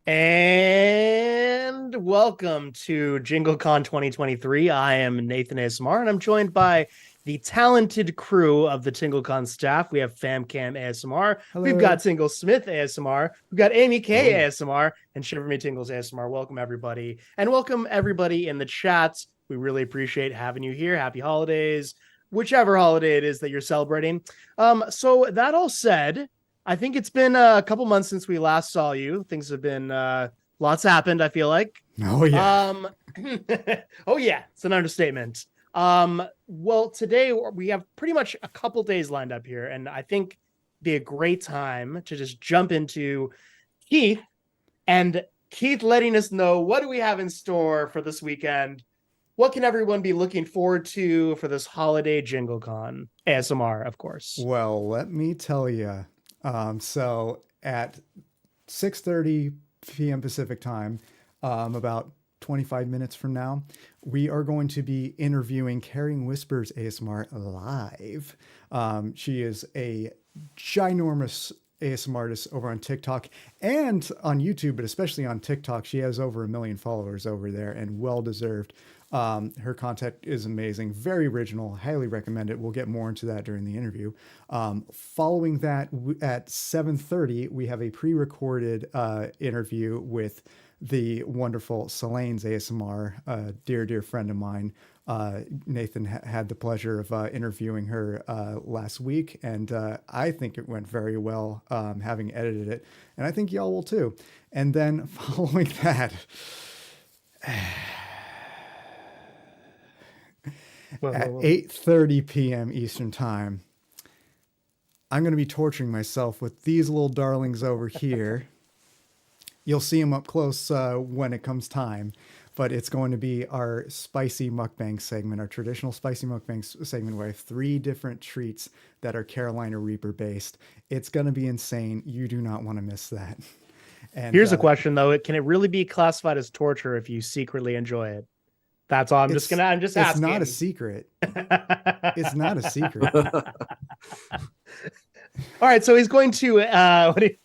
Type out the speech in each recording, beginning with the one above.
And welcome to JingleCon 2023. I am Nathan ASMR, and I'm joined by the talented crew of the TingleCon staff. We have FamCam ASMR, we've Hello. got Tingle Smith ASMR, we've got Amy K Hello. ASMR, and Shiver Me Tingles ASMR. Welcome, everybody. And welcome, everybody in the chat. We really appreciate having you here. Happy holidays, whichever holiday it is that you're celebrating. So, that all said, I think it's been a couple months since we last saw you. Things have been lots happened, I feel like. Oh yeah. Um oh yeah, it's an understatement. Well, today we have pretty much a couple days lined up here, and I think be a great time to just jump into Keith and Keith letting us know what do we have in store for this weekend. What can everyone be looking forward to for this holiday JingleCon? ASMR, of course. Well, let me tell you. So at 6:30 p.m. Pacific time, about 25 minutes from now, we are going to be interviewing Caring Whispers ASMR live. She is a ginormous ASMR artist over on TikTok and on YouTube, but especially on TikTok. She has over 1 million followers over there, and well deserved. Her content is amazing, very original, highly recommend it. We'll get more into that during the interview. Following that, at 7:30, we have a pre-recorded interview with the wonderful Selene's ASMR, a dear friend of mine. Nathan had the pleasure of interviewing her last week, and I think it went very well, having edited it, and I think y'all will too. And then following that, at 8:30 p.m. Eastern Time, I'm going to be torturing myself with these little darlings over here. You'll see them up close when it comes time, but it's going to be our spicy mukbang segment, our traditional spicy mukbang segment, where I have 3 different treats that are Carolina Reaper based. It's going to be insane. You do not want to miss that. And Here's a question though: Can it really be classified as torture if you secretly enjoy it? That's all. I'm just it's asking. not a secret. It's not a secret. All right, so he's going to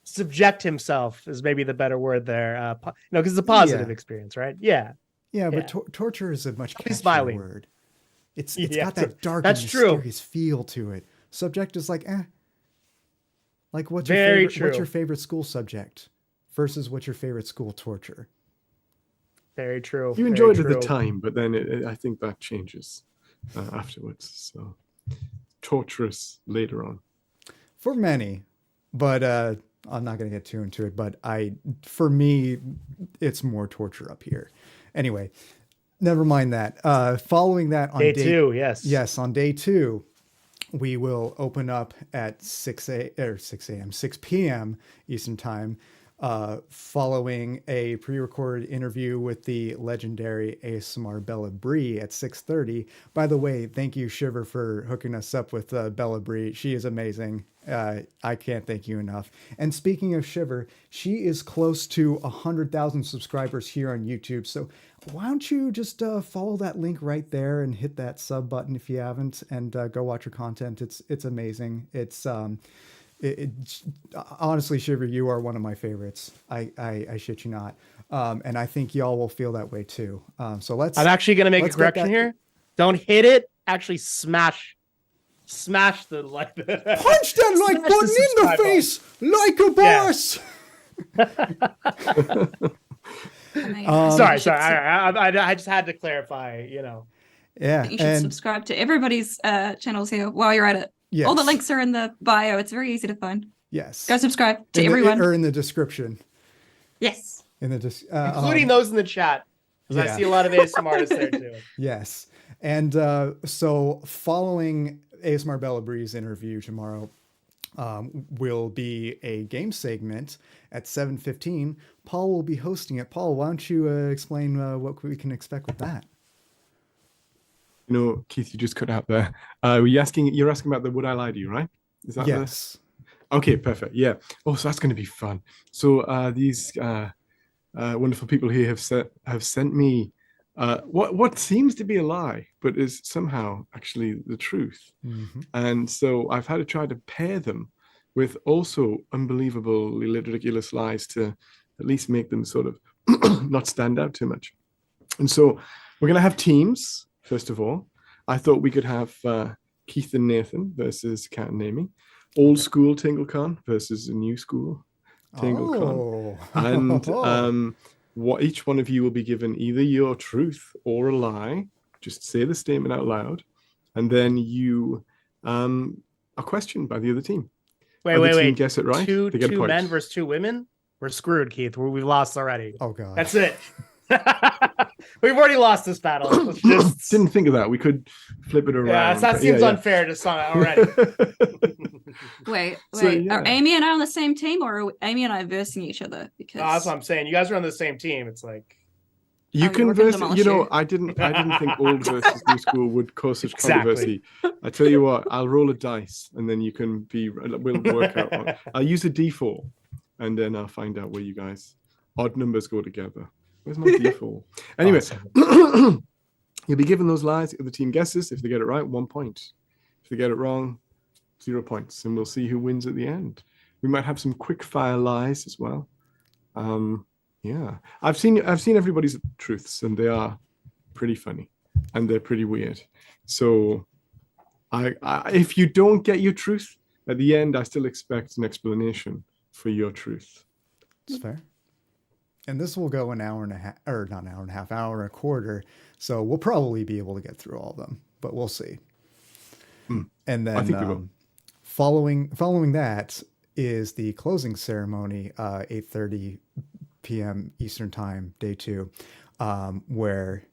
subject himself is maybe the better word there. No, because it's a positive experience, right? Yeah. Yeah, but torture is a much catchier word. It's Yeah, got that dark and that's true. mysterious feel to it. Subject is like, like what's Very your favorite? true. What's your favorite school subject versus what's your favorite school torture? Very true. You Very enjoyed it at true. the time, but then I think that changes afterwards. So torturous later on. For many, but I'm not going to get too into it. But for me, it's more torture up here. Anyway, never mind that. Following that on Day 2, yes, on day 2, we will open up at 6 p.m. Eastern Time, following a pre-recorded interview with the legendary ASMR Bella Bree at 6:30. By the way, thank you, Shiver, for hooking us up with Bella Bree. She is amazing. I can't thank you enough. And speaking of Shiver, she is close to 100,000 subscribers here on YouTube. So why don't you just follow that link right there and hit that sub button if you haven't, and go watch her content. It's amazing. Honestly, Shiver, you are one of my favorites. I shit you not. And I think y'all will feel that way too. So I'm actually going to make a correction here. Don't hit it. Actually, smash the like. Punch that like button in the face like a boss. Sorry. I just had to clarify. Yeah, you should subscribe to everybody's channels here while you're at it. Yes. All the links are in the bio. It's very easy to find. Yes. Go subscribe to everyone. Or in the description. Yes. Including those in the chat. Because I see a lot of ASMR artists there too. Yes. And so following ASMR Bella Bree's interview tomorrow will be a game segment at 7:15. Paul will be hosting it. Paul, why don't you explain what we can expect with that? Keith, you just cut out there. You're asking about the Would I Lie to You, right? Is that yes? Okay, perfect. Yeah. Oh, so that's going to be fun. So these wonderful people here have sent me what seems to be a lie, but is somehow actually the truth. Mm-hmm. And so I've had to try to pair them with also unbelievably ridiculous lies to at least make them sort of not stand out too much. And so we're going to have teams, first of all. I thought we could have Keith and Nathan versus Kat and Amy, old school TingleCon versus a new school TingleCon. And what each one of you will be given either your truth or a lie. Just say the statement out loud, and then you are questioned by the other team. Wait. Guess it right. Two men versus 2 women. We're screwed, Keith. We've lost already. Oh god, that's it. We've already lost this battle. Let's just... Didn't think of that. We could flip it around. Yeah, that seems unfair to some already. Wait. Are Amy and I on the same team, or are Amy and I versing each other? Because that's what I'm saying. You guys are on the same team. It's like you can verse. You know, I didn't think old versus new school would cause such controversy. I tell you what, I'll roll a dice, and then you can be. We'll work out. I'll use a D4, and then I'll find out where you guys odd numbers go together. Where's my D4? Anyway, you'll be given those lies. If the team guesses, if they get it right, 1 point. If they get it wrong, 0 points. And we'll see who wins at the end. We might have some quick fire lies as well. Yeah, I've seen everybody's truths, and they are pretty funny, and they're pretty weird. So, if you don't get your truth at the end, I still expect an explanation for your truth. That's fair. And this will go an hour and a half, or not an hour and a half, hour and a quarter. So we'll probably be able to get through all of them, but we'll see. And then I think we will. Following that is the closing ceremony, 8:30 p.m. Eastern Time, day 2, where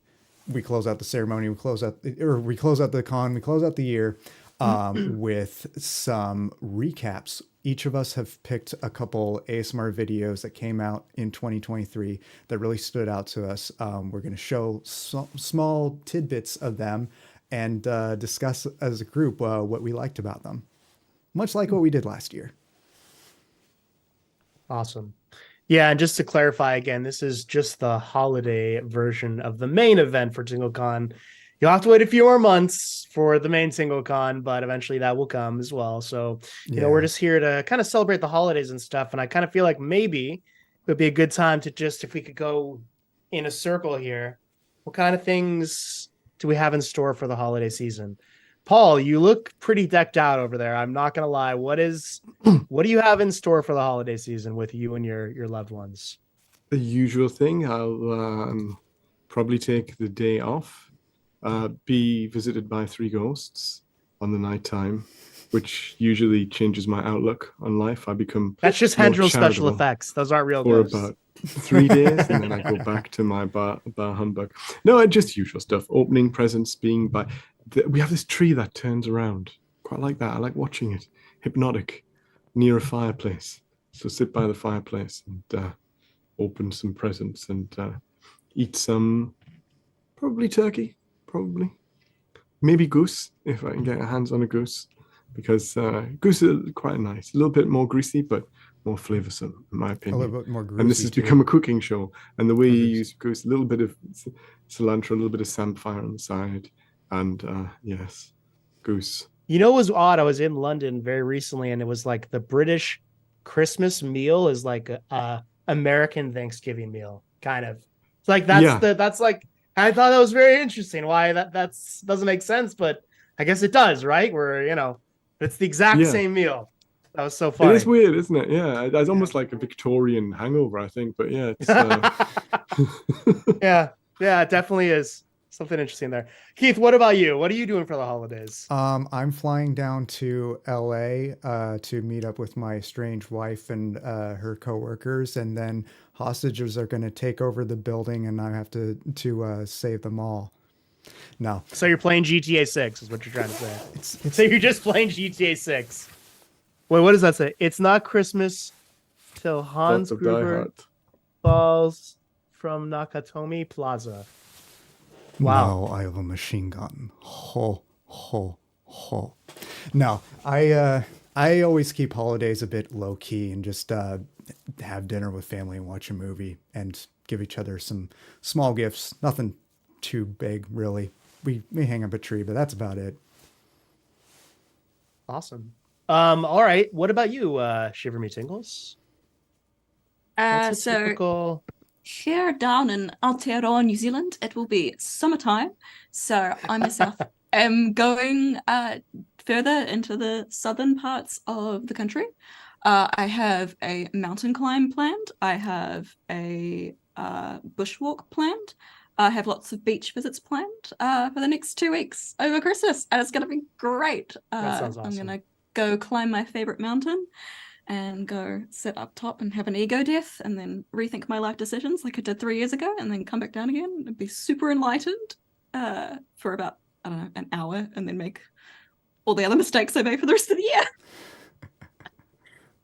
we close out the ceremony, we close out the con, we close out the year with some recaps. Each of us have picked a couple ASMR videos that came out in 2023 that really stood out to us. We're going to show small tidbits of them and discuss as a group what we liked about them, much like what we did last year. Awesome. Yeah, and just to clarify again, this is just the holiday version of the main event for TingleCon. You'll have to wait a few more months for the main TingleCon, but eventually that will come as well. So, you know, we're just here to kind of celebrate the holidays and stuff. And I kind of feel like maybe it would be a good time to just, if we could go in a circle here, what kind of things do we have in store for the holiday season? Paul, you look pretty decked out over there. I'm not going to lie. What do you have in store for the holiday season with you and your loved ones? The usual thing. I'll probably take the day off. Be visited by 3 ghosts on the nighttime, which usually changes my outlook on life. I become that's just Hendrill's special effects. Those aren't real ghosts. For about 3 days, and then I go back to my bar humbug. No, just usual stuff. Opening presents, being by. We have this tree that turns around. Quite like that. I like watching it. Hypnotic, near a fireplace. So sit by the fireplace and open some presents and eat some, probably turkey. Probably, maybe goose if I can get hands on a goose, because goose is quite nice. A little bit more greasy, but more flavorsome, in my opinion. A little bit more greasy. And this has become a cooking show. And the way you use goose, a little bit of cilantro, a little bit of samphire on the side, and yes, goose. You know, it was odd. I was in London very recently, and it was like the British Christmas meal is like a American Thanksgiving meal, kind of. It's like that's like. I thought that was very interesting. Why that doesn't make sense, but I guess it does, right? Where, you know, it's the exact same meal. That was so funny. It is weird, isn't it? Yeah, it's almost like a Victorian hangover, I think. But yeah, it's, yeah, it definitely is something interesting there. Keith, what about you? What are you doing for the holidays? I'm flying down to LA to meet up with my estranged wife and her coworkers, and then hostages are going to take over the building, and I have to save them all. No. So you're playing GTA 6 is what you're trying to say. So you're just playing GTA 6. Wait, what does that say? It's not Christmas till Hans Gruber falls from Nakatomi Plaza. Wow. Now I have a machine gun. Ho, ho, ho. No, I always keep holidays a bit low key and just have dinner with family and watch a movie and give each other some small gifts. Nothing too big, really. We hang up a tree, but that's about it. Awesome. All right. What about you, Shiver Me Tingles? What's a So typical... here down in Aotearoa, New Zealand, it will be summertime. So I myself am going further into the southern parts of the country. I have a mountain climb planned. I have a bushwalk planned. I have lots of beach visits planned for the next 2 weeks over Christmas, and it's going to be great. That sounds awesome. I'm going to go climb my favorite mountain and go sit up top and have an ego death and then rethink my life decisions like I did 3 years ago, and then come back down again and be super enlightened for about, I don't know, an hour, and then make all the other mistakes I made for the rest of the year.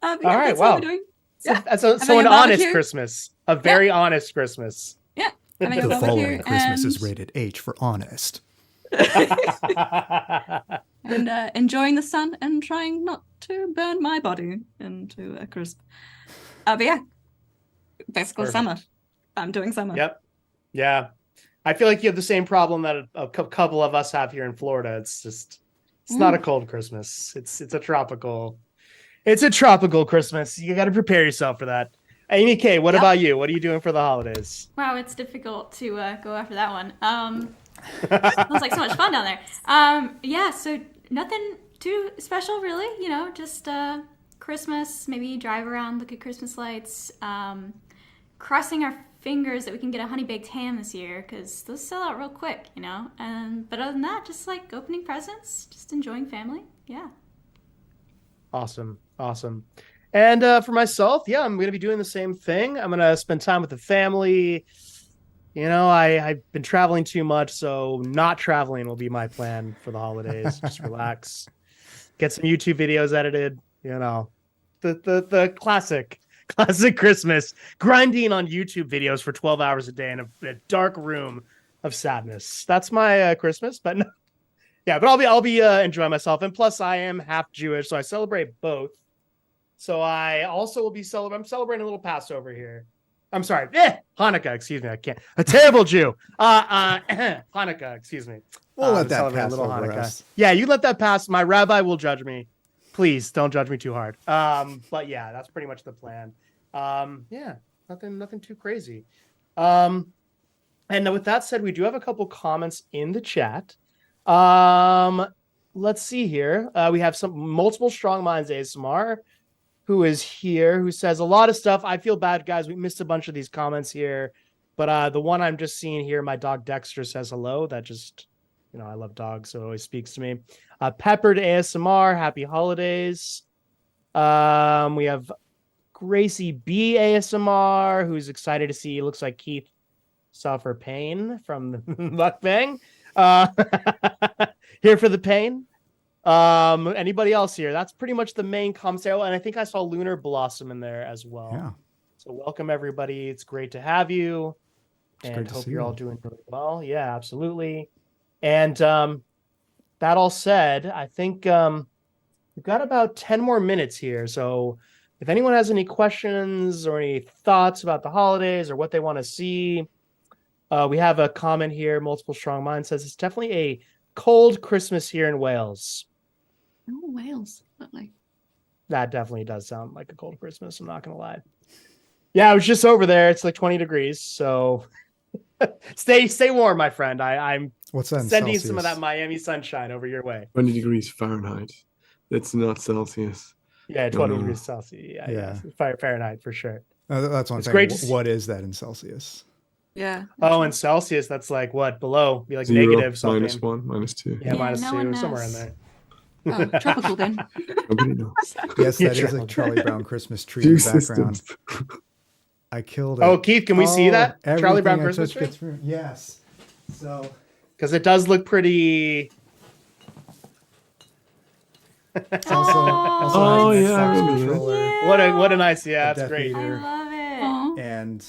All right, that's wow. what we're doing. So an honest Christmas. A very honest Christmas. Yeah. The following Christmas is rated H for honest. And enjoying the sun and trying not to burn my body into a crisp. But yeah, basically summer. I'm doing summer. Yep. Yeah. I feel like you have the same problem that a couple of us have here in Florida. It's not a cold Christmas. It's a tropical Christmas. You got to prepare yourself for that. Amy K, what about you? What are you doing for the holidays? Wow, it's difficult to go after that one. Sounds like so much fun down there. Yeah, so nothing too special, really. You know, just Christmas, maybe drive around, look at Christmas lights. Crossing our fingers that we can get a honey baked ham this year, because those sell out real quick, you know. But other than that, just like opening presents, just enjoying family. Yeah. Awesome. And for myself, yeah, I'm going to be doing the same thing. I'm going to spend time with the family. You know, I've been traveling too much, so not traveling will be my plan for the holidays. Just relax, get some YouTube videos edited. You know, the classic Christmas, grinding on YouTube videos for 12 hours a day in a dark room of sadness. That's my Christmas. But no, yeah, but I'll be enjoying myself, and plus I am half Jewish, so I celebrate both. So I also will be I'm celebrating a little Passover here. I'm sorry, Hanukkah. Excuse me, I can't. A terrible Jew. Hanukkah. Excuse me. We'll let that pass over us. Yeah, you let that pass. My rabbi will judge me. Please don't judge me too hard. But yeah, that's pretty much the plan. Yeah, nothing too crazy. And with that said, we do have a couple comments in the chat. Let's see here. We have multiple strong minds ASMR who is here, who says a lot of stuff. I feel bad, guys. We missed a bunch of these comments here, but the one I'm just seeing here, my dog Dexter says hello. That just, you know, I love dogs, so it always speaks to me. Peppered ASMR, happy holidays. We have Gracie B ASMR, who's excited to see. Looks like Keith suffer pain from the mukbang. Here for the pain. Anybody else here? That's pretty much the main comments. And I think I saw Lunar Blossom in there as well. Yeah. So welcome everybody. It's great to have you. And hope you're all doing really well. Yeah, absolutely. And that all said, I think we've got about 10 more minutes here. So if anyone has any questions or any thoughts about the holidays or what they want to see, we have a comment here. Multiple Strong Minds says it's definitely a cold Christmas here in Wales. Oh, Wales. Lovely. That definitely does sound like a cold Christmas. I'm not going to lie. Yeah, I was just over there. It's like 20 degrees. So stay warm, my friend. I'm sending Celsius? some of that Miami sunshine over your way. 20 degrees Fahrenheit. That's not Celsius. Yeah, 20 degrees Celsius. Yeah. Fahrenheit for sure. That's one it's thing. Great what is that in Celsius? Yeah. Oh, in Celsius, that's like what? Below? Be like 0, negative something. -1, -2. Yeah, -2, no somewhere in there. Oh, tropical then. Nobody knows. Yes, that is a Charlie Brown Christmas tree in the background. I killed it. Oh, Keith, can we see that? Charlie Brown Christmas tree? Yes. So. Because it does look pretty. It's also yeah, I remember controller. What a nice, yeah, that's Death great. Eater. I love it. Oh, And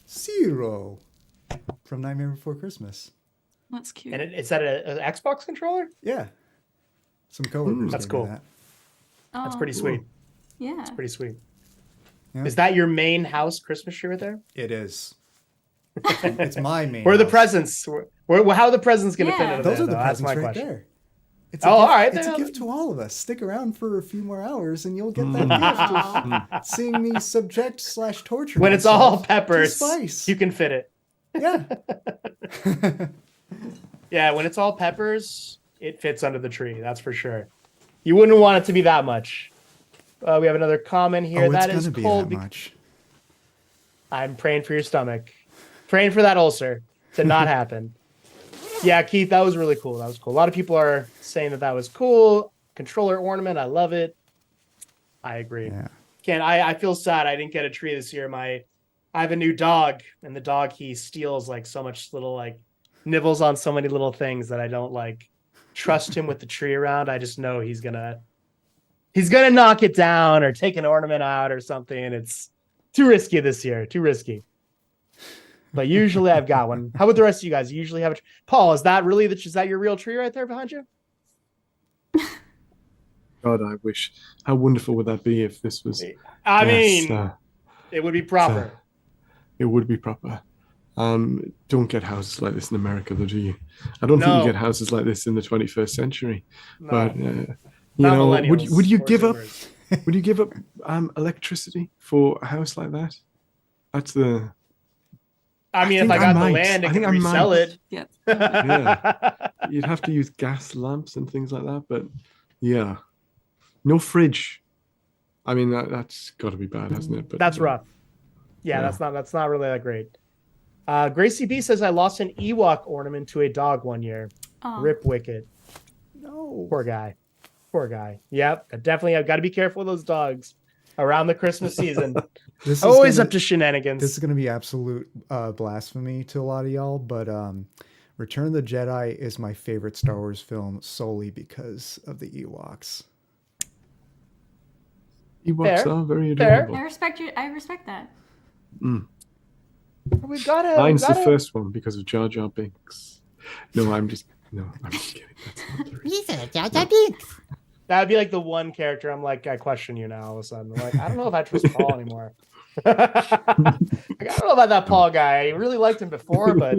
Zero from Nightmare Before Christmas. that's cute. And is that an Xbox controller? Yeah. Some coworkers. That's gave me cool. that. That's pretty sweet. Yeah. Pretty sweet. Yeah. Is that your main house Christmas tree right there? It is. It's my main. Where are the house. presents? How are the presents going to fit Yeah. into Those there? are the though? That's presents my right question. there. It's a Oh, gift, all right. It's a then. gift to all of us. Stick around for a few more hours, and you'll get that gift of seeing me subject/torture When it's all myself to peppers, spice. you can fit it. Yeah. Yeah, when it's all peppers, it fits under the tree. That's for sure. You wouldn't want it to be that much. We have another comment here. Oh, it's That gonna is be cold. that much. I'm praying for your stomach. Praying for that ulcer to not happen. Yeah, Keith, that was really cool. That was cool. A lot of people are saying that was cool. Controller ornament, I love it. I agree. Yeah. I feel sad I didn't get a tree this year. I have a new dog, and the dog, he steals like so much little, like, nibbles on so many little things that I don't like trust him with the tree around. I just know he's gonna knock it down or take an ornament out or something. It's too risky this year. Too risky. But usually I've got one. How about the rest of you guys? You usually have a tree? Paul, is that your real tree right there behind you? God, I wish. How wonderful would that be if this was? I Yes, mean, it would be proper. It would be proper. Don't get houses like this in America, though, do you? I don't think No. you get houses like this in the 21st century. No. But Not would millennials you or give up? Zoomers. Would you give up electricity for a house like that? That's the. I mean, if think I got the might. land I and think could I resell might. it. Yeah. Yeah. You'd have to use gas lamps and things like that, but yeah, no fridge. I mean, that's got to be bad, hasn't it? But That's rough. Yeah, Yeah. that's not really that great. Gracie B says I lost an Ewok ornament to a dog one year. Oh. Rip Wicked. No. Poor guy. Poor guy. Yep. Definitely. I've got to be careful with those dogs around the Christmas season. This is Always gonna- up to shenanigans. This is going to be absolute blasphemy to a lot of y'all, but Return of the Jedi is my favorite Star Wars film solely because of the Ewoks. Ewoks Fair. are very Fair. adorable. I respect that. We've got to. Mine's the first one because of Jar Jar Binks. No, I'm just kidding. That's not the reason. That'd be like the one character I'm like, I question you now all of a sudden. I'm like, I don't know if I trust Paul anymore. I don't know about that Paul guy. I really liked him before, but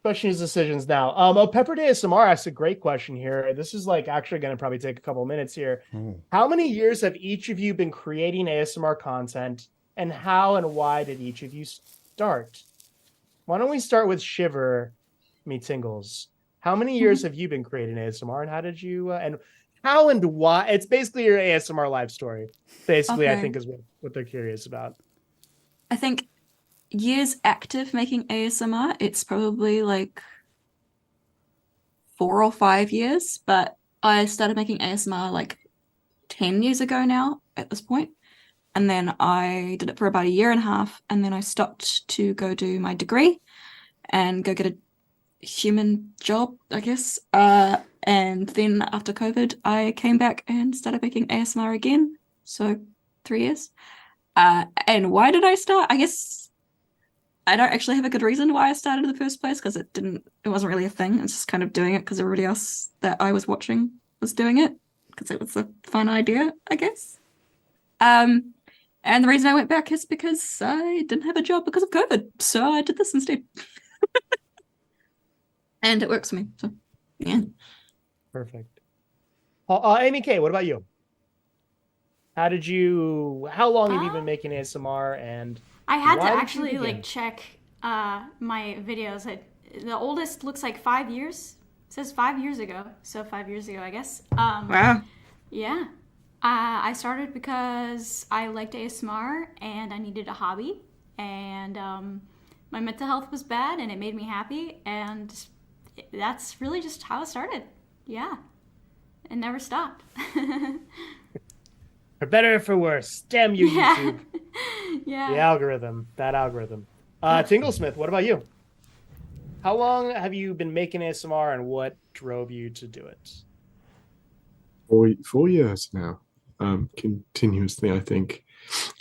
question his decisions now. Pepper Day ASMR asked a great question here. This is like actually going to probably take a couple minutes here. Oh. How many years have each of you been creating ASMR content, and how and why did each of you start? Why don't we start with Shiver, me Tingles? How many years have you been creating ASMR, and how did you and how and why? It's basically your ASMR life story. Basically, I Okay. think is what they're curious about. I think years active making ASMR, it's probably like 4 or 5 years, but I started making ASMR like 10 years ago now at this point. And then I did it for about a year and a half, and then I stopped to go do my degree and go get a human job, I guess. And then after COVID, I came back and started making ASMR again. So 3 years. And why did I start? I guess I don't actually have a good reason why I started in the first place, because it wasn't really a thing. It's just kind of doing it because everybody else that I was watching was doing it, because it was a fun idea, I guess. And the reason I went back is because I didn't have a job because of COVID. So I did this instead. And it works for me. So yeah. Perfect. Amy K, what about you? How long have you been making ASMR, and I had to why did you actually begin? like check my videos. The oldest looks like 5 years. It says 5 years ago. So 5 years ago, I guess. Wow. Yeah. I started because I liked ASMR and I needed a hobby. And my mental health was bad and it made me happy. And that's really just how it started. Yeah. It never stopped. For better or for worse, damn you, Yeah. YouTube. Yeah. The algorithm, that algorithm. Tinglesmith, what about you? How long have you been making ASMR, and what drove you to do it? 4 years now, continuously, I think.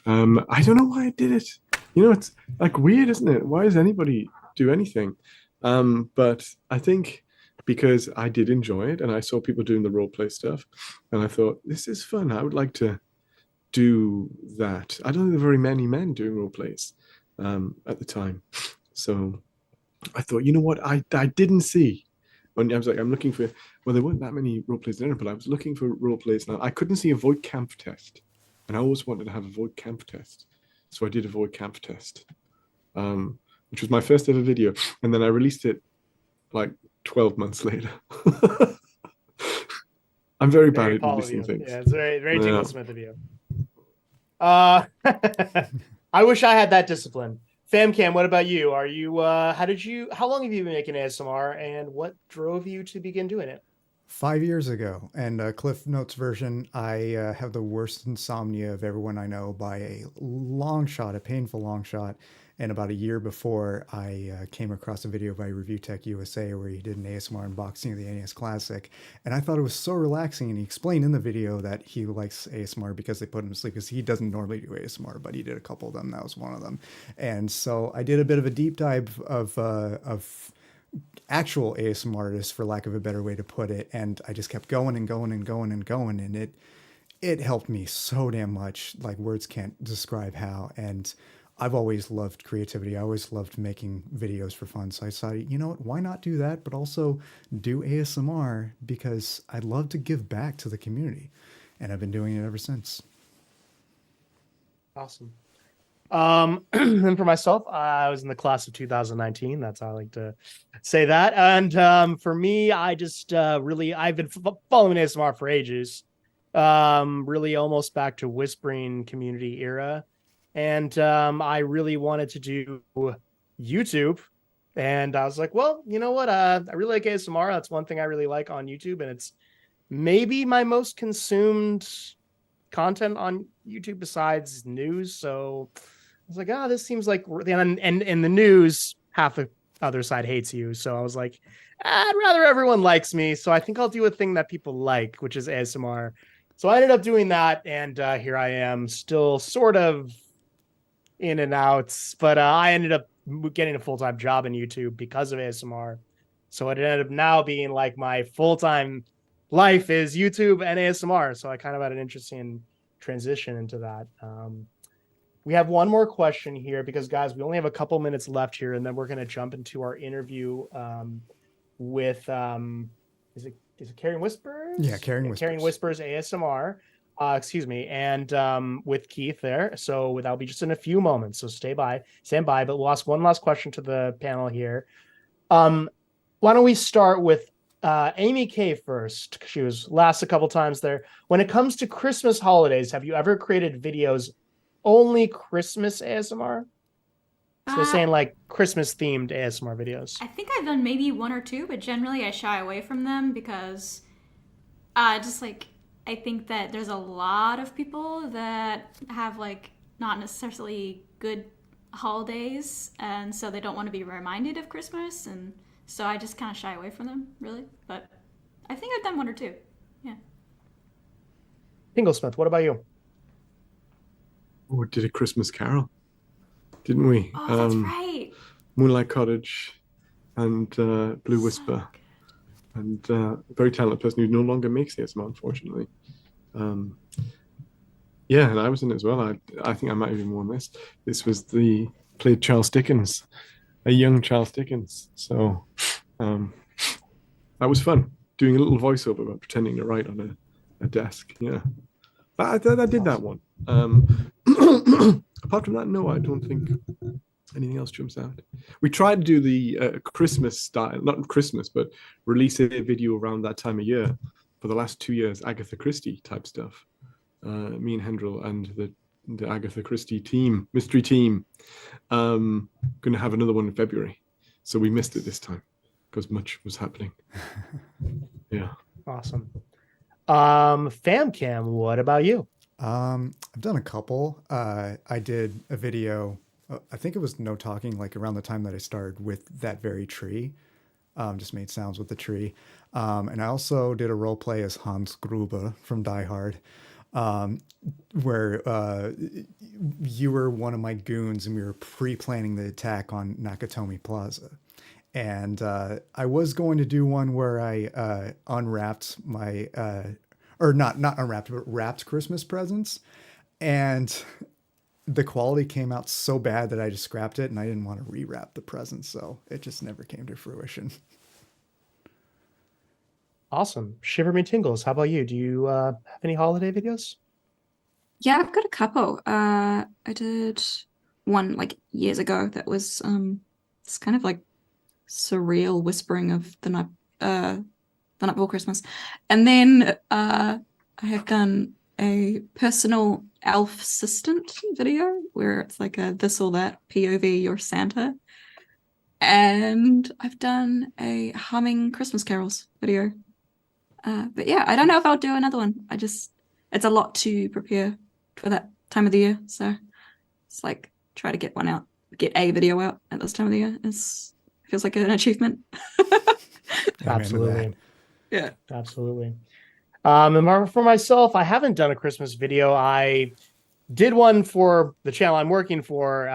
I don't know why I did it. It's like weird, isn't it? Why does anybody do anything? But I think because I did enjoy it, and I saw people doing the role play stuff, and I thought, this is fun. I would like to do that. I don't think there were very many men doing role plays at the time. So I thought, you know what? I didn't see And I was like, I'm looking for. Well, there weren't that many role plays there, but I was looking for role plays. Now I couldn't see a void camp test, and I always wanted to have a void camp test, so I did a void camp test, which was my first ever video, and then I released it like 12 months later. I'm very bad Very at Paul of releasing you. things. Yeah, it's very Yeah. Tingle Smith of you. I wish I had that discipline. FamCam, what about you? Are you how long have you been making ASMR, and what drove you to begin doing it? 5 years ago, and Cliff Notes version, I have the worst insomnia of everyone I know by a long shot, a painful long shot. And about a year before, I came across a video by Review Tech USA where he did an ASMR unboxing of the NES Classic. And I thought it was so relaxing. And he explained in the video that he likes ASMR because they put him to sleep, because he doesn't normally do ASMR, but he did a couple of them. That was one of them. And so I did a bit of a deep dive of actual ASMR artists, for lack of a better way to put it. And I just kept going and going and going and going. And it helped me so damn much. Like, words can't describe how. And I've always loved creativity. I always loved making videos for fun. So I decided, you know what, why not do that, but also do ASMR, because I'd love to give back to the community. And I've been doing it ever since. Awesome. And for myself, I was in the class of 2019. That's how I like to say that. And for me, I just I've been following ASMR for ages. Really almost back to whispering community era. And I really wanted to do YouTube. And I was like, well, you know what? I really like ASMR. That's one thing I really like on YouTube. And it's maybe my most consumed content on YouTube besides news. So I was like, this seems like, and in the news, half the other side hates you. So I was like, I'd rather everyone likes me. So I think I'll do a thing that people like, which is ASMR. So I ended up doing that. And here I am, still sort of in and out, but I ended up getting a full-time job in YouTube because of ASMR. So it ended up now being like my full-time life is YouTube and ASMR. So I kind of had an interesting transition into that. We have one more question here because, guys, we only have a couple minutes left here, and then we're going to jump into our interview with is it Caring Whispers? Yeah, Caring Whispers. Caring Whispers ASMR. Excuse me, and with Keith there. So that'll be just in a few moments. So stand by. But we'll ask one last question to the panel here. Why don't we start with Amy K first? She was last a couple times there. When it comes to Christmas holidays, have you ever created videos only Christmas ASMR? So saying like Christmas themed ASMR videos. I think I've done maybe one or two, but generally I shy away from them because just like I think that there's a lot of people that have like not necessarily good holidays, and so they don't want to be reminded of Christmas, and so I just kind of shy away from them, really. But I think I've done one or two. Yeah. Tingle Smith, what about you? Oh, we did a Christmas Carol, didn't we? Oh, that's right. Moonlight Cottage and Blue Whisper. And a very talented person who no longer makes ASMR, unfortunately. Yeah, and I was in it as well. I think I might have even won this. This was played Charles Dickens, a young Charles Dickens. So that was fun, doing a little voiceover about pretending to write on a desk. Yeah, I did that one. Apart from that, no, I don't think anything else jumps out. We tried to do the Christmas style, not Christmas, but release a video around that time of year for the last 2 years, Agatha Christie type stuff. Me and Hendril and the Agatha Christie team, mystery team, going to have another one in February. So we missed it this time because much was happening. Yeah. Awesome. FamCam, what about you? I've done a couple. I did a video, I think it was No Talking, like around the time that I started, with that very tree. Just made sounds with the tree. And I also did a role play as Hans Gruber from Die Hard, where you were one of my goons and we were pre-planning the attack on Nakatomi Plaza. And I was going to do one where I unwrapped my, or not unwrapped, but wrapped Christmas presents. And the quality came out so bad that I just scrapped it, and I didn't want to rewrap the presents, so it just never came to fruition. Awesome. Shiver me tingles. How about you? Do you have any holiday videos? Yeah, I've got a couple. I did one like years ago that was it's kind of like surreal whispering of the night before Christmas. And then I have done a personal elf assistant video where it's like a this or that POV your Santa. And I've done a humming Christmas carols video. But yeah, I don't know if I'll do another one. It's a lot to prepare for that time of the year. So it's like try to get a video out at this time of the year. Feels like an achievement. Absolutely. Yeah. Absolutely. And for myself, I haven't done a Christmas video. I did one for the channel I'm working for.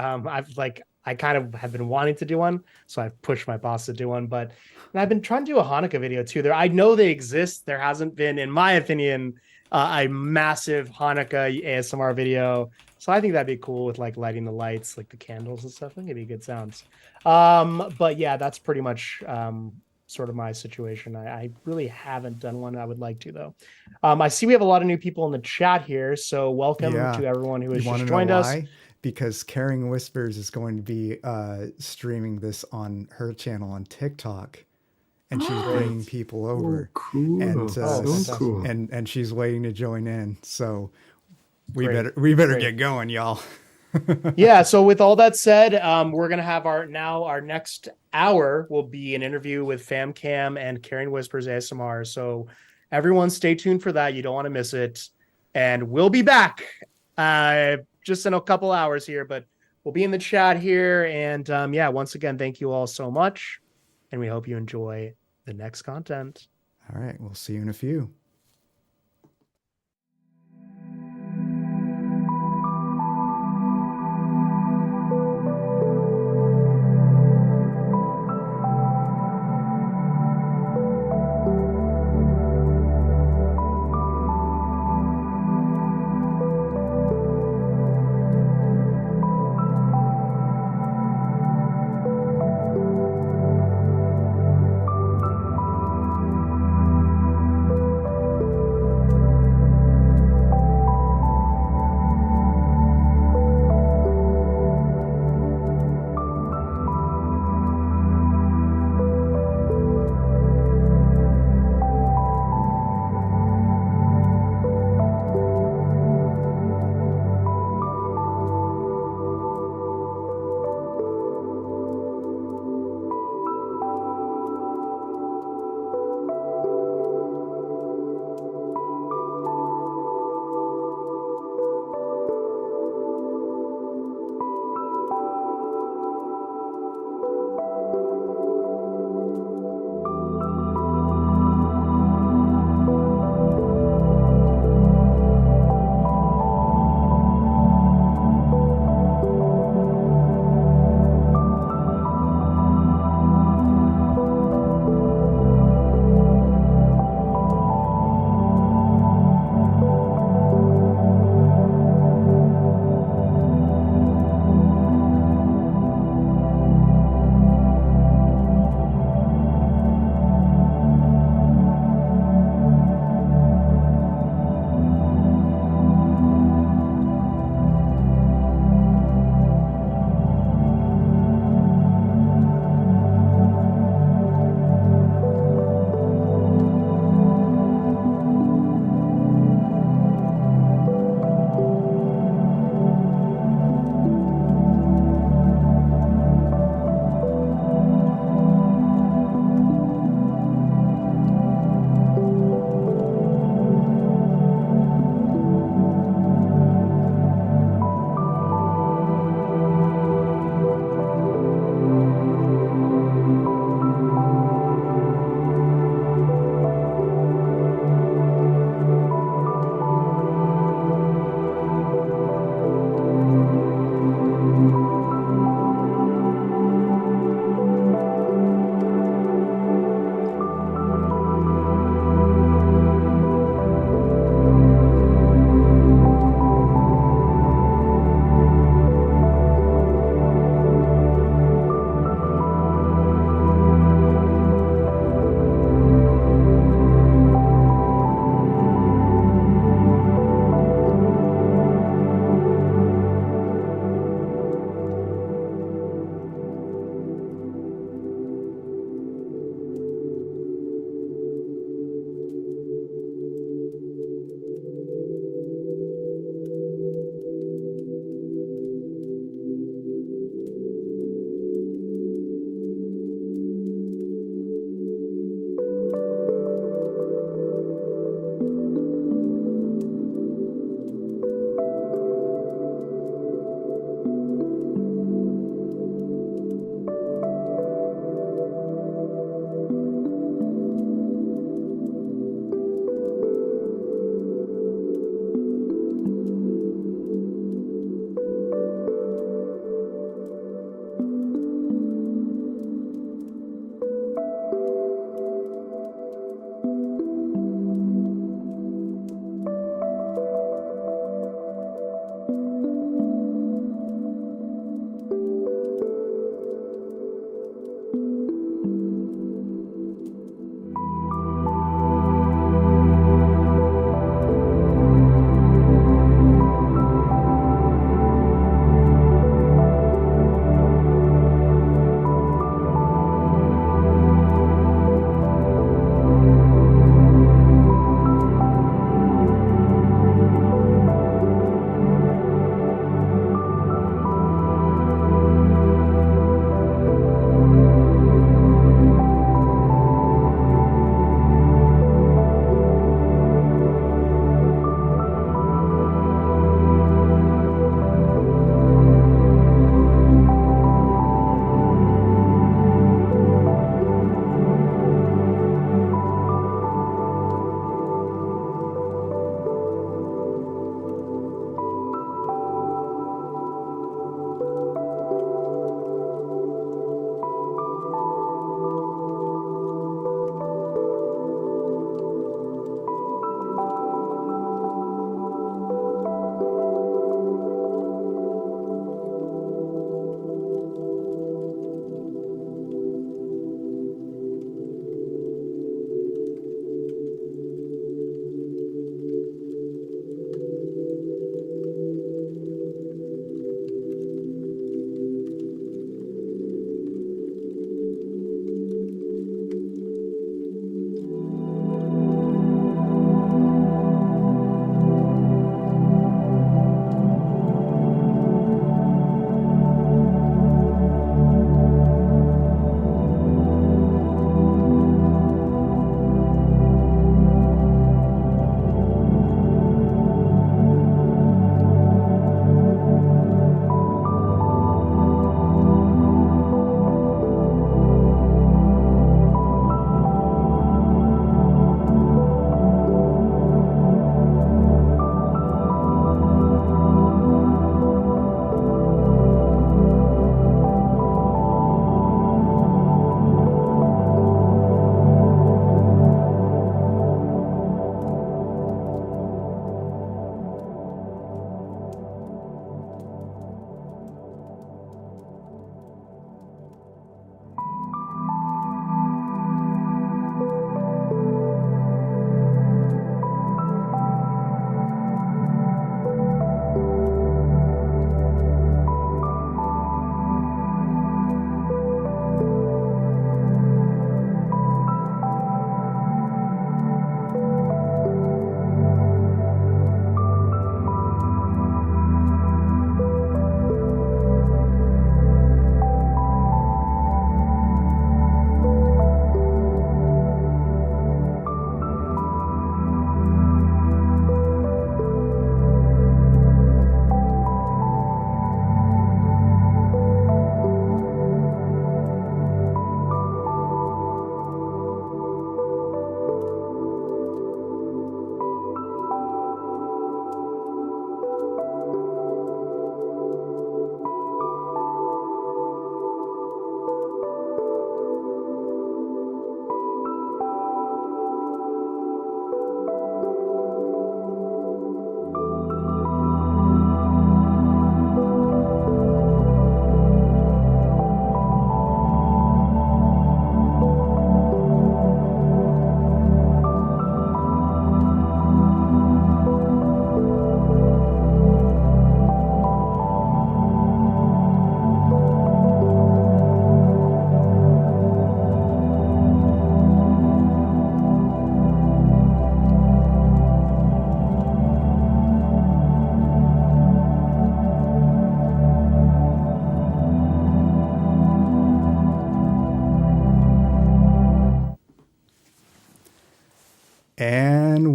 I kind of have been wanting to do one, so I've pushed my boss to do one. But I've been trying to do a Hanukkah video too. I know they exist. There hasn't been, in my opinion, a massive Hanukkah ASMR video. So I think that'd be cool with like lighting the lights, like the candles and stuff. I think it'd be good sounds. But yeah, that's pretty much sort of my situation. I really haven't done one. I would like to though. I see we have a lot of new people in the chat here, so welcome to everyone who has just joined us. Because Caring Whispers is going to be streaming this on her channel on TikTok, and she's bringing people over. Cool. And cool. and she's waiting to join in. So we better get going, y'all. Yeah, so with all that said, we're gonna have our next hour will be an interview with FamCam and Caring Whispers ASMR. So everyone stay tuned for that. You don't want to miss it. And we'll be back just in a couple hours here, but we'll be in the chat here. And yeah, once again, thank you all so much. And we hope you enjoy the next content. All right, we'll see you in a few.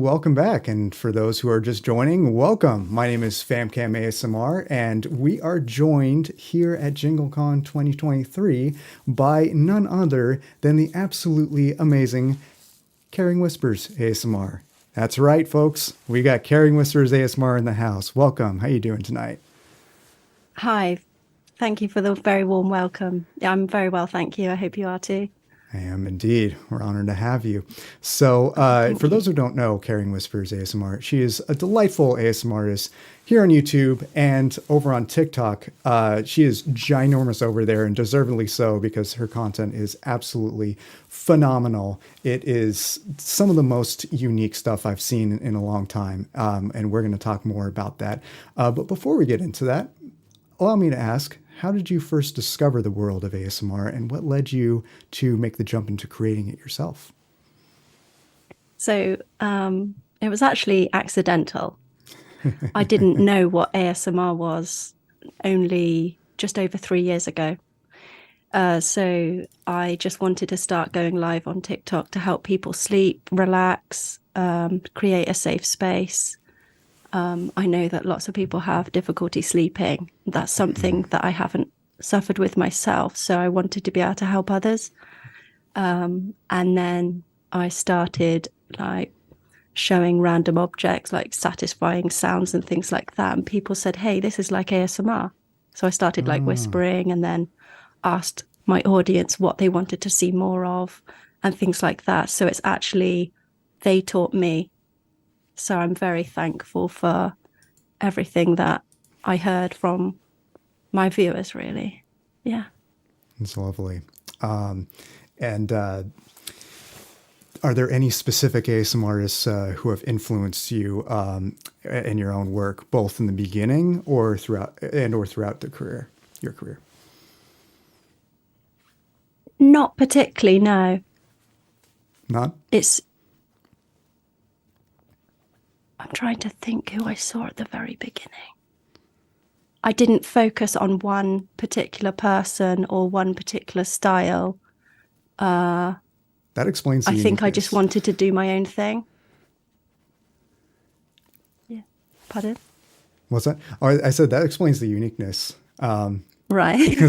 welcome back. And for those who are just joining, welcome. My name is FamCam ASMR, and we are joined here at JingleCon 2023 by none other than the absolutely amazing Caring Whispers ASMR. That's right, folks. We got Caring Whispers ASMR in the house. Welcome. How you doing tonight? Hi. Thank you for the very warm welcome. I'm very well, thank you. I hope you are too. I am indeed. We're honored to have you. So, for those who don't know Caring Whispers ASMR, she is a delightful ASMR artist here on YouTube and over on TikTok. She is ginormous over there, and deservedly so, because her content is absolutely phenomenal. It is some of the most unique stuff I've seen in a long time, and we're going to talk more about that. But before we get into that, allow me to ask, how did you first discover the world of ASMR, and what led you to make the jump into creating it yourself? So it was actually accidental. I didn't know what ASMR was only just over 3 years ago. So I just wanted to start going live on TikTok to help people sleep, relax, create a safe space. I know that lots of people have difficulty sleeping. That's something that I haven't suffered with myself. So I wanted to be able to help others. And then I started like showing random objects, like satisfying sounds and things like that. And people said, hey, this is like ASMR. So I started like whispering, and then asked my audience what they wanted to see more of and things like that. So it's actually, they taught me. So I'm very thankful for everything that I heard from my viewers, really. Yeah. It's lovely. And are there any specific ASMR artists who have influenced you in your own work, both in the beginning or throughout the career, your career? Not particularly, no. Not? I'm trying to think who I saw at the very beginning. I didn't focus on one particular person or one particular style. That explains the I think I uniqueness. just wanted to do my own thing. Yeah. Pardon? What's that? Oh, I said that explains the uniqueness. Right.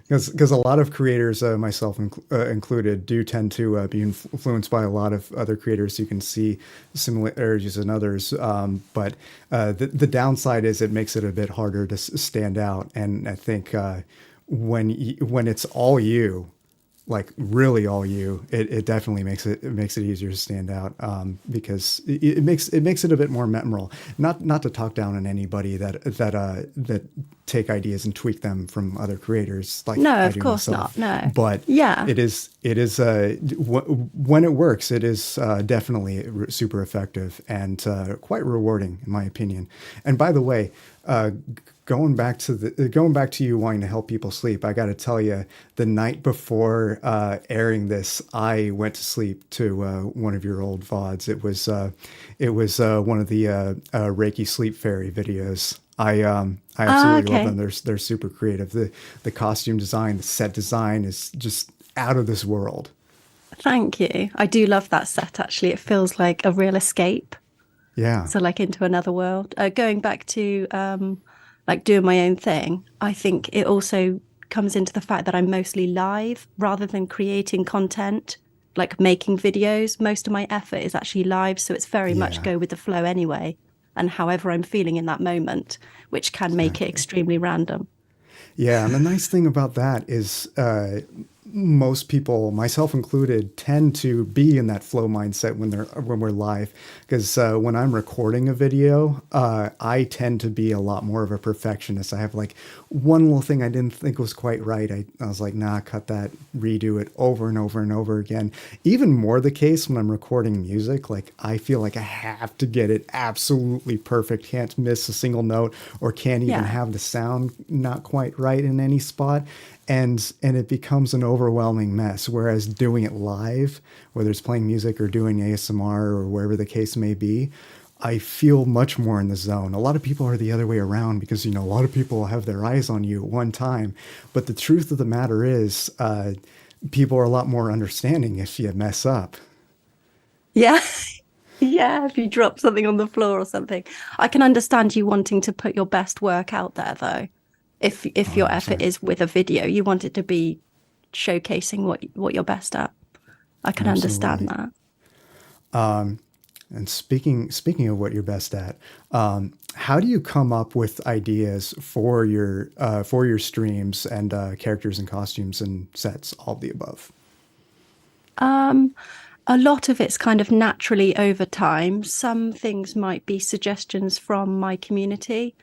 Because a lot of creators, myself included, do tend to be influenced by a lot of other creators. You can see similarities in others, but the downside is it makes it a bit harder to stand out. And I think when it's all you, like really all you, it definitely makes it easier to stand out, because it makes it a bit more memorable. Not to talk down on anybody that take ideas and tweak them from other creators. Like No, I of do course myself. not. No. But Yeah. it is when it works, it is definitely super effective and quite rewarding, in my opinion. And by the way, going back to you wanting to help people sleep, I got to tell you, the night before airing this, I went to sleep to one of your old VODs. It was one of the Reiki Sleep Fairy videos. I absolutely love them. They're super creative. The costume design, the set design is just out of this world. Thank you. I do love that set, actually. It feels like a real escape. Yeah. So like into another world. Going back to like doing my own thing, I think it also comes into the fact that I'm mostly live rather than creating content, like making videos. Most of my effort is actually live. So it's very much go with the flow anyway, and however I'm feeling in that moment, which can make it extremely random. Yeah, and the nice thing about that is most people, myself included, tend to be in that flow mindset when we're live. Because when I'm recording a video, I tend to be a lot more of a perfectionist. I have like one little thing I didn't think was quite right. I was like, nah, cut that, redo it over and over and over again. Even more the case when I'm recording music. Like I feel like I have to get it absolutely perfect. Can't miss a single note, or can't even have the sound not quite right in any spot. And it becomes an overwhelming mess. Whereas doing it live, whether it's playing music or doing ASMR or wherever the case may be, I feel much more in the zone. A lot of people are the other way around because, a lot of people have their eyes on you at one time. But the truth of the matter is, people are a lot more understanding if you mess up. Yeah. Yeah, if you drop something on the floor or something. I can understand you wanting to put your best work out there, though. If your effort 100%. is with a video, you want it to be showcasing what you're best at. I can understand Absolutely. that. And speaking of what you're best at, how do you come up with ideas for your streams and characters and costumes and sets, all of the above? A lot of it's kind of naturally over time. Some things might be suggestions from my community.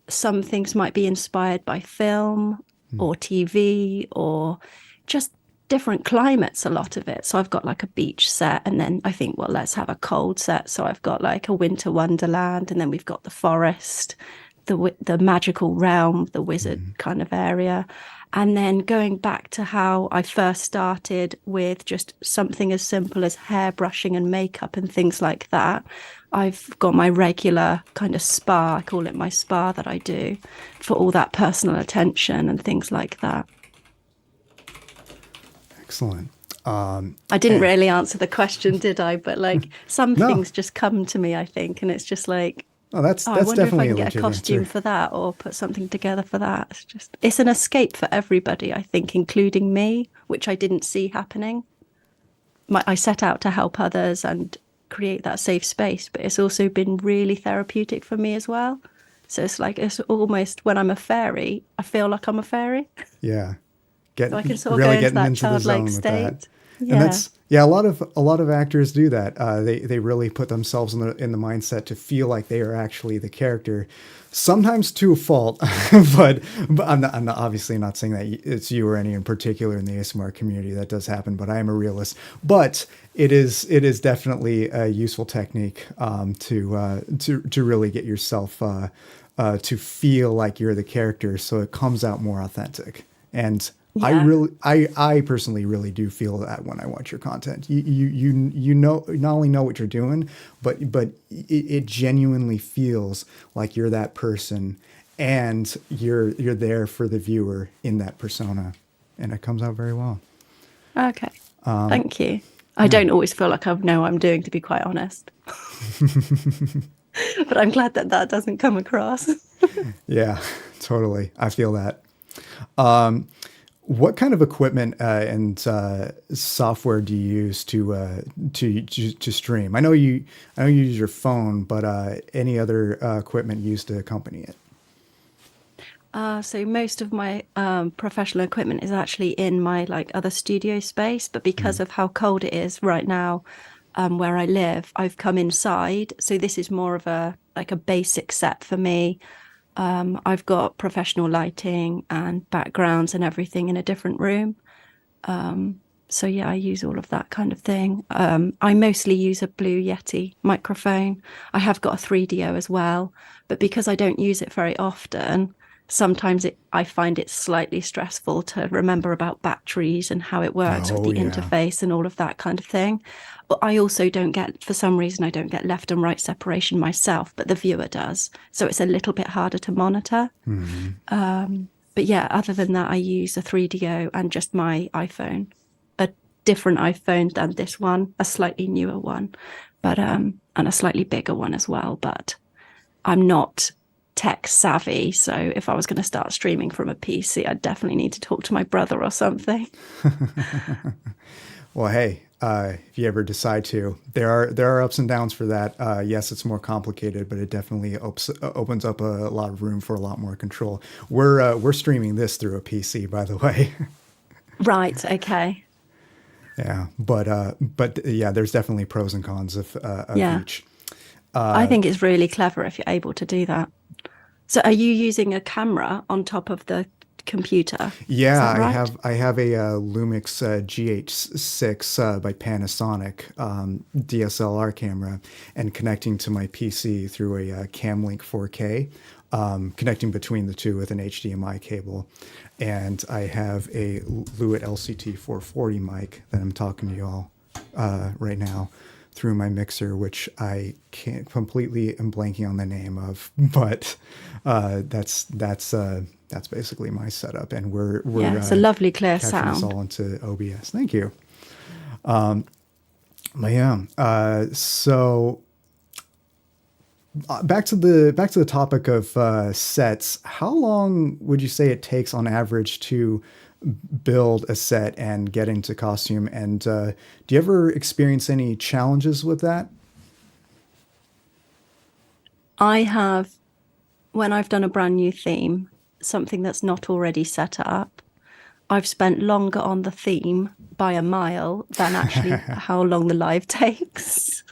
Some things might be inspired by film or TV or just different climates, a lot of it. So I've got like a beach set, and then I think, well, let's have a cold set. So I've got like a winter wonderland, and then we've got the forest, the magical realm, the wizard kind of area. And then going back to how I first started with just something as simple as hair brushing and makeup and things like that. I've got my regular kind of spa, I call it my spa, that I do for all that personal attention and things like that. Excellent. I didn't really answer the question, did I? But like some No. things just come to me, I think, and it's just like, Oh, that's I wonder if I definitely can a get a legit costume answer. for that or put something together for that. It's an escape for everybody, I think, including me, which I didn't see happening. I set out to help others and create that safe space, but it's also been really therapeutic for me as well. So it's almost when I'm a fairy, I feel like I'm a fairy. Yeah. So I can sort of Really go into getting that into the zone childlike with that. state. And Yeah. that's a lot of actors do that. They really put themselves in the mindset to feel like they are actually the character, sometimes to a fault. but I'm not obviously not saying that it's you or any in particular in the ASMR community. That does happen, but I am a realist. But it is definitely a useful technique to really get yourself to feel like you're the character, so it comes out more authentic. And Yeah. I personally really do feel that when I watch your content. You know, not only know what you're doing, but it genuinely feels like you're that person, and you're there for the viewer in that persona, and it comes out very well. Okay. Thank you. I don't always feel like I know what I'm doing, to be quite honest. But I'm glad that that doesn't come across. Yeah, totally. I feel that. What kind of equipment and software do you use to stream? I know you use your phone, but any other equipment used to accompany it? So most of my professional equipment is actually in my like other studio space, but because of how cold it is right now, where I live, I've come inside. So this is more of a basic set for me. I've got professional lighting and backgrounds and everything in a different room. So yeah, I use all of that kind of thing. I mostly use a Blue Yeti microphone. I have got a 3DO as well, but because I don't use it very often, sometimes I find it slightly stressful to remember about batteries and how it works with Oh, the yeah. interface and all of that kind of thing. But I also don't get, for some reason, I don't get left and right separation myself, but the viewer does. So it's a little bit harder to monitor. But yeah, other than that, I use a 3DO and just my iPhone, a different iPhone than this one, a slightly newer one, but and a slightly bigger one as well. But I'm not tech savvy, so if I was going to start streaming from a PC, I'd definitely need to talk to my brother or something. Well, hey, if you ever decide to, there are ups and downs for that. Yes, it's more complicated, but it definitely opens up a lot of room for a lot more control. We're streaming this through a PC, by the way. Right, okay. Yeah, but yeah, there's definitely pros and cons of Yeah. each. I think it's really clever if you're able to do that. So are you using a camera on top of the computer? Yeah, that right? I have a Lumix GH6 by Panasonic DSLR camera, and connecting to my PC through a Camlink 4K, connecting between the two with an HDMI cable. And I have a Lewitt LCT 440 mic that I'm talking to you all right now through my mixer, which I can't completely am blanking on the name of, but that's basically my setup, and we're Yeah, it's a lovely clear capturing this sound. all into OBS. Thank you. Yeah. So back to the topic of sets. How long would you say it takes on average to build a set and get into costume? And do you ever experience any challenges with that? I have, when I've done a brand new theme, something that's not already set up, I've spent longer on the theme by a mile than actually how long the live takes.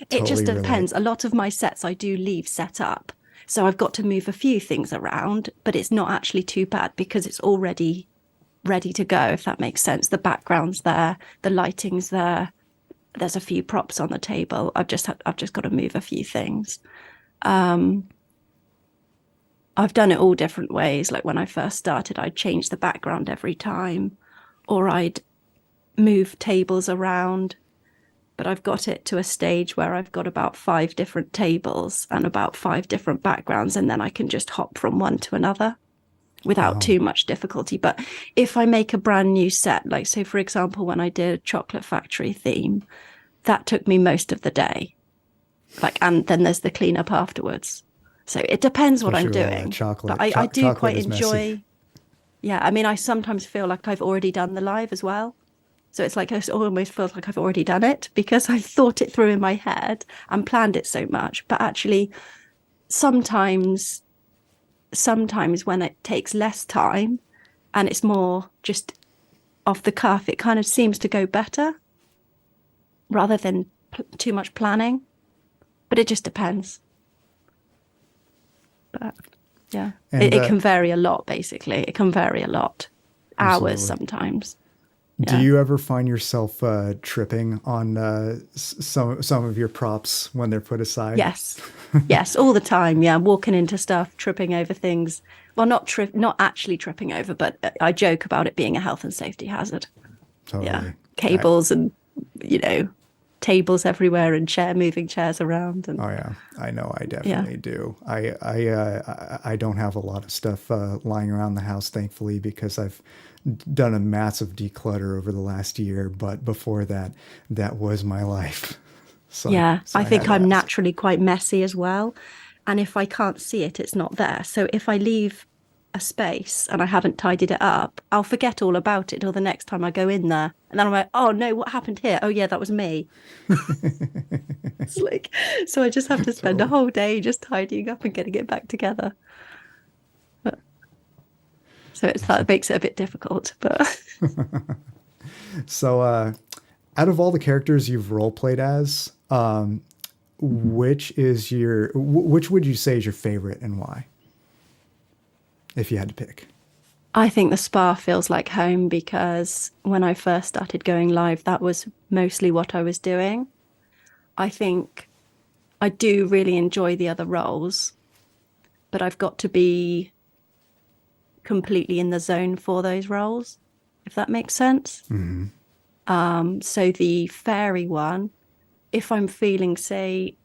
It just Totally depends. A lot of my sets I do leave set up. So I've got to move a few things around, but it's not actually too bad because it's already ready to go, if that makes sense. The background's there, the lighting's there. There's a few props on the table. I've just got to move a few things. I've done it all different ways. Like when I first started, I'd change the background every time, or I'd move tables around. But I've got it to a stage where I've got about 5 different tables and about 5 different backgrounds, and then I can just hop from one to another without too much difficulty. But if I make a brand new set, like so, for example, when I did a chocolate factory theme, that took me most of the day. And then there's the cleanup afterwards. So it depends what I'm doing. Chocolate. But I do quite enjoy. enjoy. Yeah, I mean, I sometimes feel like I've already done the live as well. So it's like I almost feels like I've already done it because I thought it through in my head and planned it so much. But actually, sometimes when it takes less time and it's more just off the cuff, it kind of seems to go better rather than too much planning. But it just depends. But yeah, it can vary a lot, basically. It can vary a lot. Absolutely. Hours sometimes. Do you ever find yourself tripping on some of your props when they're put aside? Yes. Yes, all the time. Yeah, walking into stuff, tripping over things. Well, not actually tripping over, but I joke about it being a health and safety hazard. Totally. Yeah, cables and tables everywhere and moving chairs around. And oh yeah, I know. I definitely do. I don't have a lot of stuff lying around the house, thankfully, because I've done a massive declutter over the last year. But before that, that was my life. So I think I'm naturally quite messy as well. And if I can't see it, it's not there. So if I leave a space and I haven't tidied it up, I'll forget all about it till the next time I go in there. And then I'm like, oh no, what happened here? Oh yeah, that was me. It's like, so I just have to spend a whole day just tidying up and getting it back together. So that makes it a bit difficult. But so out of all the characters you've role played as, which would you say is your favorite and why? If you had to pick. I think the spa feels like home because when I first started going live, that was mostly what I was doing. I think I do really enjoy the other roles, but I've got to be completely in the zone for those roles, if that makes sense. Mm-hmm. So the fairy one, if I'm feeling, say,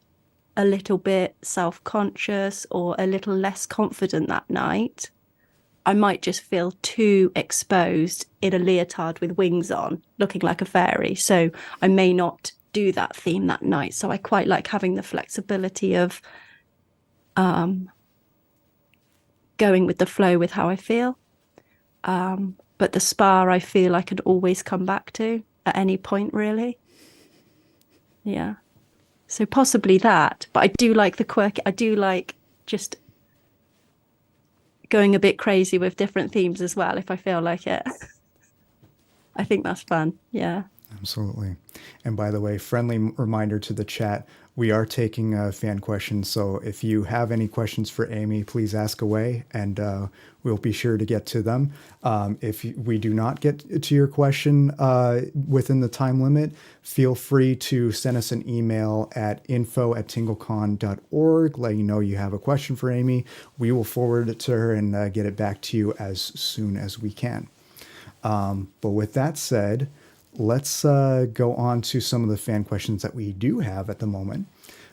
a little bit self-conscious or a little less confident that night, I might just feel too exposed in a leotard with wings on, looking like a fairy. So I may not do that theme that night. So I quite like having the flexibility of going with the flow with how I feel. But the spa, I feel I could always come back to at any point, really. Yeah. So possibly that. But I do like the quirky. I do like just going a bit crazy with different themes as well, if I feel like it. I think that's fun. Yeah. Absolutely. And by the way, friendly reminder to the chat, we are taking fan questions. So if you have any questions for Amy, please ask away and we'll be sure to get to them. If we do not get to your question within the time limit, feel free to send us an email at info@tinglecon.org, letting you know you have a question for Amy. We will forward it to her and get it back to you as soon as we can. But with that said, let's go on to some of the fan questions that we do have at the moment.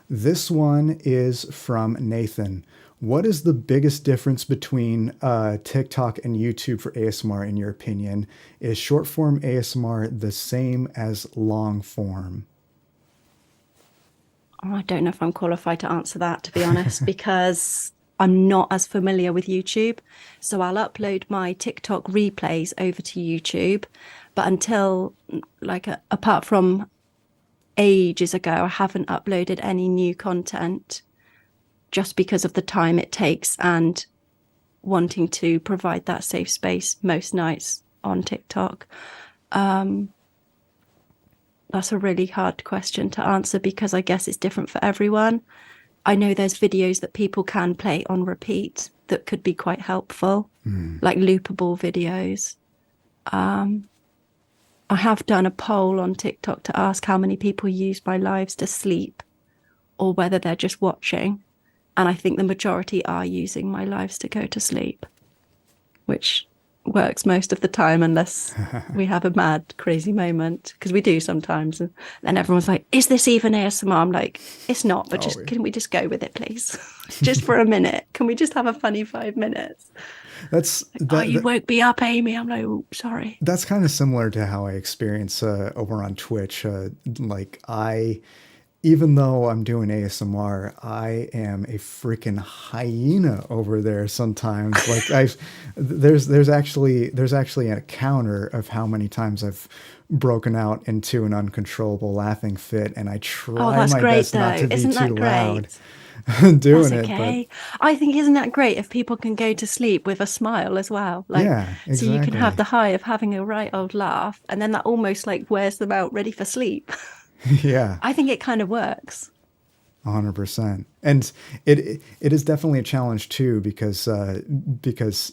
This one is from Nathan. What is the biggest difference between TikTok and YouTube for ASMR, in your opinion? Is short form ASMR the same as long form? Oh, I don't know if I'm qualified to answer that, to be honest, because I'm not as familiar with YouTube. So I'll upload my TikTok replays over to YouTube. But until, like, apart from ages ago, I haven't uploaded any new content just because of the time it takes and wanting to provide that safe space most nights on TikTok. That's a really hard question to answer because I guess it's different for everyone. I know there's videos that people can play on repeat that could be quite helpful, like loopable videos. I have done a poll on TikTok to ask how many people use my lives to sleep or whether they're just watching. And I think the majority are using my lives to go to sleep, which works most of the time unless we have a mad, crazy moment, because we do sometimes. And then everyone's like, is this even ASMR? I'm like, it's not, but can we just go with it, please? Just for a minute. Can we just have a funny 5 minutes? You woke me up, Amy. I'm like, oh, sorry. That's kind of similar to how I experience over on Twitch. Even though I'm doing ASMR, I am a freaking hyena over there sometimes. Like there's actually a counter of how many times I've broken out into an uncontrollable laughing fit, and I try my best not to be too loud doing it. Okay. But I think, isn't that great if people can go to sleep with a smile as well? Like, yeah, exactly. So you can have the high of having a right old laugh, and then that almost like wears them out ready for sleep. Yeah, I think it kind of works. 100%. And it is definitely a challenge too, because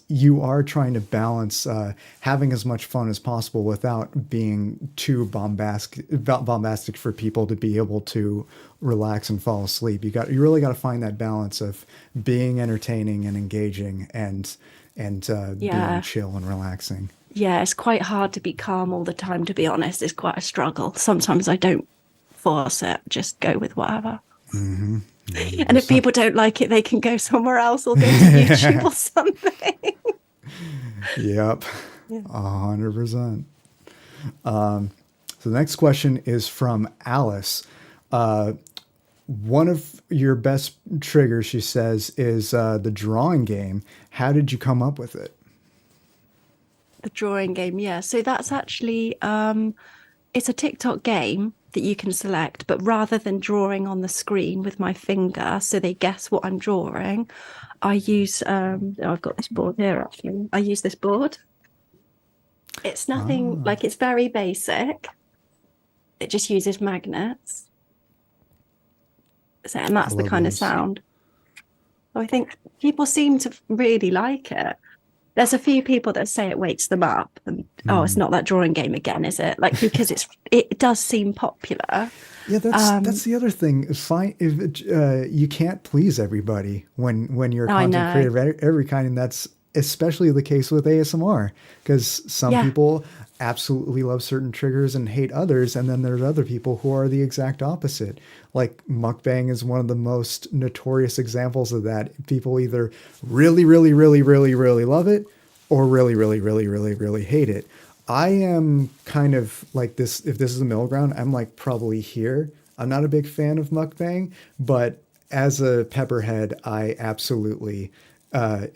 you are trying to balance having as much fun as possible without being too bombastic for people to be able to relax and fall asleep. You really got to find that balance of being entertaining and engaging and being chill and relaxing. Yeah, it's quite hard to be calm all the time, to be honest. It's quite a struggle. Sometimes I don't force it, just go with whatever. Mm-hmm. And if people don't like it, they can go somewhere else or go to YouTube or something. Yep, 100%. So the next question is from Alice. One of your best triggers, she says, is the drawing game. How did you come up with it? The drawing game, yeah. So that's actually, it's a TikTok game that you can select, but rather than drawing on the screen with my finger so they guess what I'm drawing, I use, I've got this board here actually. I use this board. It's nothing, like, it's very basic. It just uses magnets. So, and that's the kind of sound. So I think people seem to really like it. There's a few people that say it wakes them up, and it's not that drawing game again, is it? Like, because it does seem popular. Yeah, that's the other thing. You can't please everybody when you're a content creator of every kind, and that's especially the case with ASMR, because some people absolutely love certain triggers and hate others, and then there's other people who are the exact opposite. Like mukbang is one of the most notorious examples of that. People either really, really, really, really, really love it, or really, really, really, really, really hate it. I am kind of like this. If this is a middle ground, I'm like probably here. I'm not a big fan of mukbang, but as a pepperhead, I absolutely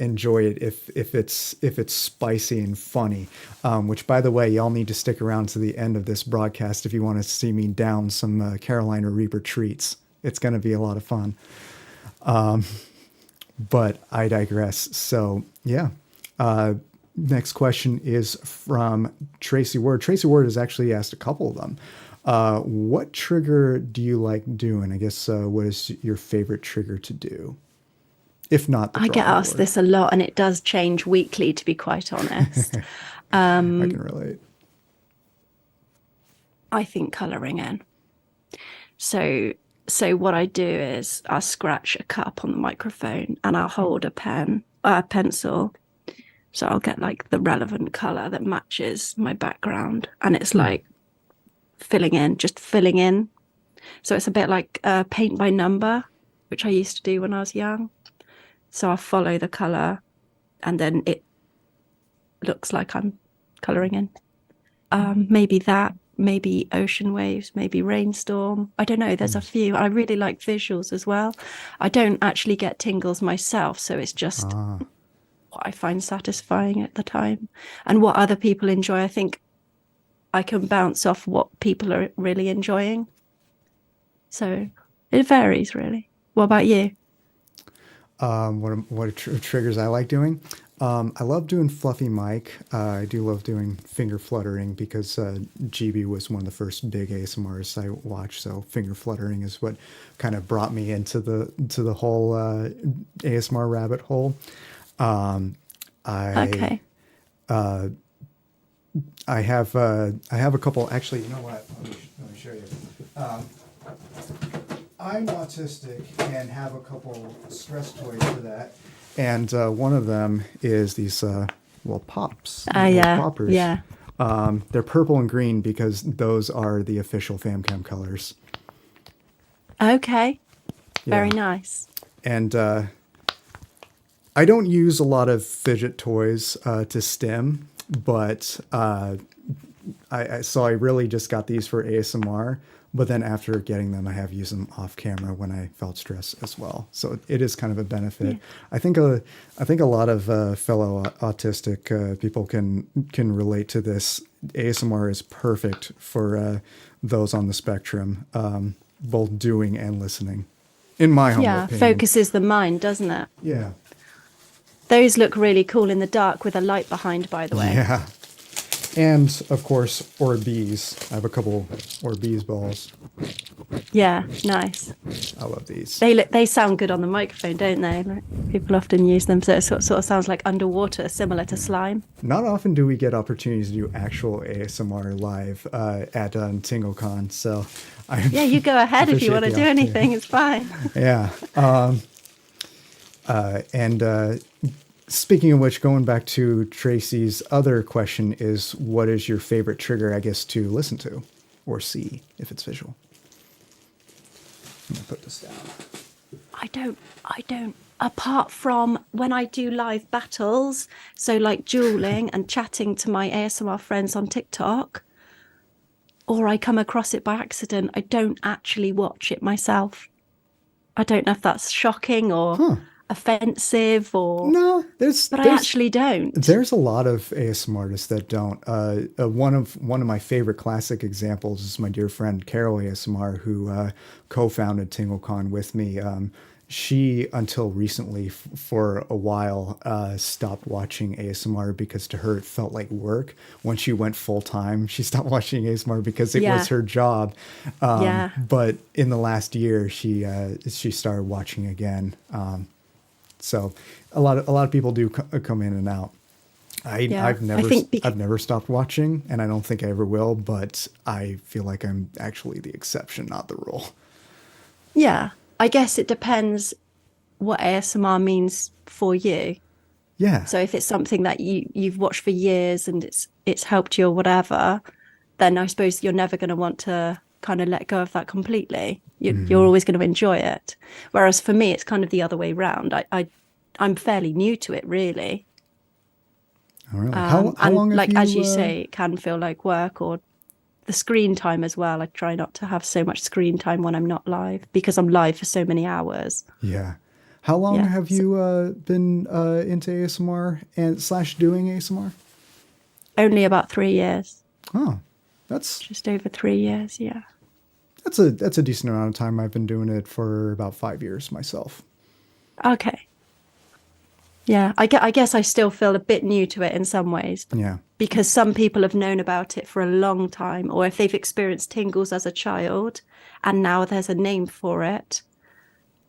enjoy it if it's spicy and funny. Which, by the way, y'all need to stick around to the end of this broadcast if you want to see me down some Carolina Reaper treats. It's going to be a lot of fun. But I digress. So yeah. Next question is from Tracy Ward. Tracy Ward has actually asked a couple of them. What trigger do you like doing? I guess what is your favorite trigger to do? If not, I get asked this a lot, and it does change weekly, to be quite honest. I can relate. I think colouring in. So what I do is I scratch a cup on the microphone and I'll hold a pencil. So I'll get like the relevant colour that matches my background, and it's like just filling in. So it's a bit like paint by number, which I used to do when I was young. So I follow the color and then it looks like I'm coloring in. Maybe that, maybe ocean waves, maybe rainstorm. I don't know. There's a few. I really like visuals as well. I don't actually get tingles myself, so it's just what I find satisfying at the time and what other people enjoy. I think I can bounce off what people are really enjoying. So it varies, really. What about you? What triggers I like doing? I love doing fluffy mic. I do love doing finger fluttering because GB was one of the first big ASMRs I watched. So finger fluttering is what kind of brought me into the whole ASMR rabbit hole. Okay. I have a couple. Actually, you know what? Let me show you. I'm autistic and have a couple stress toys for that. And one of them is these little pops. Yeah. Poppers. Yeah. They're purple and green because those are the official FamCam colors. Okay. Very Yeah. nice. And I don't use a lot of fidget toys to stim, but so I really just got these for ASMR. But then after getting them, I have used them off camera when I felt stress as well. So it is kind of a benefit. Yeah. I think a lot of fellow autistic people can relate to this. ASMR is perfect for those on the spectrum, both doing and listening. In my humble opinion. Yeah, focuses the mind, doesn't it? Yeah. Those look really cool in the dark with a light behind, by the way. Yeah. And, of course, Orbeez. I have a couple Orbeez balls. Yeah, nice. I love these. They sound good on the microphone, don't they? Like, people often use them, so it sort of sounds like underwater, similar to slime. Not often do we get opportunities to do actual ASMR live at TingleCon, so yeah, you go ahead if you want to do anything. It's fine. Yeah. Speaking of which, going back to Tracy's other question is, what is your favorite trigger, I guess, to listen to or see if it's visual? I'm going to put this down. I don't. Apart from when I do live battles, so like dueling and chatting to my ASMR friends on TikTok, or I come across it by accident, I don't actually watch it myself. I don't know if that's shocking or offensive or but I actually don't. There's a lot of ASMR artists that don't. One of my favorite classic examples is my dear friend Carol ASMR, who co-founded TingleCon with me. She, until recently, for a while, stopped watching ASMR because to her it felt like work. When she went full time, she stopped watching ASMR because it was her job. But in the last year, she started watching again. So a lot of people do come in and out. I've never stopped watching, and I don't think I ever will. But I feel like I'm actually the exception, not the rule. Yeah, I guess it depends what ASMR means for you. Yeah. So if it's something that you've watched for years and it's helped you or whatever, then I suppose you're never going to want to kind of let go of that completely. You're always going to enjoy it. Whereas for me, it's kind of the other way around. I'm fairly new to it, really. Oh, really? How long have you... as you say, it can feel like work, or the screen time as well. I try not to have so much screen time when I'm not live because I'm live for so many hours. Yeah. How long have you been into ASMR and / doing ASMR? Only about 3 years. Oh, that's just over 3 years. Yeah. That's a decent amount of time. I've been doing it for about 5 years myself. Okay. Yeah, I guess I still feel a bit new to it in some ways. Yeah. Because some people have known about it for a long time, or if they've experienced tingles as a child and now there's a name for it,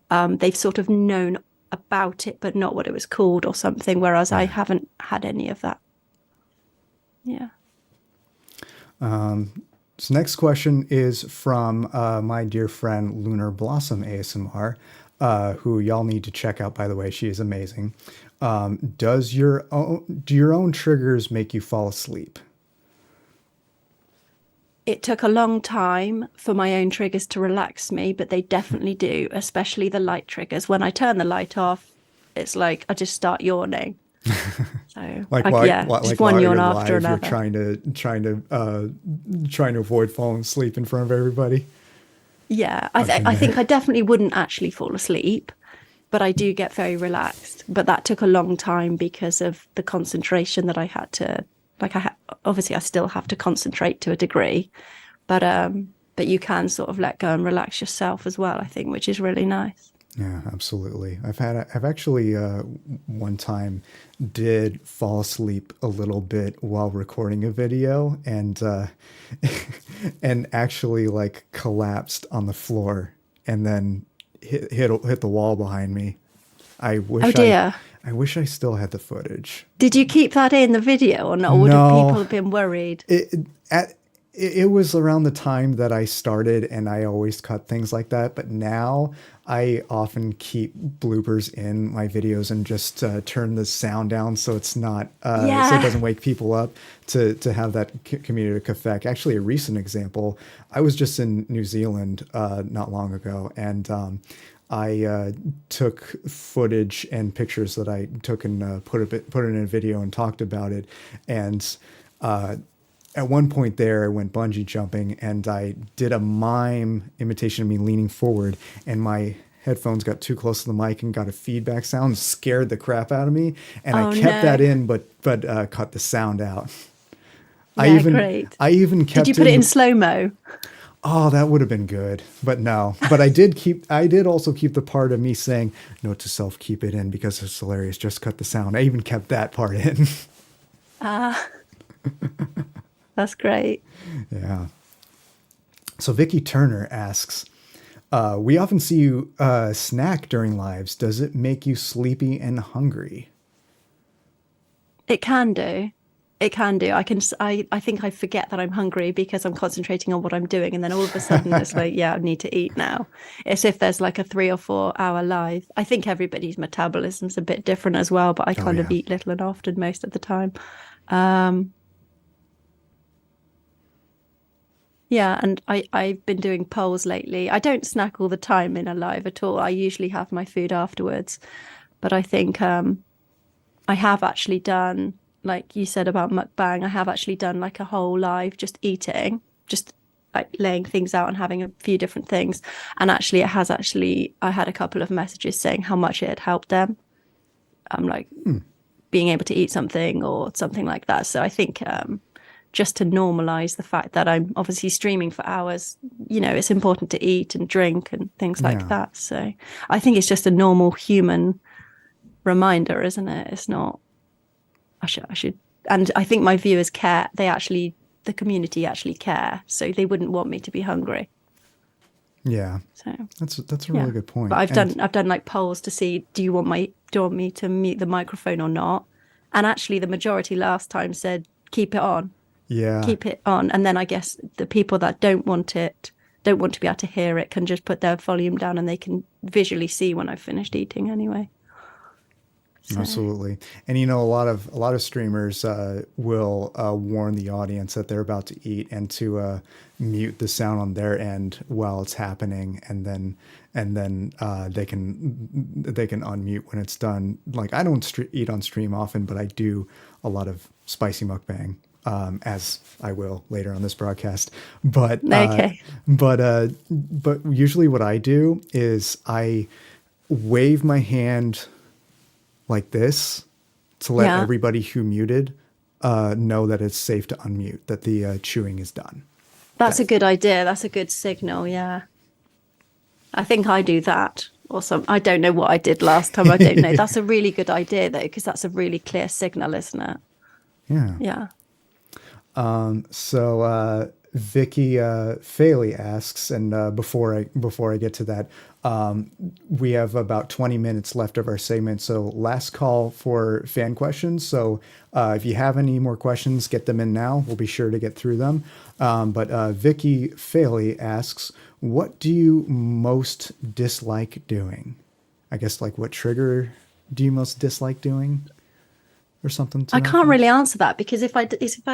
they've sort of known about it, but not what it was called or something, whereas I haven't had any of that. Yeah. So next question is from my dear friend Lunar Blossom ASMR, who y'all need to check out, by the way. She is amazing. Do your own triggers make you fall asleep? It took a long time for my own triggers to relax me, but they definitely do, especially the light triggers. When I turn the light off, it's like I just start yawning. So Like just one yawn you're after live, you're another. trying to avoid falling asleep in front of everybody. Yeah, I think I definitely wouldn't actually fall asleep, but I do get very relaxed. But that took a long time because of the concentration that I had to, obviously I still have to concentrate to a degree, but you can sort of let go and relax yourself as well, I think, which is really nice. Yeah, absolutely. I've actually one time did fall asleep a little bit while recording a video, and and actually like collapsed on the floor and then hit the wall behind me. I wish Oh dear. I wish I still had the footage. Did you keep that in the video or not? Or would No. people have been worried? It was around the time that I started, and I always cut things like that. But now I often keep bloopers in my videos and just turn the sound down so it's not so it doesn't wake people up to have that comedic effect. Actually, a recent example, I was just in New Zealand not long ago, and I took footage and pictures that I took and put it in a video and talked about it, and at one point there, I went bungee jumping and I did a mime imitation of me leaning forward, and my headphones got too close to the mic and got a feedback sound, scared the crap out of me. And I kept that in, but cut the sound out. Yeah, great. I even kept. Did you put it in slow-mo? Oh, that would have been good, but no. But I did also keep the part of me saying, note to self, keep it in because it's hilarious. Just cut the sound. I even kept that part in. That's great. Yeah. So Vicky Turner asks, we often see you snack during lives. Does it make you sleepy and hungry? It can do. It can do. I think I forget that I'm hungry because I'm concentrating on what I'm doing. And then all of a sudden it's like, yeah, I need to eat now. It's if there's like a 3 or 4 hour live. I think everybody's metabolism's a bit different as well, but I kind of eat little and often most of the time. Yeah, and I've been doing polls lately. I don't snack all the time in a live at all. I usually have my food afterwards. But I think I have actually done, like you said about mukbang, I have actually done like a whole live just eating, just like laying things out and having a few different things. And actually I had a couple of messages saying how much it had helped them. Like being able to eat something or something like that. So I think just to normalize the fact that I'm obviously streaming for hours, it's important to eat and drink and things like that. So I think it's just a normal human reminder, isn't it? It's not, I should, and I think my viewers care. The community actually care. So they wouldn't want me to be hungry. Yeah. So that's a really good point. But I've done like polls to see, do you want me to mute the microphone or not? And actually the majority last time said, keep it on. Yeah. Keep it on. And then I guess the people that don't want to be able to hear it can just put their volume down and they can visually see when I've finished eating anyway. So. Absolutely. And a lot of streamers will warn the audience that they're about to eat and to mute the sound on their end while it's happening, and then they can unmute when it's done. Like I don't eat on stream often, but I do a lot of spicy mukbang. As I will later on this broadcast, but usually what I do is I wave my hand like this to let everybody who muted know that it's safe to unmute, that the chewing is done. That's a good idea. That's a good signal. Yeah, I think I do that. Or I don't know what I did last time. I don't know. That's a really good idea though, because that's a really clear signal, isn't it? Yeah. Yeah. So Vicky Faley asks, and before I get to that, we have about 20 minutes left of our segment. So last call for fan questions. So if you have any more questions, get them in now. We'll be sure to get through them. But Vicky Faley asks, what do you most dislike doing? I guess like what trigger do you most dislike doing? Or something. I can't really answer that because if I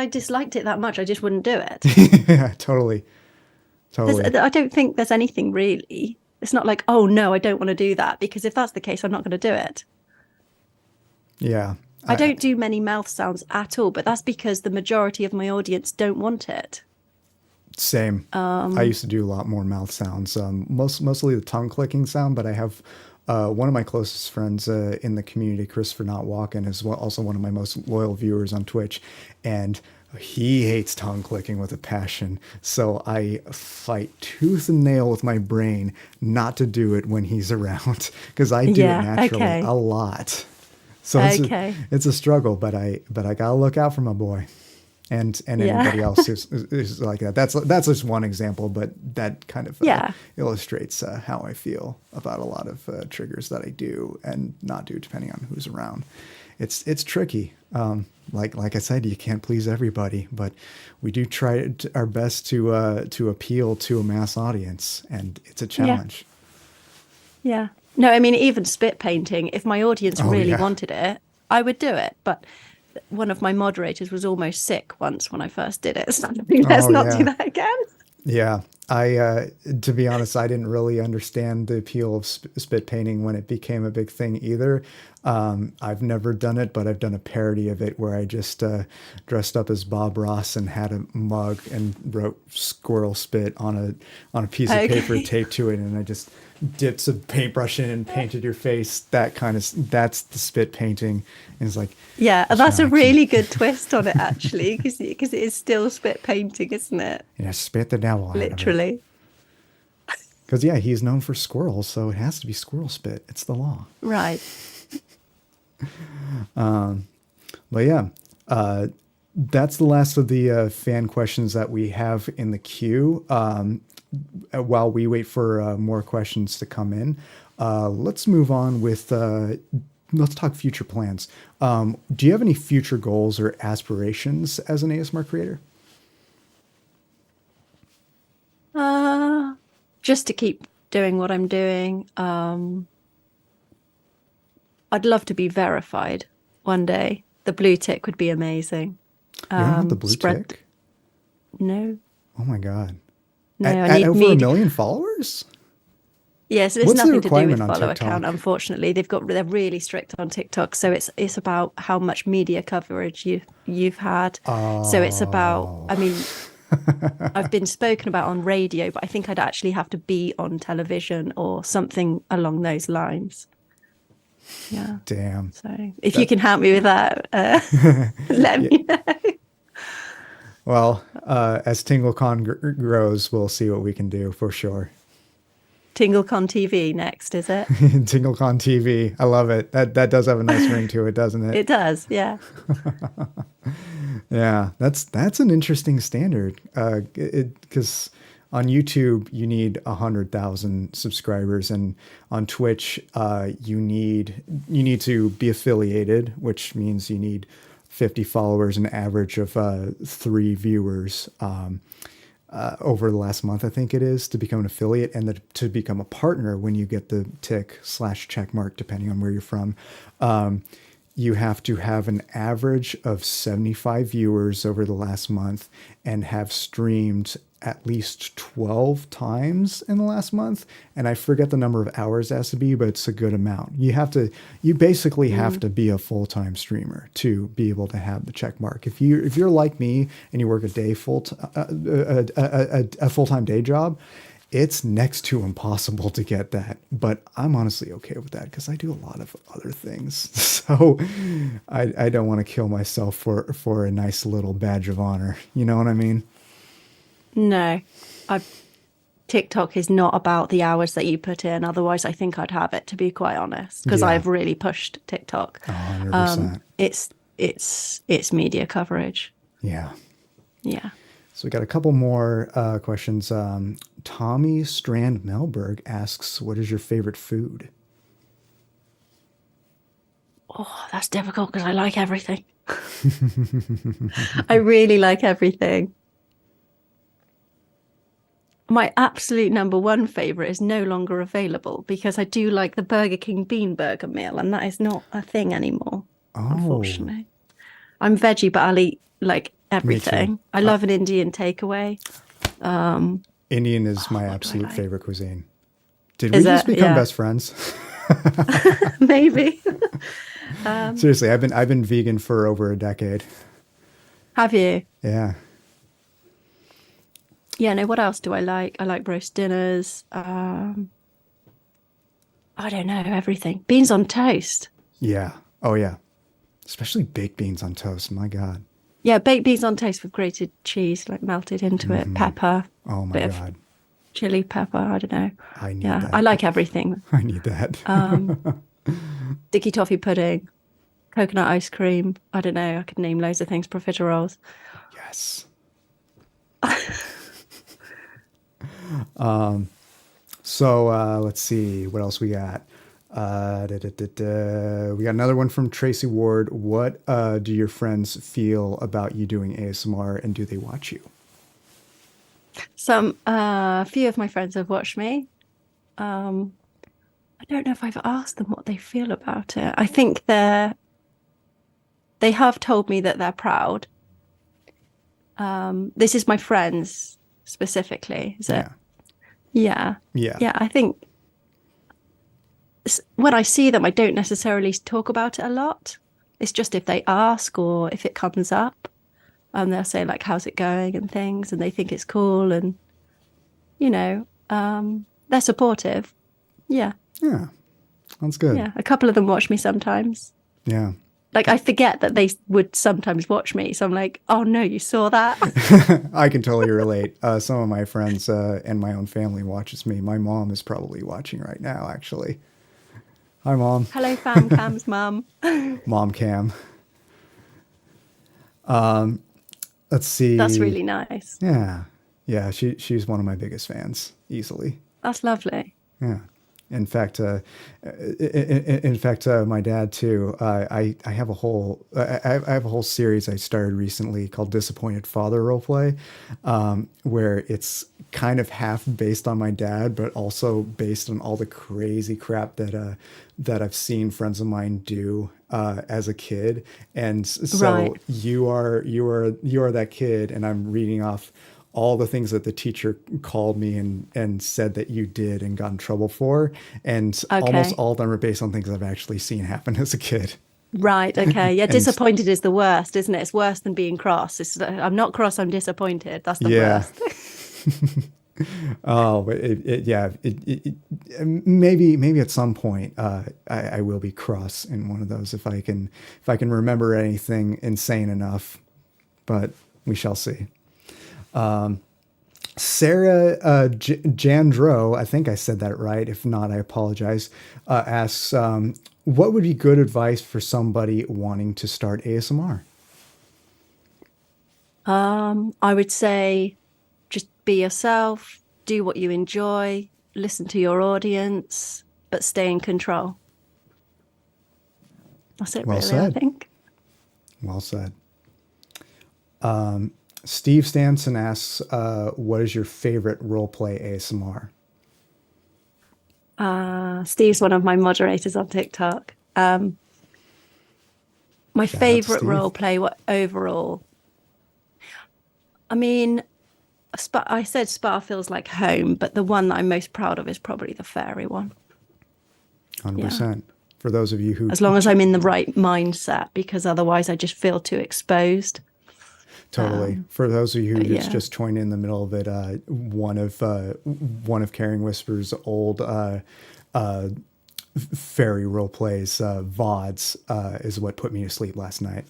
disliked it that much, I just wouldn't do it. Yeah, totally. I don't think there's anything really. It's not like, oh no, I don't want to do that, because if that's the case, I'm not going to do it. Yeah. I don't do many mouth sounds at all, but that's because the majority of my audience don't want it. Same. I used to do a lot more mouth sounds, mostly the tongue clicking sound, but I have one of my closest friends in the community, Christopher Not Walking, is also one of my most loyal viewers on Twitch, and he hates tongue clicking with a passion. So I fight tooth and nail with my brain not to do it when he's around, because I do it naturally a lot. So it's a struggle, but I gotta look out for my boy, and anybody else who's like that. That's just one example, but that kind of illustrates how I feel about a lot of triggers that I do and not do, depending on who's around. It's tricky. Like I said, you can't please everybody, but we do try our best to appeal to a mass audience, and it's a challenge. Yeah. No, I mean, even spit painting, if my audience really wanted it, I would do it. But one of my moderators was almost sick once when I first did it. So let's not do that again. Yeah. To be honest, I didn't really understand the appeal of spit painting when it became a big thing either. I've never done it, but I've done a parody of it where I just dressed up as Bob Ross and had a mug and wrote squirrel spit on a piece of paper taped to it, and I just dipped some paintbrush in and painted your face. That's the spit painting. And it's like, that's a really good twist on it, actually, because it is still spit painting, isn't it? Yeah, spit the devil out literally. Because he's known for squirrels, so it has to be squirrel spit. It's the law, right? But yeah, that's the last of the fan questions that we have in the queue. While we wait for more questions to come in, let's move on with, let's talk future plans. Do you have any future goals or aspirations as an ASMR creator? Just to keep doing what I'm doing. I'd love to be verified one day. The blue tick would be amazing. You don't have the blue tick? No. Oh my God. No, at over 1 million followers? Yes, it's What's nothing the to do with requirement on follow TikTok? account, unfortunately. They're really strict on TikTok. So it's about how much media coverage you've had. So it's about, I mean, I've been spoken about on radio, but I think I'd actually have to be on television or something along those lines. Yeah. Damn. So if you can help me with that, let me know. Well, as TingleCon grows, we'll see what we can do for sure. TingleCon TV next, is it? TingleCon TV. I love it. That does have a nice ring to it, doesn't it? It does, yeah. Yeah, that's an interesting standard. Because on YouTube you need 100,000 subscribers, and on Twitch you need to be affiliated, which means you need 50 followers, an average of 3 viewers over the last month, I think it is, to become an affiliate, and to become a partner when you get the tick/check mark, depending on where you're from. You have to have an average of 75 viewers over the last month and have streamed at least 12 times in the last month. And I forget the number of hours it has to be, but it's a good amount. You basically have to be a full-time streamer to be able to have the check mark. If you're like me and you work a full-time day job, it's next to impossible to get that. But I'm honestly okay with that because I do a lot of other things. So I don't want to kill myself for a nice little badge of honor. You know what I mean? No, TikTok is not about the hours that you put in. Otherwise, I think I'd have it, to be quite honest, because I've really pushed TikTok. 100%. It's media coverage. Yeah. Yeah. So we got a couple more questions. Tommy Strand Melberg asks, "What is your favorite food?" Oh, that's difficult because I like everything. I really like everything. My absolute number one favorite is no longer available because I do like the Burger King bean burger meal, and that is not a thing anymore, unfortunately. I'm veggie, but I'll eat like everything. I love an Indian takeaway. Indian is my absolute favorite cuisine. Did we just become best friends? Maybe. Seriously, I've been vegan for over a decade. Have you? Yeah. Yeah, no, what else do I like? I like roast dinners. I don't know, everything. Beans on toast. Yeah. Oh yeah. Especially baked beans on toast. My God. Yeah, baked beans on toast with grated cheese, like melted into it, pepper, Oh my bit of God. chili pepper. I don't know. I need Yeah, that. I like everything. I need that. Dicky toffee pudding, coconut ice cream. I don't know. I could name loads of things. Profiteroles. Yes. So let's see what else we got. We got another one from Tracy Ward. What do your friends feel about you doing ASMR, and do they watch you? A few of my friends have watched me. I don't know if I've asked them what they feel about it. I think they have told me that they're proud. This is my friends specifically, is it? Yeah. Yeah. Yeah, I think when I see them, I don't necessarily talk about it a lot. It's just if they ask or if it comes up, they'll say like, "How's it going?" and things, and they think it's cool, and they're supportive. Yeah. Yeah. That's good. Yeah. A couple of them watch me sometimes. Yeah. Like I forget that they would sometimes watch me, so I'm like, "Oh no, you saw that." I can totally relate. Some of my friends and my own family watches me. My mom is probably watching right now, actually. Hi, Mom. Hello, fam cam's mum. Mom Cam. Let's see. That's really nice. Yeah. Yeah, she's one of my biggest fans, easily. That's lovely. Yeah. In fact, my dad too. I have a whole series I started recently called Disappointed Father Roleplay, where it's kind of half based on my dad, but also based on all the crazy crap that I've seen friends of mine do as a kid. And so Right. you are that kid, and I'm reading off all the things that the teacher called me and said that you did and got in trouble for. And almost all of them are based on things I've actually seen happen as a kid. Right. Okay. Yeah. Disappointed is the worst, isn't it? It's worse than being cross. I'm not cross. I'm disappointed. That's the worst. Oh, but maybe at some point, I will be cross in one of those if I can remember anything insane enough, but we shall see. Sarah Jandro, I think I said that right. If not, I apologize. Asks, what would be good advice for somebody wanting to start ASMR? I would say just be yourself, do what you enjoy, listen to your audience, but stay in control. That's it, Well really, said. I think. Well said. Steve Stanson asks, what is your favorite roleplay ASMR? Steve's one of my moderators on TikTok. My favorite Steve. roleplay overall. I mean, I said Spa feels like home, but the one that I'm most proud of is probably the fairy one. 100%. For those of you who... As long as I'm in the right mindset, because otherwise I just feel too exposed. Totally. For those of you who just joined in the middle of it, one of Caring Whisper's old fairy role plays, VODs, is what put me to sleep last night.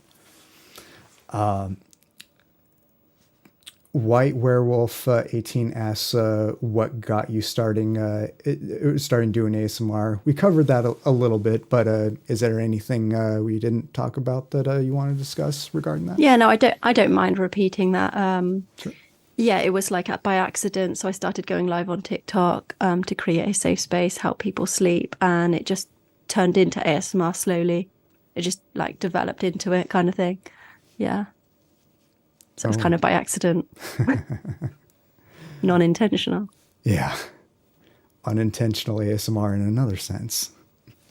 White Werewolf 18 asks, what got you starting doing ASMR? We covered that a little bit, but is there anything we didn't talk about that you want to discuss regarding that? Yeah, no, I don't mind repeating that. Sure. Yeah, it was like by accident. So I started going live on TikTok to create a safe space, help people sleep, and it just turned into ASMR slowly. It just like developed into it, kind of thing. Yeah. So it was kind of by accident, non-intentional. Yeah. Unintentional ASMR in another sense.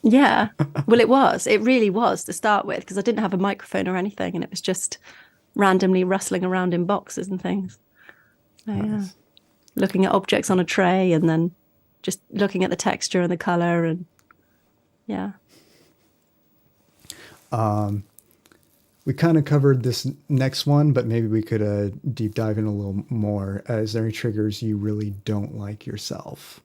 Yeah. Well, it really was to start with, because I didn't have a microphone or anything, and it was just randomly rustling around in boxes and things. So, yeah. Looking at objects on a tray and then just looking at the texture and the color, and yeah. We kind of covered this next one, but maybe we could deep dive in a little more. Is there any triggers you really don't like yourself?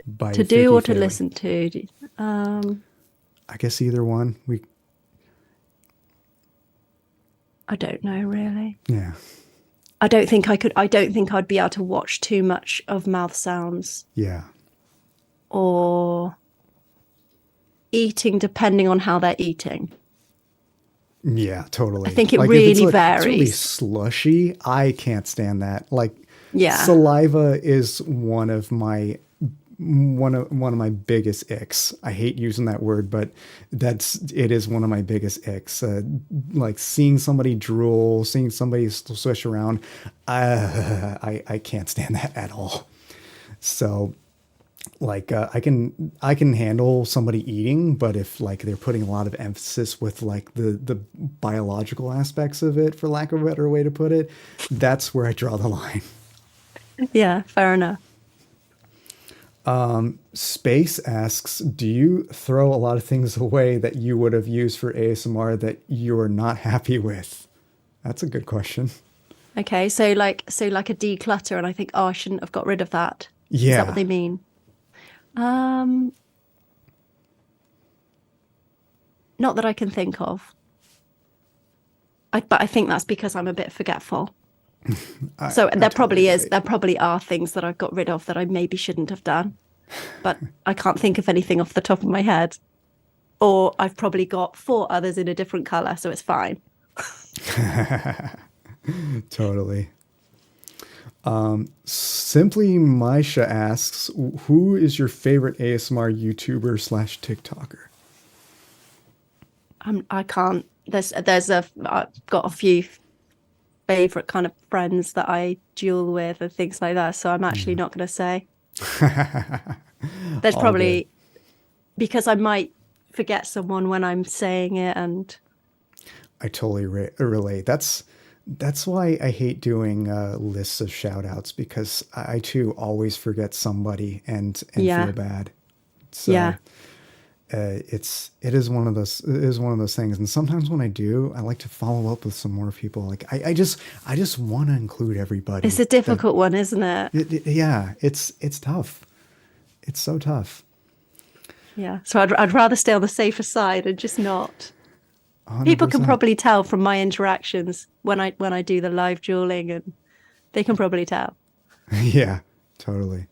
By To do or to Fairly. listen to? I guess either one. I don't know really. Yeah. I don't think I could. I don't think I'd be able to watch too much of mouth sounds Yeah. or eating, depending on how they're eating. Yeah, totally. I think it if really it's it's really varies. slushy. I can't stand that. Like Yeah. saliva is one of my biggest icks. I hate using that word, but it is one of my biggest icks. Like seeing somebody drool, seeing somebody swish around. I can't stand that at all. So like I can handle somebody eating, but if like they're putting a lot of emphasis with like the biological aspects of it, for lack of a better way to put it, that's where I draw the line. Yeah, fair enough. Space asks, do you throw a lot of things away that you would have used for ASMR that you're not happy with? That's a good question. Okay, so like a declutter, and I think, oh, I shouldn't have got rid of that. Is Yeah. that what they mean? Not that I can think of. But I think that's because I'm a bit forgetful. So there probably is. There probably are things that I've got rid of that I maybe shouldn't have done, but I can't think of anything off the top of my head. Or I've probably got 4 others in a different color, so it's fine. Totally. Simply Maisha asks, who is your favorite ASMR YouTuber / TikToker? I can't. I've got a few favorite kind of friends that I duel with and things like that. So I'm actually not going to say. There's All probably because I might forget someone when I'm saying it, and I totally relate. That's why I hate doing lists of shout outs, because I too always forget somebody and Yeah. feel bad. So Yeah. it is one of those things. And sometimes when I do, I like to follow up with some more people. Like I just want to include everybody. it's a difficult one, isn't it? Yeah, it's tough. It's so tough. Yeah. So I'd rather stay on the safer side and just not. People can 100%. probably tell from my interactions when I do the live dueling, and they can probably tell. Yeah, totally.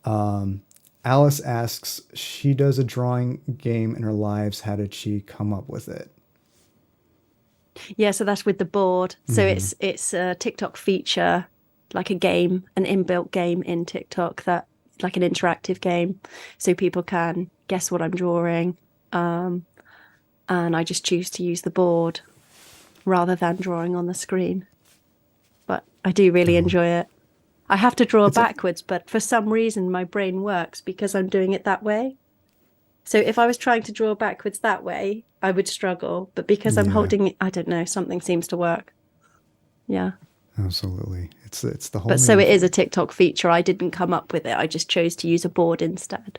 Alice asks, she does a drawing game in her lives. How did she come up with it? Yeah, so that's with the board. So it's a TikTok feature, like a game, an inbuilt game in TikTok, that like an interactive game, so people can guess what I'm drawing. And I just choose to use the board rather than drawing on the screen. But I do really enjoy it. I have to draw backwards, but for some reason my brain works because I'm doing it that way. So if I was trying to draw backwards that way, I would struggle. But because I'm holding it, I don't know, something seems to work. Yeah. Absolutely. It's the whole But so name. it is a TikTok feature. I didn't come up with it. I just chose to use a board instead.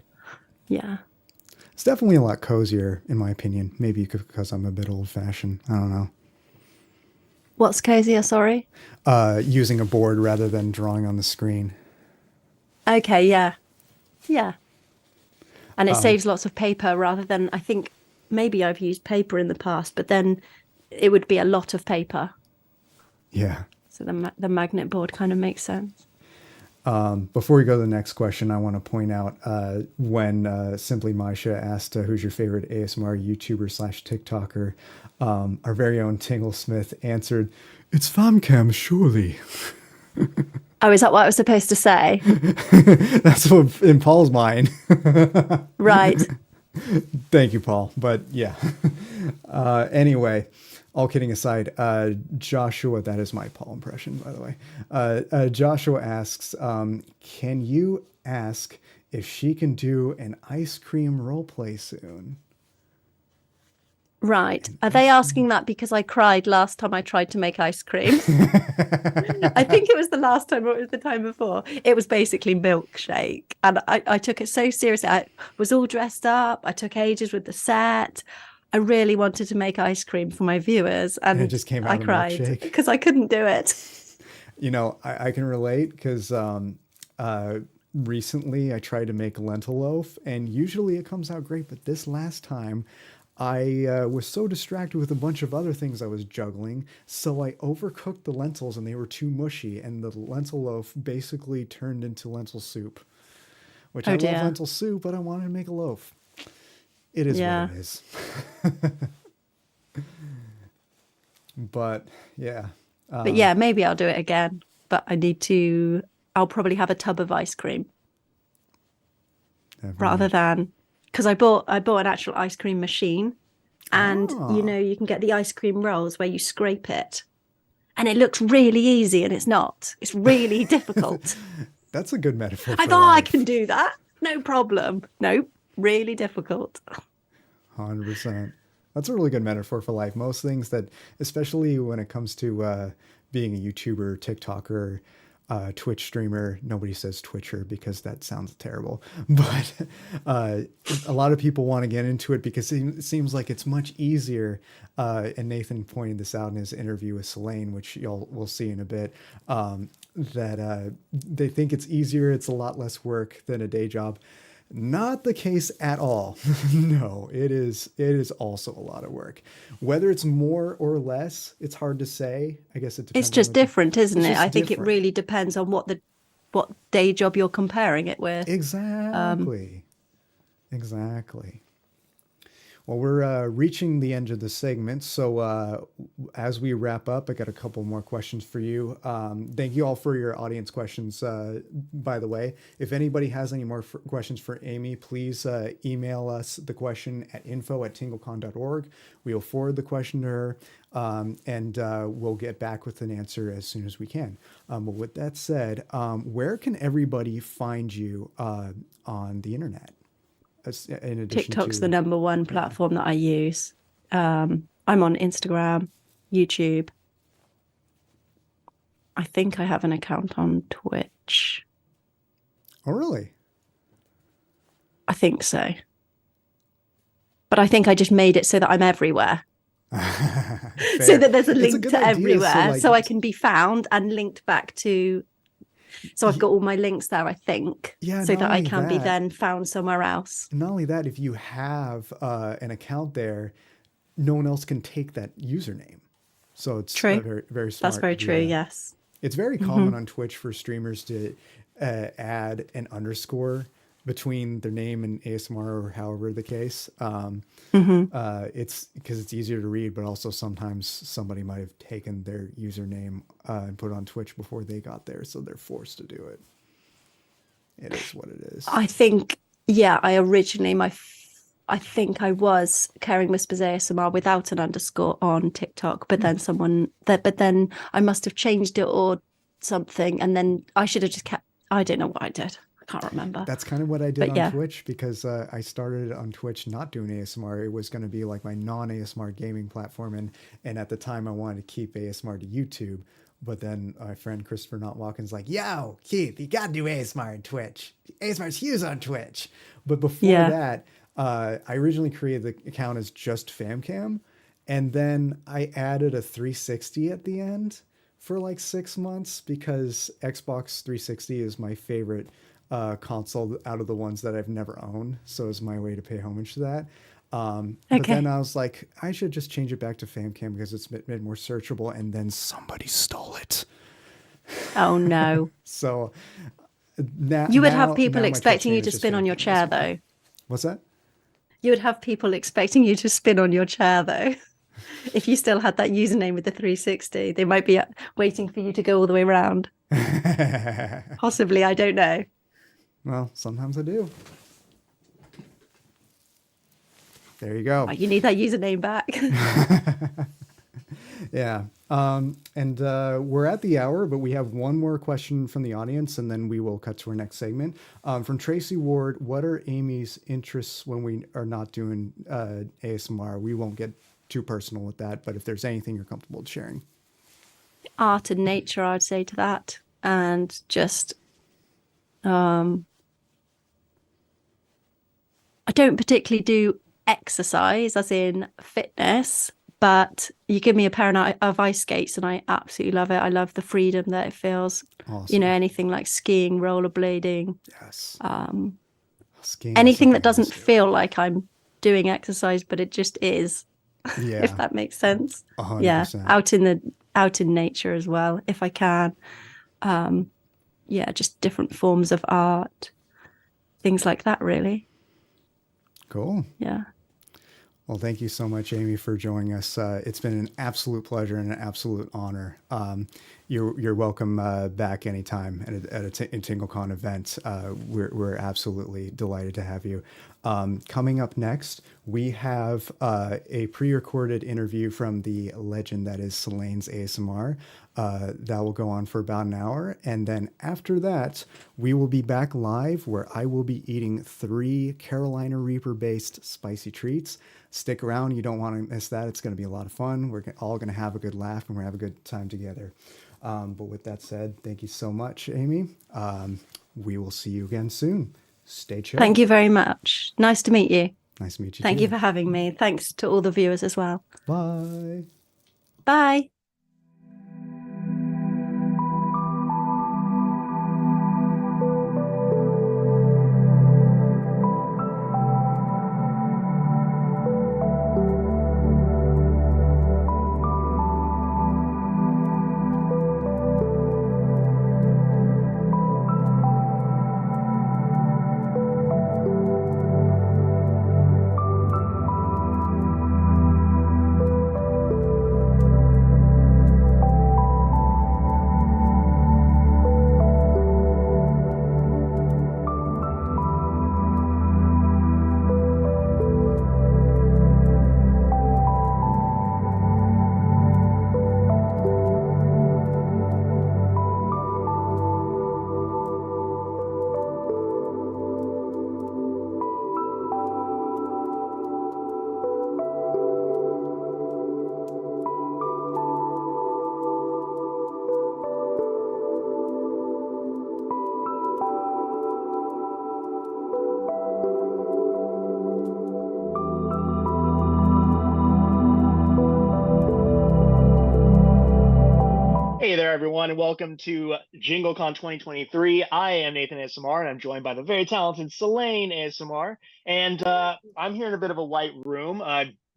Yeah. It's definitely a lot cozier, in my opinion. Maybe because I'm a bit old fashioned. I don't know. What's cozier? Sorry. Using a board rather than drawing on the screen. Okay. Yeah. Yeah. And it saves lots of paper rather than, I think maybe I've used paper in the past, but then it would be a lot of paper. Yeah. So the magnet board kind of makes sense. Before we go to the next question, I want to point out when Simply Maisha asked who's your favorite ASMR YouTuber / TikToker, our very own Tingle Smith answered, "It's Famcam, surely." Oh, is that what I was supposed to say? That's what in Paul's mind. Right. Thank you, Paul. But yeah. Anyway, all kidding aside, Joshua, that is my Paul impression, by the way. Joshua asks, can you ask if she can do an ice cream role play soon? Right. Are they asking that because I cried last time I tried to make ice cream? I think it was the last time or it was the time before. It was basically milkshake. And I took it so seriously. I was all dressed up. I took ages with the set. I really wanted to make ice cream for my viewers. And it just came out I of cried milkshake. because I couldn't do it. You know, I can relate because recently I tried to make lentil loaf, and usually it comes out great. But this last time, I was so distracted with a bunch of other things I was juggling, so I overcooked the lentils and they were too mushy, and the lentil loaf basically turned into lentil soup, which I love lentil soup, but I wanted to make a loaf. It is what it is. But yeah. But yeah, maybe I'll do it again. But I'll probably have a tub of ice cream rather than, because I bought an actual ice cream machine, and you can get the ice cream rolls where you scrape it, and it looks really easy, and it's not. It's really difficult. That's a good metaphor. I thought I can do that, no problem. Nope, really difficult. 100%. That's a really good metaphor for life. Most things that, especially when it comes to being a YouTuber, TikToker, Twitch streamer, nobody says Twitcher because that sounds terrible. But a lot of people want to get into it because it seems like it's much easier. And Nathan pointed this out in his interview with Selene, which we'll see in a bit, that they think it's easier. It's a lot less work than a day job. Not the case at all. No, it is also a lot of work. Whether it's more or less, it's hard to say. I guess it depends. It's just different, isn't it? I think it really depends on what day job you're comparing it with. Exactly. Exactly. Well, we're reaching the end of the segment. So as we wrap up, I got a couple more questions for you. Thank you all for your audience questions, by the way. If anybody has any more questions for Amy, please email us the question at info@tinglecon.org. We'll forward the question to her, and we'll get back with an answer as soon as we can. But with that said, where can everybody find you on the internet? In addition TikTok's the number one platform that I use. I'm on Instagram, YouTube. I think I have an account on Twitch. Oh, really? I think so. But I think I just made it so that I'm everywhere. So that there's a link to everywhere. So I can be found and linked back to... So I've got all my links there, I think, so that I can be then found somewhere else. Not only that, if you have an account there, no one else can take that username. So it's true. Very, very smart. That's very true, yes. It's very common on Twitch for streamers to add an underscore between their name and ASMR or however the case. It's because it's easier to read, but also sometimes somebody might have taken their username and put it on Twitch before they got there, so they're forced to do it. It is what it is. I think, I think I was Caring Whispers ASMR without an underscore on TikTok, but then I must have changed it or something, and then I should have just kept. I don't know what I did. I can't remember. That's kind of what I did on Twitch, because I started on Twitch not doing ASMR. It was going to be like my non-ASMR gaming platform, and at the time I wanted to keep ASMR to YouTube. But then my friend Christopher Not Walken's like, "Yo, Keith, you gotta do ASMR on Twitch. ASMR's huge on Twitch." But before that, I originally created the account as just FamCam, and then I added a 360 at the end for like 6 months because Xbox 360 is my favorite console out of the ones that I've never owned. So it's my way to pay homage to that. But then I was like, I should just change it back to FamCam because it's a bit more searchable. And then somebody stole it. Oh, no. So now you would have people expecting you to spin on your chair, though. What's that? You would have people expecting you to spin on your chair, though. If you still had that username with the 360, they might be waiting for you to go all the way around. Possibly, I don't know. Well, sometimes I do. There you go. Oh, you need that username back. Yeah. And we're at the hour, but we have one more question from the audience, and then we will cut to our next segment. From Tracy Ward, what are Amy's interests when we are not doing ASMR? We won't get too personal with that, but if there's anything you're comfortable sharing. Art and nature, I'd say to that. And just, I don't particularly do exercise, as in fitness, but you give me a pair of ice skates and I absolutely love it. I love the freedom that it feels. Awesome. You know, anything like skiing, rollerblading, Yes. Skiing is anything that something I doesn't used to do. feel like I'm doing exercise, but it just is, Yeah. if that makes sense. 100%. Yeah, out in nature as well, if I can. Yeah, just different forms of art, things like that, really. Cool. Yeah. Well, thank you so much, Amy, for joining us. It's been an absolute pleasure and an absolute honor. You're welcome back anytime at a TingleCon event. We're absolutely delighted to have you. Coming up next, we have a pre-recorded interview from the legend that is Selene's ASMR. That will go on for about an hour. And then after that, we will be back live where I will be eating 3 Carolina Reaper-based spicy treats. Stick around. You don't want to miss that. It's going to be a lot of fun. We're all going to have a good laugh and we're going to have a good time together. But with that said, thank you so much, Amy. We will see you again soon. Stay chill. Thank you very much. Nice to meet you. Nice to meet you Thank too. you for having me. Thanks to all the viewers as well. Bye. Bye. Hey there, everyone, and welcome to JingleCon 2023. I am Nathan ASMR, and I'm joined by the very talented Selene ASMR. And I'm here in a bit of a white room.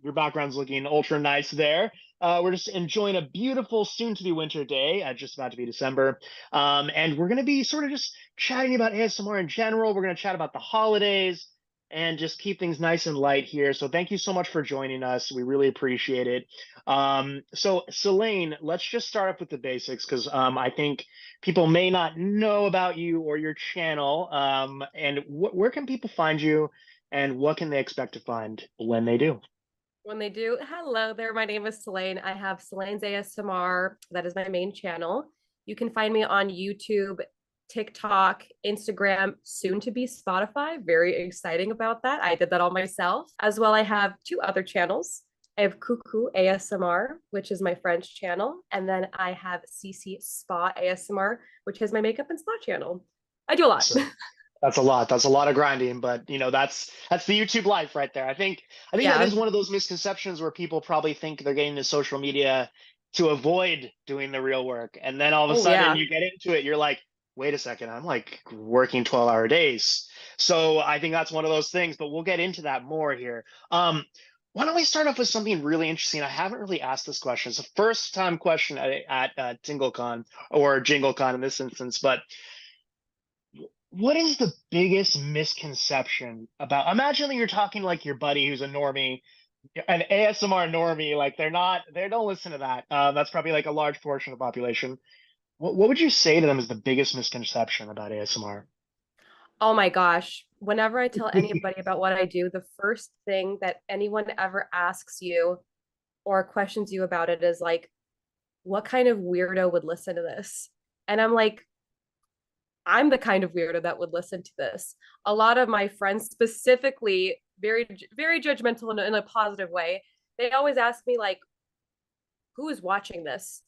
Your background's looking ultra nice there. We're just enjoying a beautiful, soon-to-be winter day, just about to be December. And we're going to be sort of just chatting about ASMR in general. We're going to chat about the holidays and just keep things nice and light here. So thank you so much for joining us. We really appreciate it. So Selene, let's just start off with the basics because I think people may not know about you or your channel. And where can people find you and what can they expect to find when they do? When they do, hello there. My name is Selene. I have Selene's ASMR. That is my main channel. You can find me on YouTube, TikTok, Instagram, soon to be Spotify. Very exciting about that. I did that all myself. As well, I have 2 other channels. I have Cuckoo ASMR, which is my French channel. And then I have CC Spa ASMR, which is my makeup and spa channel. I do a lot. So, that's a lot. That's a lot of grinding, but you know, that's the YouTube life right there. I think Yeah. that is one of those misconceptions where people probably think they're getting to social media to avoid doing the real work. And then all of a sudden you get into it, you're like, wait a second, I'm like working 12-hour days. So I think that's one of those things, but we'll get into that more here. Why don't we start off with something really interesting? I haven't really asked this question. It's a first time question at TingleCon or JingleCon in this instance, but what is the biggest misconception about, imagine that you're talking like your buddy who's a normie, an ASMR normie, like they don't listen to that. That's probably like a large portion of the population. What would you say to them is the biggest misconception about ASMR? Oh my gosh. Whenever I tell anybody about what I do, the first thing that anyone ever asks you or questions you about it is like, what kind of weirdo would listen to this? And I'm like, I'm the kind of weirdo that would listen to this. A lot of my friends, specifically, very judgmental in a positive way, they always ask me, like, who is watching this?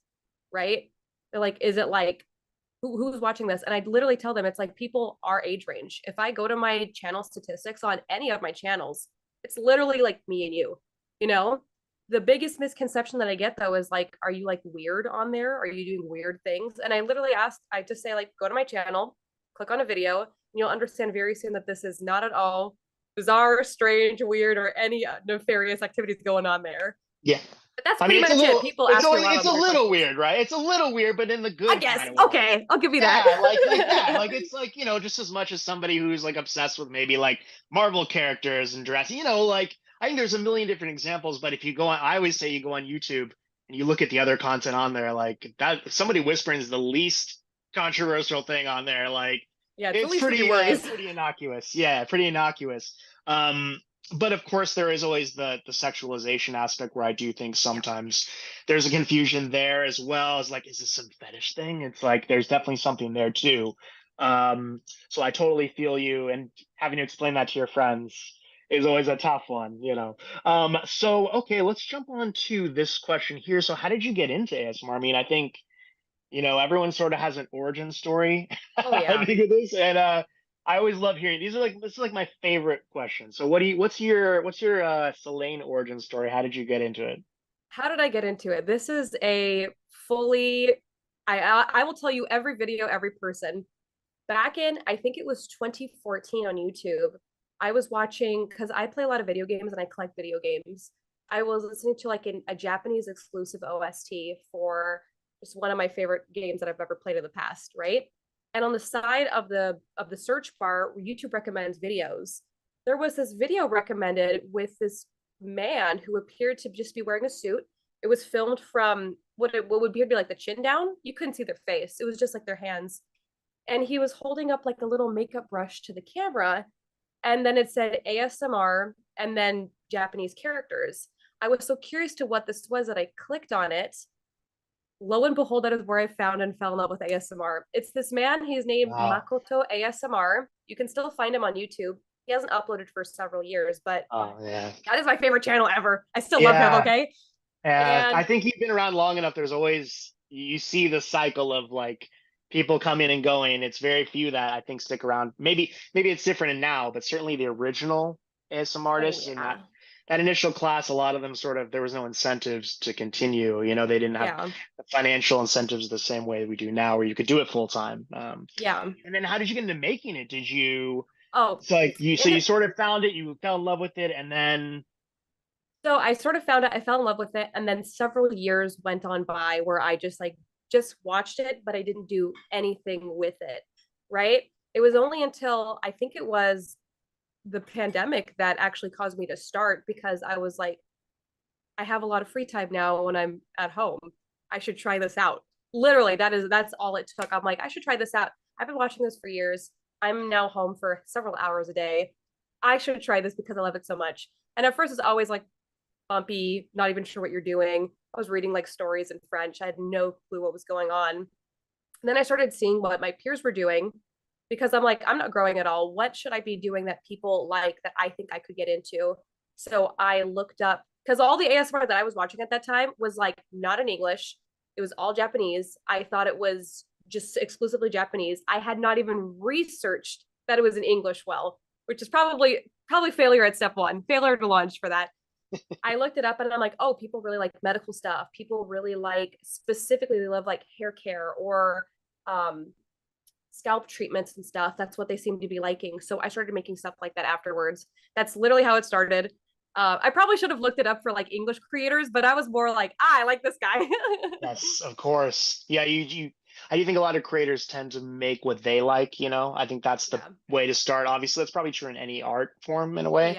Right? They're like, is it like, who's watching this? And I literally tell them it's like people our age range. If I go to my channel statistics on any of my channels, it's literally like me and you know? The biggest misconception that I get though is like, are you like weird on there? Are you doing weird things? And I literally I just say, like, go to my channel, click on a video, and you'll understand very soon that this is not at all bizarre, strange, weird, or any nefarious activities going on there. Yeah. But that's I pretty mean, it's much a little, it. People ask me a lot it's of a weird little questions. weird, right? It's a little weird, but in the good I guess. kind of way. Okay, I'll give you Yeah, that. like that. Like it's like, you know, just as much as somebody who's like obsessed with maybe like Marvel characters and dress, you know, like I think there's a million different examples, but if you go on, I always say you go on YouTube and you look at the other content on there, like that somebody whispering is the least controversial thing on there. Like Yeah, it's the it's least of your pretty worries. pretty innocuous. Yeah, pretty innocuous. But of course there is always the sexualization aspect where I do think sometimes there's a confusion there as well as like, is this some fetish thing? It's like there's definitely something there too. So I totally feel you, and having to explain that to your friends is always a tough one, you know. So okay, let's jump on to this question here. So how did you get into ASMR? I mean, I think, you know, everyone sort of has an origin story. Oh yeah. I think of this, and I always love hearing these. Are like this is like my favorite question. So what's your Selene origin story? How did you get into it? How did I get into it? This is a fully I will tell you every video, every person. Back in, I think it was 2014 on YouTube, I was watching, because I play a lot of video games and I collect video games. I was listening to like a Japanese exclusive OST for just one of my favorite games that I've ever played in the past, right? And on the side of the search bar, YouTube recommends videos. There was this video recommended with this man who appeared to just be wearing a suit. It was filmed from what would appear to be like the chin down. You couldn't see their face. It was just like their hands. And he was holding up like a little makeup brush to the camera. And then it said ASMR and then Japanese characters. I was so curious to what this was that I clicked on it. Lo and behold, that is where I found and fell in love with ASMR. It's this man. He's named Wow. Makoto ASMR. You can still find him on YouTube. He hasn't uploaded for several years, but Oh yeah. that is my favorite channel ever. I still love him, Yeah. okay? I And think you've been around long enough. There's always you see the cycle of like people coming and going. It's very few that I think stick around. Maybe it's different now, but certainly the original ASM oh artists and yeah. that initial class, a lot of them sort of there was no incentives to continue. You know, they didn't have Yeah. financial incentives the same way we do now, where you could do it full time. Yeah. And then how did you get into making it? Did you Oh, so like so in you the sort of found it, you fell in love with it, and then So I sort of found it, I fell in love with it, and then several years went on by where I just watched it, but I didn't do anything with it, right? It was only until I think it was the pandemic that actually caused me to start, because I was like, I have a lot of free time now when I'm at home. I should try this out. Literally, that's all it took. I'm like, I should try this out. I've been watching this for years. I'm now home for several hours a day. I should try this because I love it so much. And at first it's always like bumpy, not even sure what you're doing. I was reading like stories in French. I had no clue what was going on. And then I started seeing what my peers were doing, because I'm like, I'm not growing at all. What should I be doing that people like that I think I could get into? So I looked up, because all the ASMR that I was watching at that time was like not in English. It was all Japanese. I thought it was just exclusively Japanese. I had not even researched that it was in English well, which is probably failure at step one, failure to launch for that. I looked it up and I'm like, oh, people really like medical stuff. People really like, specifically, they love like hair care or scalp treatments and stuff. That's what they seem to be liking. So I started making stuff like that afterwards. That's literally how it started. I probably should have looked it up for like English creators, but I was more like, I like this guy. yes, of course. Yeah, you I do think a lot of creators tend to make what they like, you know. I think that's the Yeah. way to start. Obviously, that's probably true in any art form in a Oh way.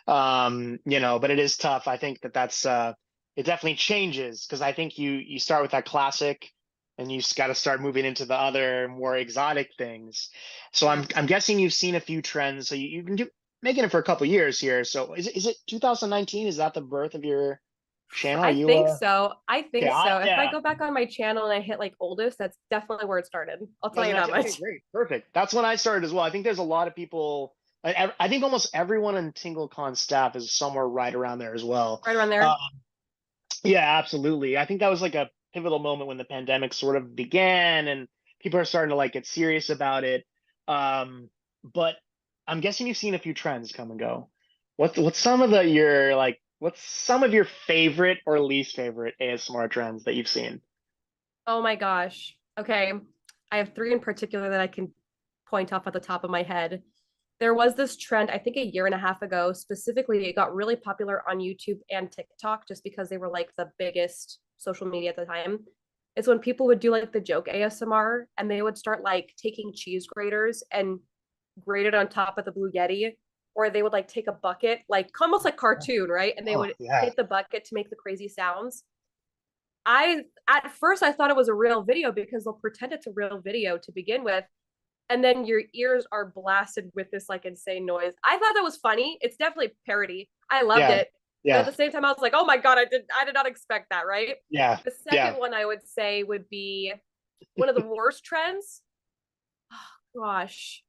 yeah. You know, but it is tough. I think that's it definitely changes because I think you start with that classic and you got to start moving into the other more exotic things. So Yeah. I'm guessing you've seen a few trends. So you've been making it for a couple years here. So is it 2019? Is that the birth of your channel? Are I you think so. I think yeah, so. If I yeah. go back on my channel and I hit like oldest, that's definitely where it started. I'll tell you that Okay, much. great, perfect. That's when I started as well. I think there's a lot of people. I think almost everyone in TingleCon staff is somewhere right around there as well. Right around there. Um, yeah, absolutely. I think that was like a pivotal moment when the pandemic sort of began and people are starting to like get serious about it. But I'm guessing you've seen a few trends come and go. What's some of what's some of your favorite or least favorite ASMR trends that you've seen? Oh my gosh. Okay. I have three in particular that I can point off at the top of my head. There was this trend, I think a year and a half ago, specifically, it got really popular on YouTube and TikTok just because they were like the biggest social media at the time. It's when people would do like the joke ASMR and they would start like taking cheese graters and grate it on top of the Blue Yeti, or they would like take a bucket, like almost like cartoon, right? And they Oh, would yeah. hit the bucket to make the crazy sounds. At first I thought it was a real video because they'll pretend it's a real video to begin with, and then your ears are blasted with this like insane noise. I thought that was funny. It's definitely parody. I loved Yeah, it. But at yeah, the same time, I was like, oh my God, I did not expect that, right? yeah, The yeah. second one I would say would be one of the worst trends. Oh, gosh.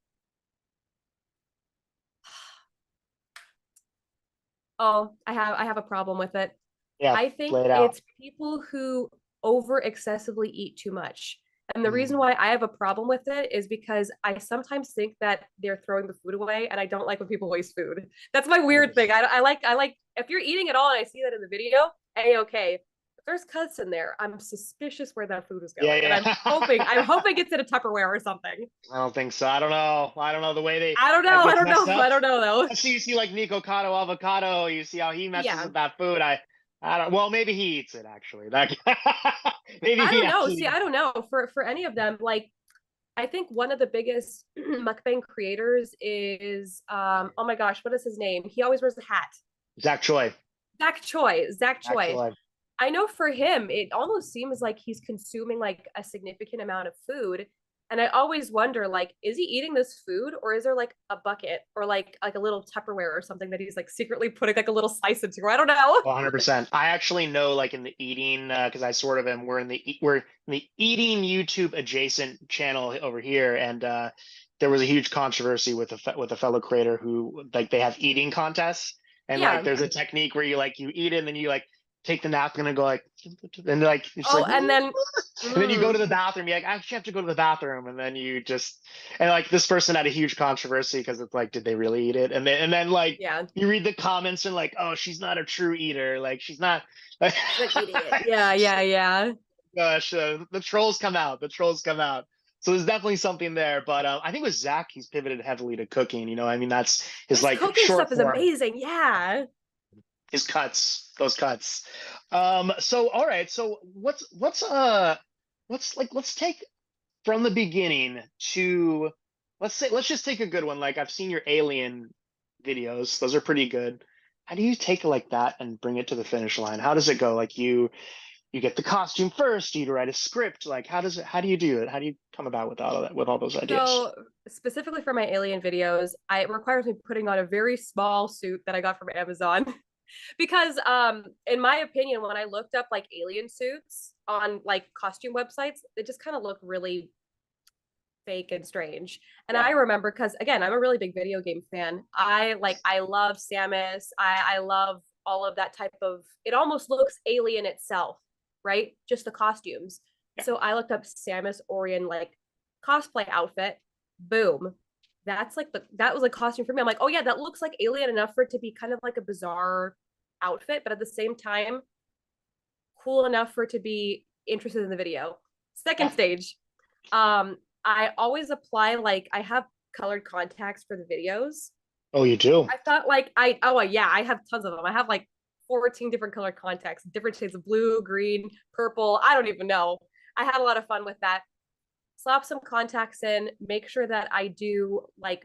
Oh, I have a problem with it. Yeah, I think lay it out. it's people who over excessively eat too much. And the reason Mm. why I have a problem with it is because I sometimes think that they're throwing the food away, and I don't like when people waste food. That's my weird thing. I like if you're eating it all and I see that in the video, okay. If there's cuts in there, I'm suspicious where that food is Yeah, going, and yeah. I'm hoping it's in a Tupperware or something. I don't think so. I don't know. I don't know the way they I don't that know. I gets don't know. messed up. I don't know though. So you see like Nico Cotto avocado, you see how he messes Yeah. with that food. I don't well maybe he eats it actually. That maybe I he don't know. See, actually I don't know. For any of them, like I think one of the biggest mukbang creators is oh my gosh, what is his name? He always wears a hat. Zach Choi. Zach Choi. Zach Choi. Actually. I know for him, it almost seems like he's consuming like a significant amount of food. And I always wonder, like, is he eating this food or is there like a bucket or like a little Tupperware or something that he's like secretly putting like a little slice into? I don't know. 100%. I actually know, like in the eating, because I sort of am. We're in the eating YouTube adjacent channel over here, and there was a huge controversy with with a fellow creator who like they have eating contests, and like Yeah. there's a technique where you eat it and then you like take the napkin and go like, and like it's Oh, like, and then and then you go to the bathroom. You're like, I actually have to go to the bathroom, and then you just and like this person had a huge controversy because it's like, did they really eat it? And then like yeah, you read the comments and like, oh, she's not a true eater. Like she's not. like eating it. Yeah. Gosh, the trolls come out. The trolls come out. So there's definitely something there. But I think with Zach, he's pivoted heavily to cooking. You know, I mean, that's his His like cooking short stuff is form, amazing. Yeah. his cuts, those cuts. So all right. So let's take from the beginning to let's just take a good one. Like I've seen your alien videos; those are pretty good. How do you take like that and bring it to the finish line? How does it go? Like you get the costume first. Do you write a script? Like how do you do it? How do you come about with all of that with all those ideas? So specifically for my alien videos, it requires me putting on a very small suit that I got from Amazon. Because in my opinion, when I looked up like alien suits on like costume websites, it just kind of looked really fake and strange. And Yeah. I remember because again, I'm a really big video game fan. I love Samus. I love all of that type of, it almost looks alien itself, right? Just the costumes. Yeah. So I looked up Samus Orion like cosplay outfit. Boom. That was a costume for me. I'm like, oh yeah, that looks like alien enough for it to be kind of like a bizarre outfit, but at the same time, cool enough for it to be interested in the video. Second stage, I always apply like I have colored contacts for the videos. Oh, you do? I thought like I have tons of them. I have like 14 different colored contacts, different shades of blue, green, purple. I don't even know. I had a lot of fun with that. Slap some contacts in, make sure that I do like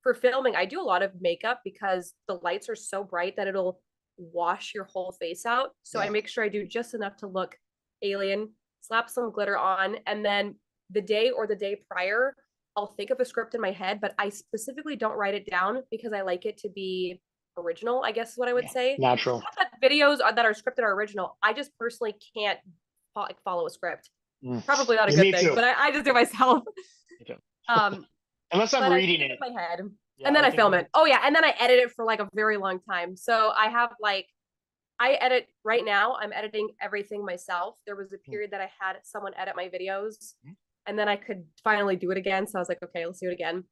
for filming, I do a lot of makeup because the lights are so bright that it'll wash your whole face out. So I make sure I do just enough to look alien, slap some glitter on, and then the day or the day prior, I'll think of a script in my head, but I specifically don't write it down because I like it to be original, I guess is what I would say. Natural. videos that are scripted are original. I just personally can't like follow a script. Mm. Probably not a Yeah, good me thing, too. but I just do it myself. Me too. But Unless I'm I reading think it. in my head, Yeah, and then I I think film that- it. Oh yeah, and then I edit it for like a very long time. So I have like, I edit right now. I'm editing everything myself. There was a period that I had someone edit my videos, and then I could finally do it again. So I was like, okay, let's do it again.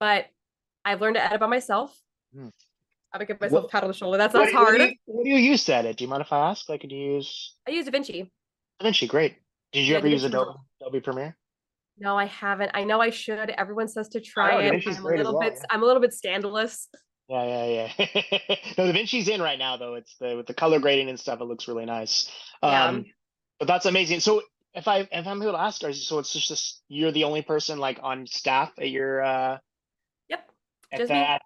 But I've learned to edit by myself. Hmm. I would give myself a pat on the shoulder. That's What hard. do you use to edit? Do you mind if I ask? Like, do you use I use DaVinci. DaVinci? Great. Did you Yeah, ever use DaVinci Adobe Premiere? No, I haven't. I know I should. Everyone says to try know, it. DaVinci's I'm a great as little well, bit. yeah. I'm a little bit scandalous. Yeah. No, DaVinci's in right now though. It's with the color grading and stuff. It looks really nice. Yeah. But that's amazing. So if I'm able to ask, so it's just you're the only person like on staff at your Yep. at Just the me. at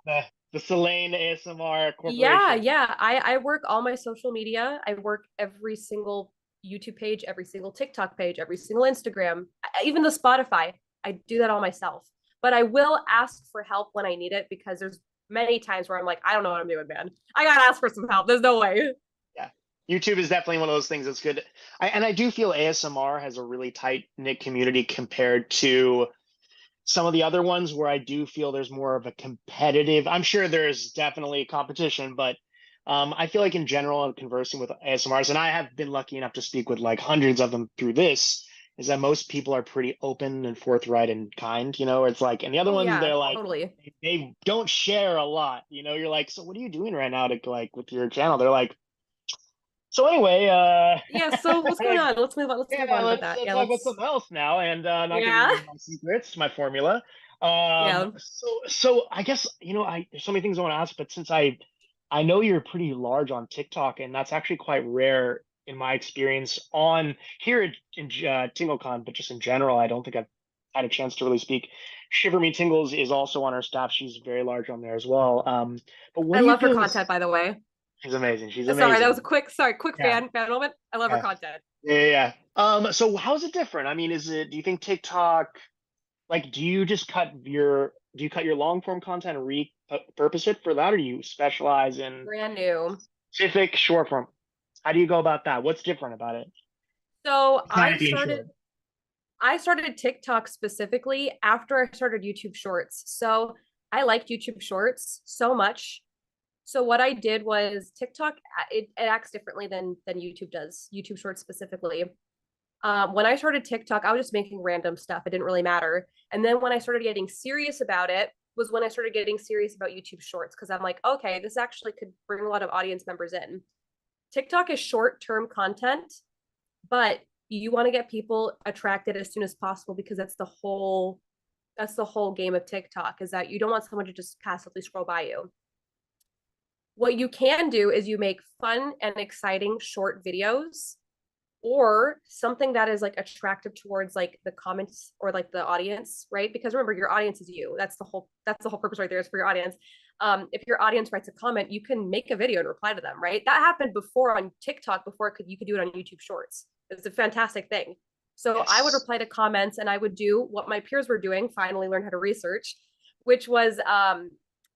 the Selene ASMR corporation. Yeah. I work all my social media. I work every single YouTube page, every single TikTok page, every single Instagram, even the Spotify. I do that all myself. But I will ask for help when I need it because there's many times where I'm like, I don't know what I'm doing, man. I gotta ask for some help. There's no way. Yeah. YouTube is definitely one of those things that's good. I do feel ASMR has a really tight knit community compared to some of the other ones where I do feel there's more of a competitive. I'm sure there's definitely competition, but I feel like in general, I'm conversing with ASMRs, and I have been lucky enough to speak with like hundreds of them through this. Is that most people are pretty open and forthright and kind, you know? It's like, and the other ones, they're like, totally. they don't share a lot, you know? You're like, so what are you doing right now to like with your channel? They're like, so anyway, yeah. So what's going on? Let's move on. Let's move on with that. Let's Yeah. talk about something else now, and not giving Yeah. you my secrets, my formula. Yeah. So I guess there's so many things I want to ask, but since I know you're pretty large on TikTok, and that's actually quite rare in my experience on here in TingleCon, but just in general, I don't think I've had a chance to really speak. Shiver Me Tingles is also on our staff. She's very large on there as well. But what I do you love her feel content, by the way. She's amazing. She's Sorry, amazing. that was a quick Yeah. fan moment. I love her Yeah. content. Yeah. So how's it different? I mean, do you think TikTok, like, do you cut your long form content and repurpose it for that, or do you specialize in Brand new. specific short form? How do you go about that? What's different about it? So Besides being short. I started TikTok specifically after I started YouTube Shorts. So I liked YouTube Shorts so much. So what I did was TikTok, it acts differently than YouTube does, YouTube Shorts specifically. When I started TikTok, I was just making random stuff. It didn't really matter. And then when I started getting serious about it was when I started getting serious about YouTube Shorts, because I'm like, okay, this actually could bring a lot of audience members in. TikTok is short-term content, but you want to get people attracted as soon as possible because that's the whole game of TikTok, is that you don't want someone to just passively scroll by you. What you can do is you make fun and exciting short videos, or something that is like attractive towards like the comments or like the audience, right? Because remember, your audience is you. That's the whole purpose right there, is for your audience. If your audience writes a comment, you can make a video and reply to them, right? That happened before on TikTok, before you could do it on YouTube Shorts. It's a fantastic thing. So Yes. I would reply to comments, and I would do what my peers were doing, finally learn how to research, which was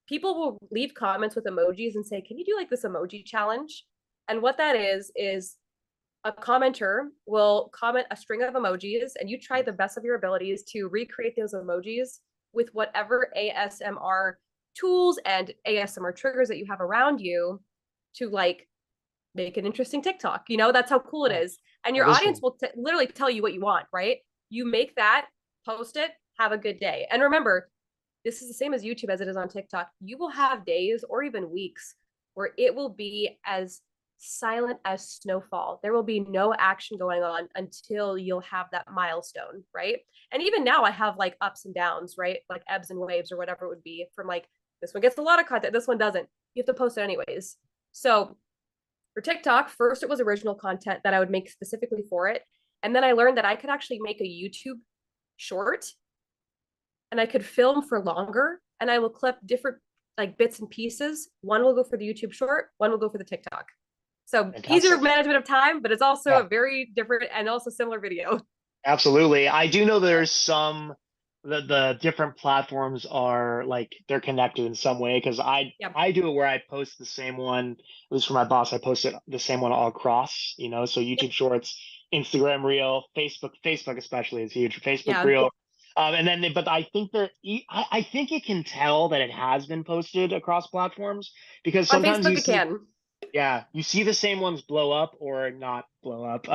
people will leave comments with emojis and say, can you do like this emoji challenge? And what that is a commenter will comment a string of emojis, and you try the best of your abilities to recreate those emojis with whatever ASMR tools and ASMR triggers that you have around you to like make an interesting TikTok. You know, that's how cool it is. And your audience will literally tell you what you want, right? You make that, post it, have a good day. And remember, this is the same as YouTube as it is on TikTok. You will have days or even weeks where it will be as silent as snowfall. There will be no action going on until you'll have that milestone, right? And even now I have like ups and downs, right? Like ebbs and waves or whatever it would be, from like, this one gets a lot of content, this one doesn't. You have to post it anyways. So for TikTok, first it was original content that I would make specifically for it. And then I learned that I could actually make a YouTube short, and I could film for longer, and I will clip different like bits and pieces. One will go for the YouTube short, one will go for the TikTok. So Fantastic. Easier management of time, but it's also a very different and also similar video. Absolutely. I do know there's some the different platforms are like they're connected in some way because Yep. I do it where I post the same one, at least for my boss, I post it the same one all across, so YouTube Shorts, Instagram Reel, Facebook especially is huge, Facebook Yeah. Reel. And then but I think I think it can tell that it has been posted across platforms because On sometimes Facebook you it see, can. yeah, you see the same ones blow up or not blow up.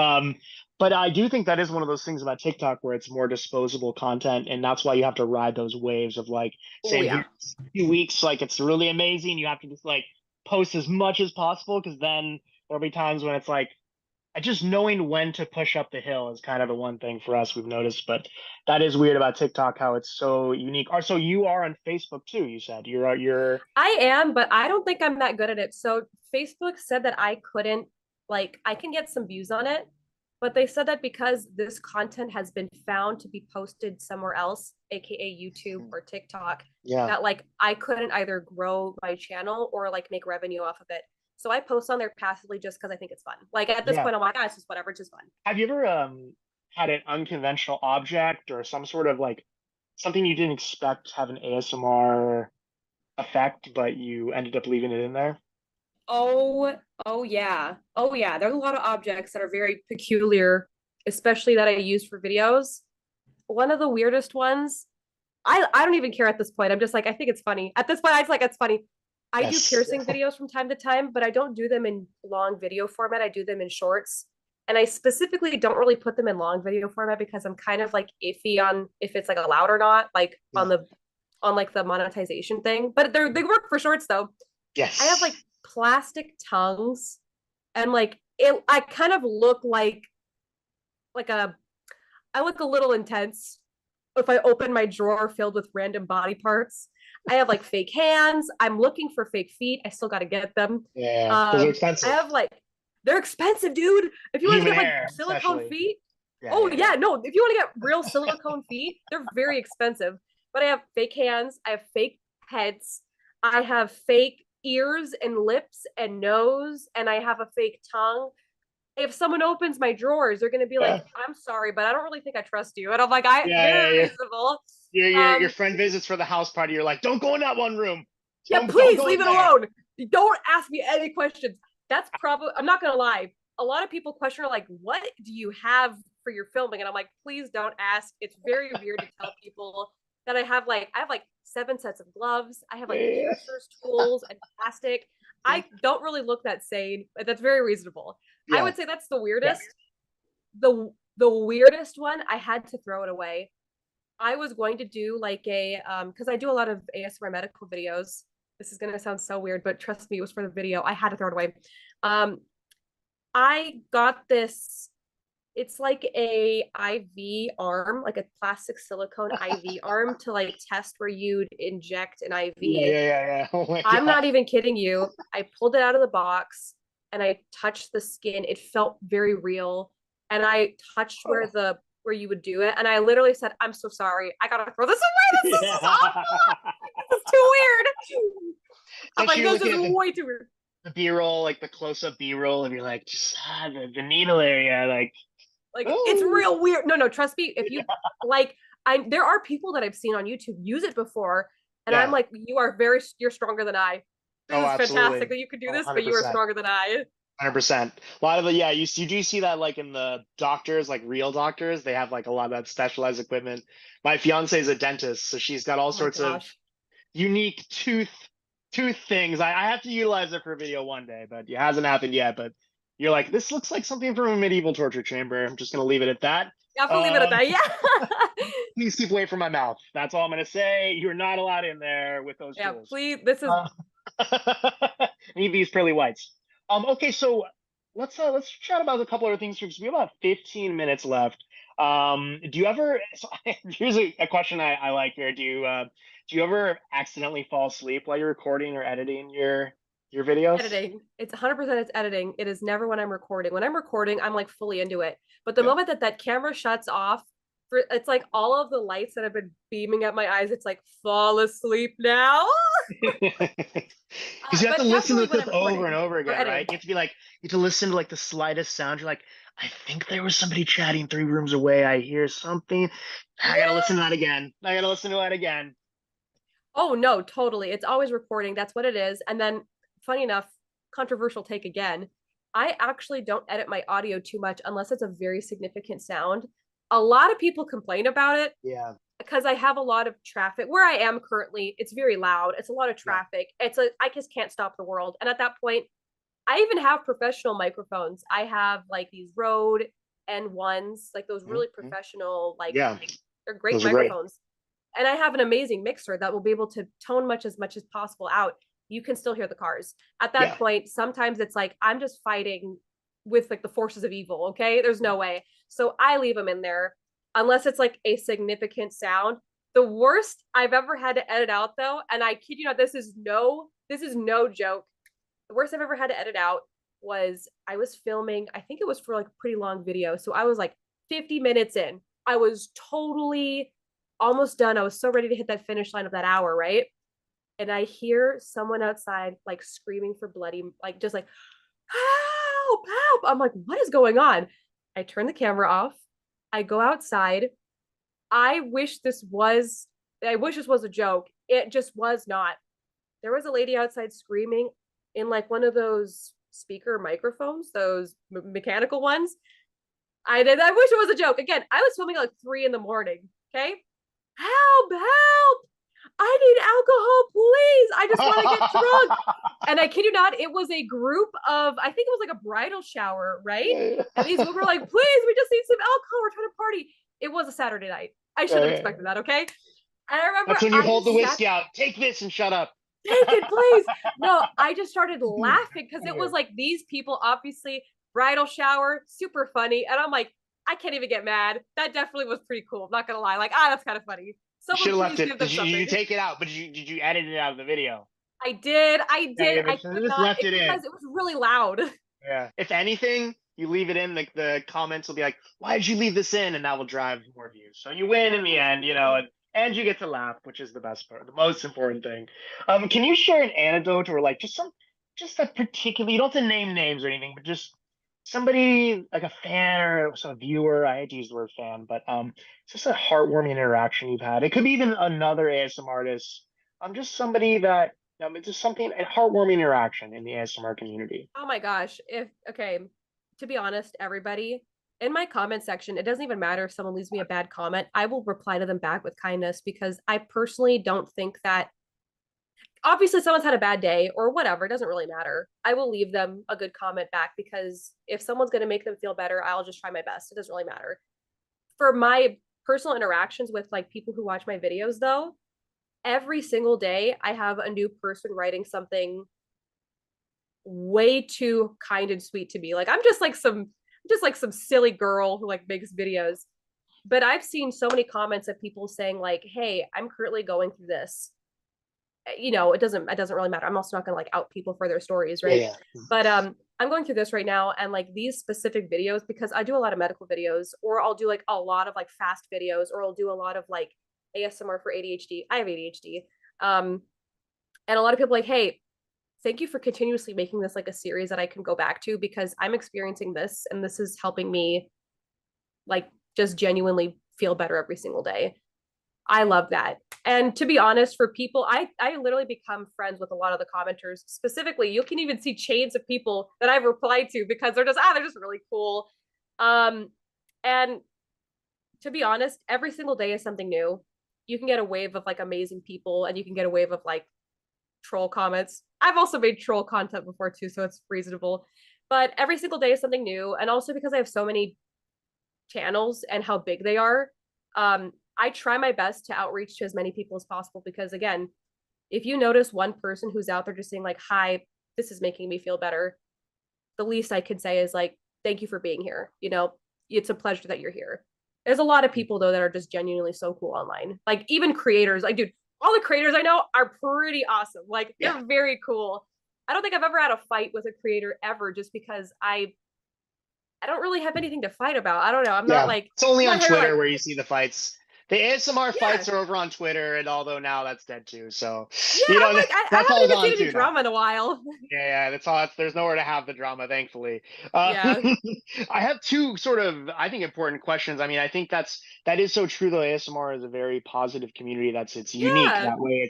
But I do think that is one of those things about TikTok where it's more disposable content, and that's why you have to ride those waves of like Oh saying yeah. here 2 weeks, like it's really amazing. You have to just like post as much as possible because then there'll be times when it's like just knowing when to push up the hill is kind of the one thing for us we've noticed. But that is weird about TikTok, how it's so unique. Or so you are on Facebook too, you said. You're I am, but I don't think I'm that good at it. So Facebook said that I couldn't, like, I can get some views on it, but they said that because this content has been found to be posted somewhere else, aka YouTube or TikTok, yeah. that like I couldn't either grow my channel or like make revenue off of it. So I post on there passively just because I think it's fun. Like at this Yeah. point, I'm like, it's just whatever, it's just fun. Have you ever had an unconventional object or some sort of like something you didn't expect to have an ASMR effect, but you ended up leaving it in there? Oh yeah. Oh yeah. There's a lot of objects that are very peculiar, especially that I use for videos. One of the weirdest ones, I don't even care at this point. I'm just like, I think it's funny. At this point, I was like, it's funny. I do Yes. piercing videos from time to time, but I don't do them in long video format. I do them in shorts. And I specifically don't really put them in long video format because I'm kind of like iffy on if it's like allowed or not, like on like the monetization thing. But they work for shorts though. Yes. I have like plastic tongues and like I kind of look like I look a little intense if I open my drawer filled with random body parts. I have like fake hands. I'm looking for fake feet. I still got to get them. Yeah, those are expensive. I have like, they're expensive, dude. If you want to Human get like hair, silicone especially. feet, Yeah. no. If you want to get real silicone feet, they're very expensive. But I have fake hands. I have fake heads. I have fake ears and lips and nose. And I have a fake tongue. If someone opens my drawers, they're gonna be like, "I'm sorry, but I don't really think I trust you." And I'm like, very reasonable. Your friend visits for the house party. You're like, don't go in that one room. Please leave it alone. Don't ask me any questions. That's probably, I'm not gonna lie. A lot of people question like, what do you have for your filming? And I'm like, please don't ask. It's very weird to tell people that I have like 7 sets of gloves. I have like piercers, tools, and plastic. I don't really look that sane, but that's very reasonable. I would say that's the weirdest. The weirdest one, I had to throw it away. I was going to do like a because I do a lot of ASMR medical videos. This is gonna sound so weird, but trust me, it was for the video. I had to throw it away. I got this. It's like a IV arm, like a plastic silicone IV arm to like test where you'd inject an IV. Yeah. Oh I'm not even kidding you. I pulled it out of the box and I touched the skin. It felt very real. And I touched where you would do it. And I literally said, I'm so sorry. I gotta throw this away. This is awful. This is too weird. I'm like, this is way too weird. The B-roll, like the close-up B-roll, and you're like, just the needle area, like it's real weird. No, trust me. If you like, there are people that I've seen on YouTube use it before, and I'm like, you're stronger than I. This is fantastic that you could do this, but you are stronger than I. 100%. A lot of you do see that like in the doctors, like real doctors, they have like a lot of that specialized equipment. My fiance is a dentist, so she's got all sorts of unique tooth things. I have to utilize it for a video one day, but it hasn't happened yet. But you're like, this looks like something from a medieval torture chamber. I'm just gonna leave it at that. Yeah, I'll leave it at that. Yeah. Please keep away from my mouth. That's all I'm gonna say. You're not allowed in there with those tools. Yeah, please. This is need these pearly whites. Okay, so let's chat about a couple other things because we have about 15 minutes left. Do you ever? So, here's a question I like here. Do you ever accidentally fall asleep while you're recording or editing your videos? Editing. It's 100%. It's editing. It is never when I'm recording. When I'm recording, I'm like fully into it. But the moment that camera shuts off, it's like all of the lights that have been beaming at my eyes. It's like fall asleep now. Because you have But to listen to the definitely when clip I'm over recording and over or again, right? editing. You have to be like, you have to listen to like the slightest sound. You're like, I think there was somebody chatting 3 rooms away. I hear something. I gotta listen to that again. I gotta listen to that again. Oh no, totally. It's always recording. That's what it is. And then, funny enough, controversial take again. I actually don't edit my audio too much unless it's a very significant sound. A lot of people complain about it Yeah. because I have a lot of traffic where I am currently. It's very loud. It's a lot of traffic. I just can't stop the world. And at that point, I even have professional microphones. I have like these Rode N1s, like those really Mhm. professional, Yeah. they're great Those are great. microphones. And I have an amazing mixer that will be able to tone much as possible out. You can still hear the cars. At that Yeah. point, sometimes it's like I'm just fighting with like the forces of evil. Okay, there's no way. So I leave them in there unless it's like a significant sound. The worst I've ever had to edit out though, and I kid you not, this is no joke. The worst I've ever had to edit out was I was filming, I think it was for like a pretty long video. So I was like 50 minutes in. I was totally almost done. I was so ready to hit that finish line of that hour, right? And I hear someone outside like screaming for bloody, like just like, help, help. I'm like, what is going on? I turn the camera off. I go outside. I wish this was a joke. It just was not. There was a lady outside screaming in like one of those speaker microphones, those mechanical ones. I wish it was a joke. Again, I was filming at like 3 a.m. Okay, help, help! I need alcohol, please. I just want to get drunk. And I kid you not, it was a group of, I think it was like a bridal shower, right? And these women were like, please, we just need some alcohol. We're trying to party. It was a Saturday night. I should have expected that, okay? And I remember That's when you I hold the just whiskey out. Take this and shut up. take it, please. No, I just started laughing because it was like these people, obviously, bridal shower, super funny. And I'm like, I can't even get mad. That definitely was pretty cool. I'm not gonna lie. Like, that's kind of funny. You should Someone have left please it. give them Did something. you take it out? But did you edit it out of the video? I did. Yeah, I but could just not left it in. because it was really loud. Yeah. If anything, you leave it in. Like the comments will be like, "Why did you leave this in?" And that will drive more views. So you win in the end, and you get to laugh, which is the best part, the most important thing. Can you share an anecdote or like just a particular? You don't have to name names or anything, but just somebody like a fan or a viewer. I hate to use the word fan, but just a heartwarming interaction you've had. It could be even another ASM artist. Just somebody that it's just something a heartwarming interaction in the ASMR community. Oh my gosh. To be honest, everybody in my comment section, it doesn't even matter if someone leaves me a bad comment. I will reply to them back with kindness because I personally don't think that obviously someone's had a bad day or whatever, it doesn't really matter. I will leave them a good comment back because if someone's going to make them feel better, I'll just try my best. It doesn't really matter. For my personal interactions with like people who watch my videos though, every single day I have a new person writing something way too kind and sweet to me. Like I'm just like some silly girl who like makes videos. But I've seen so many comments of people saying like, "Hey, I'm currently going through this." It doesn't really matter. I'm also not gonna like out people for their stories, right? Yeah. But I'm going through this right now, and like these specific videos, because I do a lot of medical videos, or I'll do like a lot of like fast videos, or I'll do a lot of like ASMR for ADHD. I have ADHD. And a lot of people like, hey, thank you for continuously making this like a series that I can go back to because I'm experiencing this and this is helping me like just genuinely feel better every single day. I love that. And to be honest, for people, I literally become friends with a lot of the commenters. Specifically, you can even see chains of people that I've replied to because they're just really cool. And to be honest, every single day is something new. You can get a wave of like amazing people and you can get a wave of like troll comments. I've also made troll content before too, so it's reasonable. But every single day is something new. And also because I have so many channels and how big they are, I try my best to outreach to as many people as possible because again, if you notice one person who's out there just saying like, hi, this is making me feel better, the least I could say is like, thank you for being here. It's a pleasure that you're here. There's a lot of people though that are just genuinely so cool online. Like even creators, like dude, all the creators I know are pretty awesome. Like they're very cool. I don't think I've ever had a fight with a creator ever just because I don't really have anything to fight about. I don't know. I'm not like it's only on Twitter Twitter where you see the fights. The ASMR Yeah. fights are over on Twitter, and although now that's dead too. So Yeah, I'm like, I that's all haven't even gone seen any too now. drama in a while. Yeah, that's all. There's nowhere to have the drama, thankfully. Yeah. I have two sort of, I think, important questions. I mean, I think that is so true. Though ASMR is a very positive community. It's unique Yeah. that way.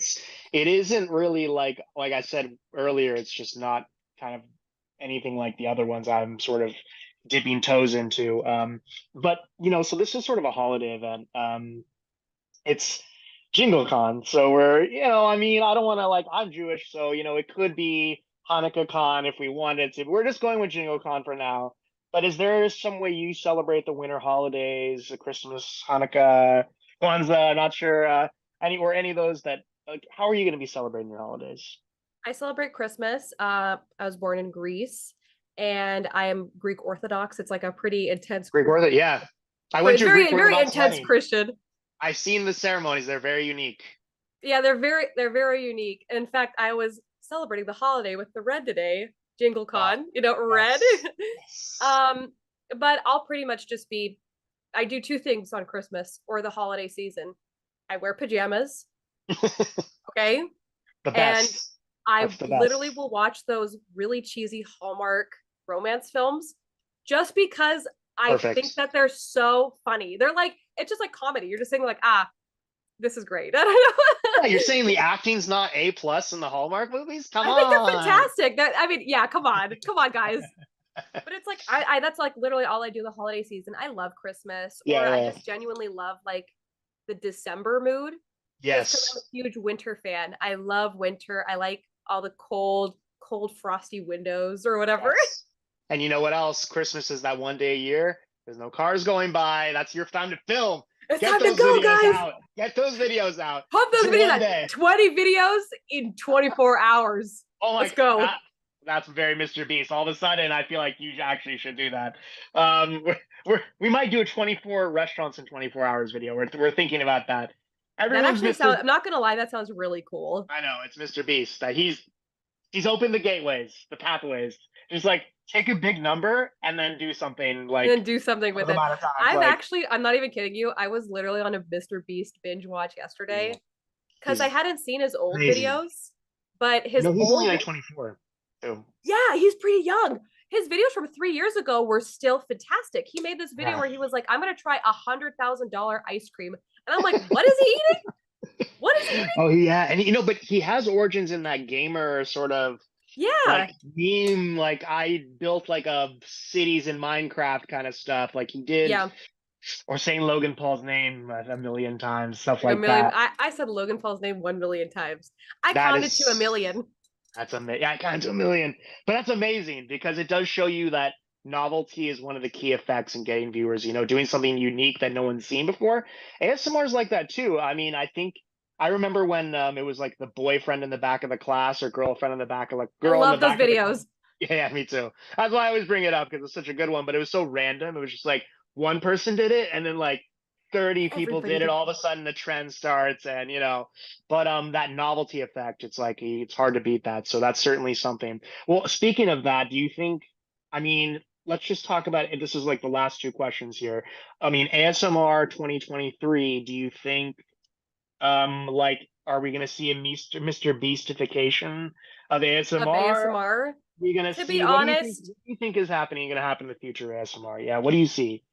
It isn't really like I said earlier. It's just not kind of anything like the other ones I'm sort of dipping toes into. But so this is sort of a holiday event. It's JingleCon. So I mean, I don't want to I'm Jewish, so it could be Hanukkah Con if we wanted to. We're just going with JingleCon for now. But is there some way you celebrate the winter holidays, Christmas, Hanukkah, Kwanzaa? Not sure. Any of those that how are you going to be celebrating your holidays? I celebrate Christmas. I was born in Greece, and I am Greek Orthodox. It's like a pretty intense Greek Orthodox, yeah. I went to a very Greek very Orthodox intense wedding. Christian. I've seen the ceremonies; they're very unique. Yeah, they're very unique. In fact, I was celebrating the holiday with the red today, JingleCon. Red. Yes. But I'll pretty much just be. I do two things on Christmas or the holiday season. I wear pajamas. Okay. The And best. I That's the best. literally will watch those really cheesy Hallmark romance films just because I Perfect. think that they're so funny. They're like, it's just like comedy. You're just saying like, this is great. I don't know. Yeah, you're saying the acting's not A+ in the Hallmark movies? Come I think they're on. fantastic. Yeah, come on, guys. But it's like I that's like literally all I do the holiday season. I love Christmas, or Yeah. I just genuinely love like the December mood. Just 'cause I'm Yes. a huge winter fan. I love winter. I like all the cold, frosty windows or whatever. Yes. And you know what else? Christmas is that one day a year. There's no cars going by. That's your time to film. It's Get time to those go, videos guys. out. Get those videos out. Pump those It's your videos one out. day. 20 videos in 24 hours. Oh my Let's go. That's very Mr. Beast. All of a sudden, I feel like you actually should do that. We might do a 24 restaurants in 24 hours video. We're thinking about that. That Everyone's actually Mr. sounds, I'm not gonna lie, that sounds really cool. I know it's Mr. Beast. He's opened the gateways, the pathways. Just like take a big number and then do something like. And then do something with it. I'm I'm not even kidding you. I was literally on a Mr. Beast binge watch yesterday because I hadn't seen his old videos, but his he's old, only like 24. So. Yeah, he's pretty young. His videos from 3 years ago were still fantastic. He made this video where he was like, I'm gonna try $100,000 ice cream. And I'm like, what is he eating? What is he eating? Oh yeah, and but he has origins in that gamer sort of meme, like I built like a cities in Minecraft kind of stuff. Like he did, or saying Logan Paul's name a million times, stuff like that. I said Logan Paul's name 1 million times. I counted to a million. That's amazing. I counted to a million, but that's amazing because it does show you that novelty is one of the key effects in getting viewers. Doing something unique that no one's seen before. ASMR is like that too. I mean, I remember when it was like the boyfriend in the back of the class or girlfriend in the back of girl. I love those videos. Yeah, me too. That's why I always bring it up because it's such a good one. But it was so random. It was just like one person did it, and then like 30 people did it. All of a sudden, the trend starts, and But that novelty effect, it's like it's hard to beat that. So that's certainly something. Well, speaking of that, do you think? I mean, let's just talk about it. This is like the last two questions here. I mean, ASMR 2023. Do you think? Are we gonna see a Mr. Beastification of ASMR? Are we gonna see? To be honest, what do you think is going to happen in the future of ASMR? Yeah, what do you see?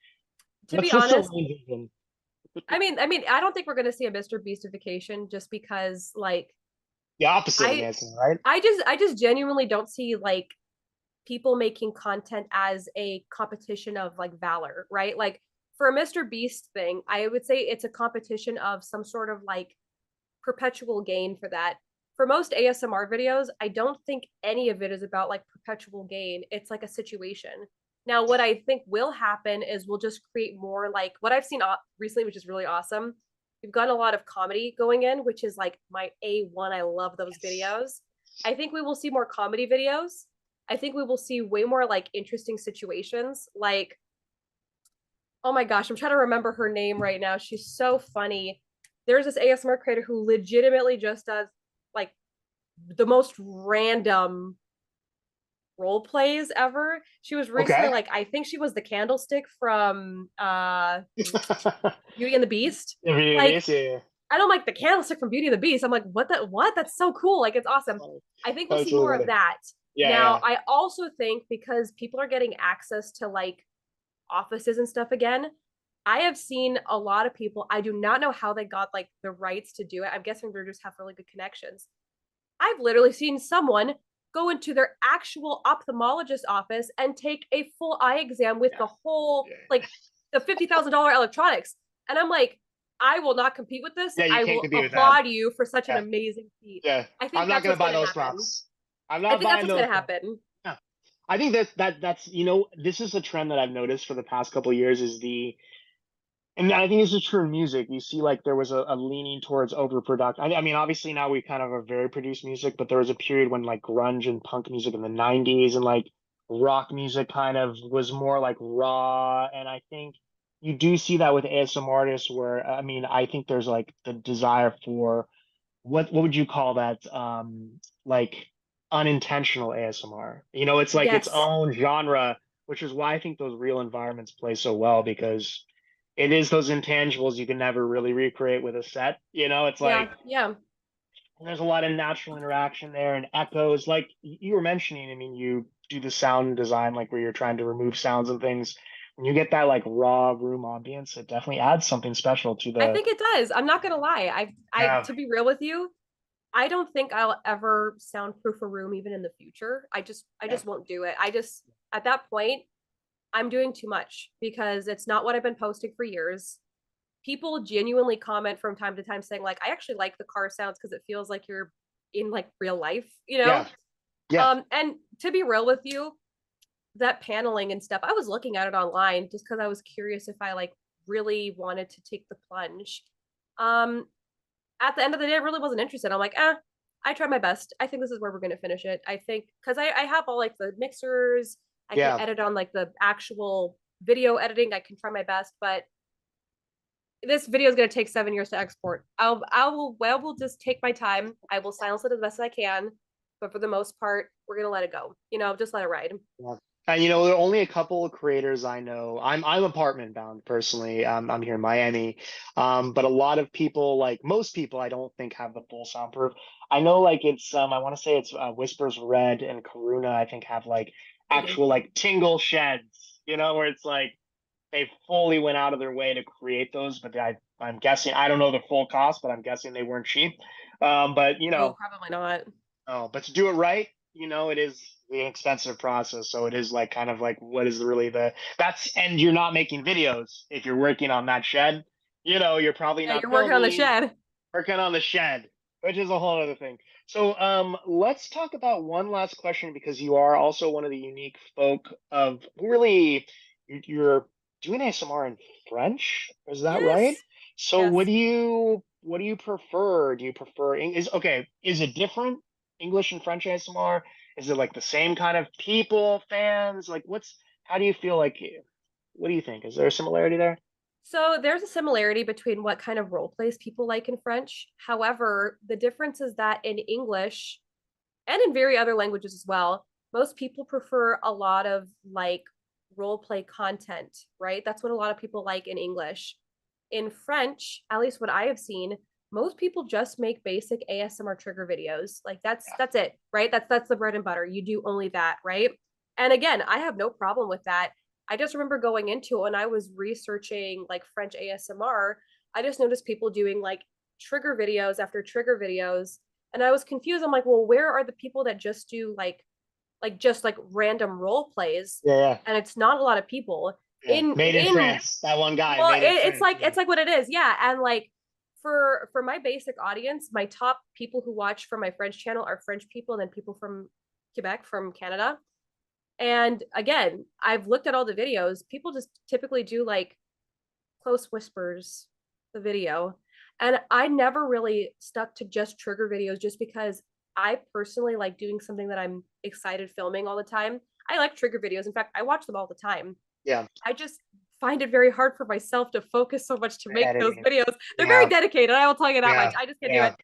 To be honest, I mean, I don't think we're gonna see a Mr. Beastification just because, like, the opposite of ASMR, right? I just genuinely don't see like people making content as a competition of like valor, right? Like for a Mr. Beast thing, I would say it's a competition of some sort of like perpetual gain for that. For most ASMR videos, I don't think any of it is about like perpetual gain. It's like a situation. Now, what I think will happen is we'll just create more like what I've seen recently, which is really awesome. We've got a lot of comedy going in, which is like my A1. I love those videos. I think we will see more comedy videos. I think we will see way more like interesting situations. Like, oh my gosh, I'm trying to remember her name right now. She's so funny. There's this ASMR creator who legitimately just does like the most random role plays ever. She was recently like, I think she was the candlestick from Beauty and the Beast. Like, Yeah. I don't like the candlestick from Beauty and the Beast. I'm like, what? That's so cool. Like, it's awesome. I think we'll That's see really more funny. of that. Yeah, Now, yeah. I also think because people are getting access to like offices and stuff again, I have seen a lot of people. I do not know how they got like the rights to do it. I'm guessing they just have really good connections. I've literally seen someone go into their actual ophthalmologist office and take a full eye exam with the whole like the $50,000 electronics. And I'm like, I will not compete with this. Yeah, you I can't will compete with that. applaud you for such an Yeah. amazing feat. Yeah. I think I'm not that's gonna what's buy going to those happen. props. I'm I not think that's buying what's going those to props. happen. Yeah. I think that's this is a trend that I've noticed for the past couple of years is and I think this is true in music. You see, like there was a leaning towards overproduction. I mean, obviously now we kind of are very produced music, but there was a period when like grunge and punk music in the '90s and like rock music kind of was more like raw. And I think you do see that with ASM artists, where I mean, I think there's like the desire for what would you call that? Like unintentional ASMR. You know, it's like its Yes. own genre, which is why I think those real environments play so well because it is those intangibles you can never really recreate with a set. You know, it's like Yeah. there's a lot of natural interaction there and echoes. Like you were mentioning, I mean, you do the sound design, like where you're trying to remove sounds and things. When you get that like raw room ambience, it definitely adds something special to I the. think it does. I'm not going to lie. I Yeah. to be real with you, I don't think I'll ever soundproof a room even in the future. I just won't do it. I just at that point, I'm doing too much because it's not what I've been posting for years. People genuinely comment from time to time saying like, I actually like the car sounds because it feels like you're in like real life, you know? Yeah. Yeah. And to be real with you, that paneling and stuff, I was looking at it online just because I was curious if I like really wanted to take the plunge. Um, at the end of the day, I really wasn't interested. I'm like, I tried my best. I think this is where we're gonna finish it. I think because I have all like the mixers, I can Yeah. edit on like the actual video editing. I can try my best, but this video is gonna take 7 years to export. I will just take my time. I will silence it as best as I can, but for the most part, we're gonna let it go. You know, just let it ride. Yeah. And you know, there are only a couple of creators I know. I'm apartment bound personally. I'm here in Miami. But a lot of people, like most people, I don't think have the full soundproof. I know like it's I want to say it's Whispers Red and Karuna, I think have like They do. actual like tingle sheds, you know, where it's like they fully went out of their way to create those, but I'm guessing I don't know the full cost, but I'm guessing they weren't cheap. But you Oh, know, probably not. oh, but to do it right, you know, it is the expensive process. So it is like kind of like what is really and you're not making videos if you're working on that shed. You know, you're probably Yeah, not you're working on the filming, shed. working on the shed, which is a whole other thing. So let's talk about one last question because you are also one of the unique folk of really you're doing ASMR in French, is that right? Yes. So Yes. what do you prefer? Do you prefer is it different English and French ASMR? Is it like the same kind of people, fans? Like how do you feel like what do you think? Is there a similarity there? So there's a similarity between what kind of role plays people like in French. However, the difference is that in English and in very other languages as well, most people prefer a lot of like role play content, right? That's what a lot of people like in English. In French, at least what I have seen, most people just make basic ASMR trigger videos. Like that's it, right? That's the bread and butter. You do only that, right? And again, I have no problem with that. I just remember going into it when I was researching like French ASMR, I just noticed people doing like trigger videos after trigger videos. And I was confused. I'm like, well, where are the people that just do just like random role plays? Yeah, And it's not a lot of people. yeah. Made in In France. That one guy well, made in it's France. like Yeah. it's like what it is. Yeah. And like for my basic audience, my top people who watch from my French channel are French people and then people from Quebec, from Canada. And again, I've looked at all the videos. People just typically do like close whispers, the video. And I never really stuck to just trigger videos just because I personally like doing something that I'm excited filming all the time. I like trigger videos. In fact, I watch them all the time. Yeah. I just find it very hard for myself to focus so much to make those Editing. videos. They're Yeah. very dedicated. I will tell you that Yeah. much. I just can't do Yeah.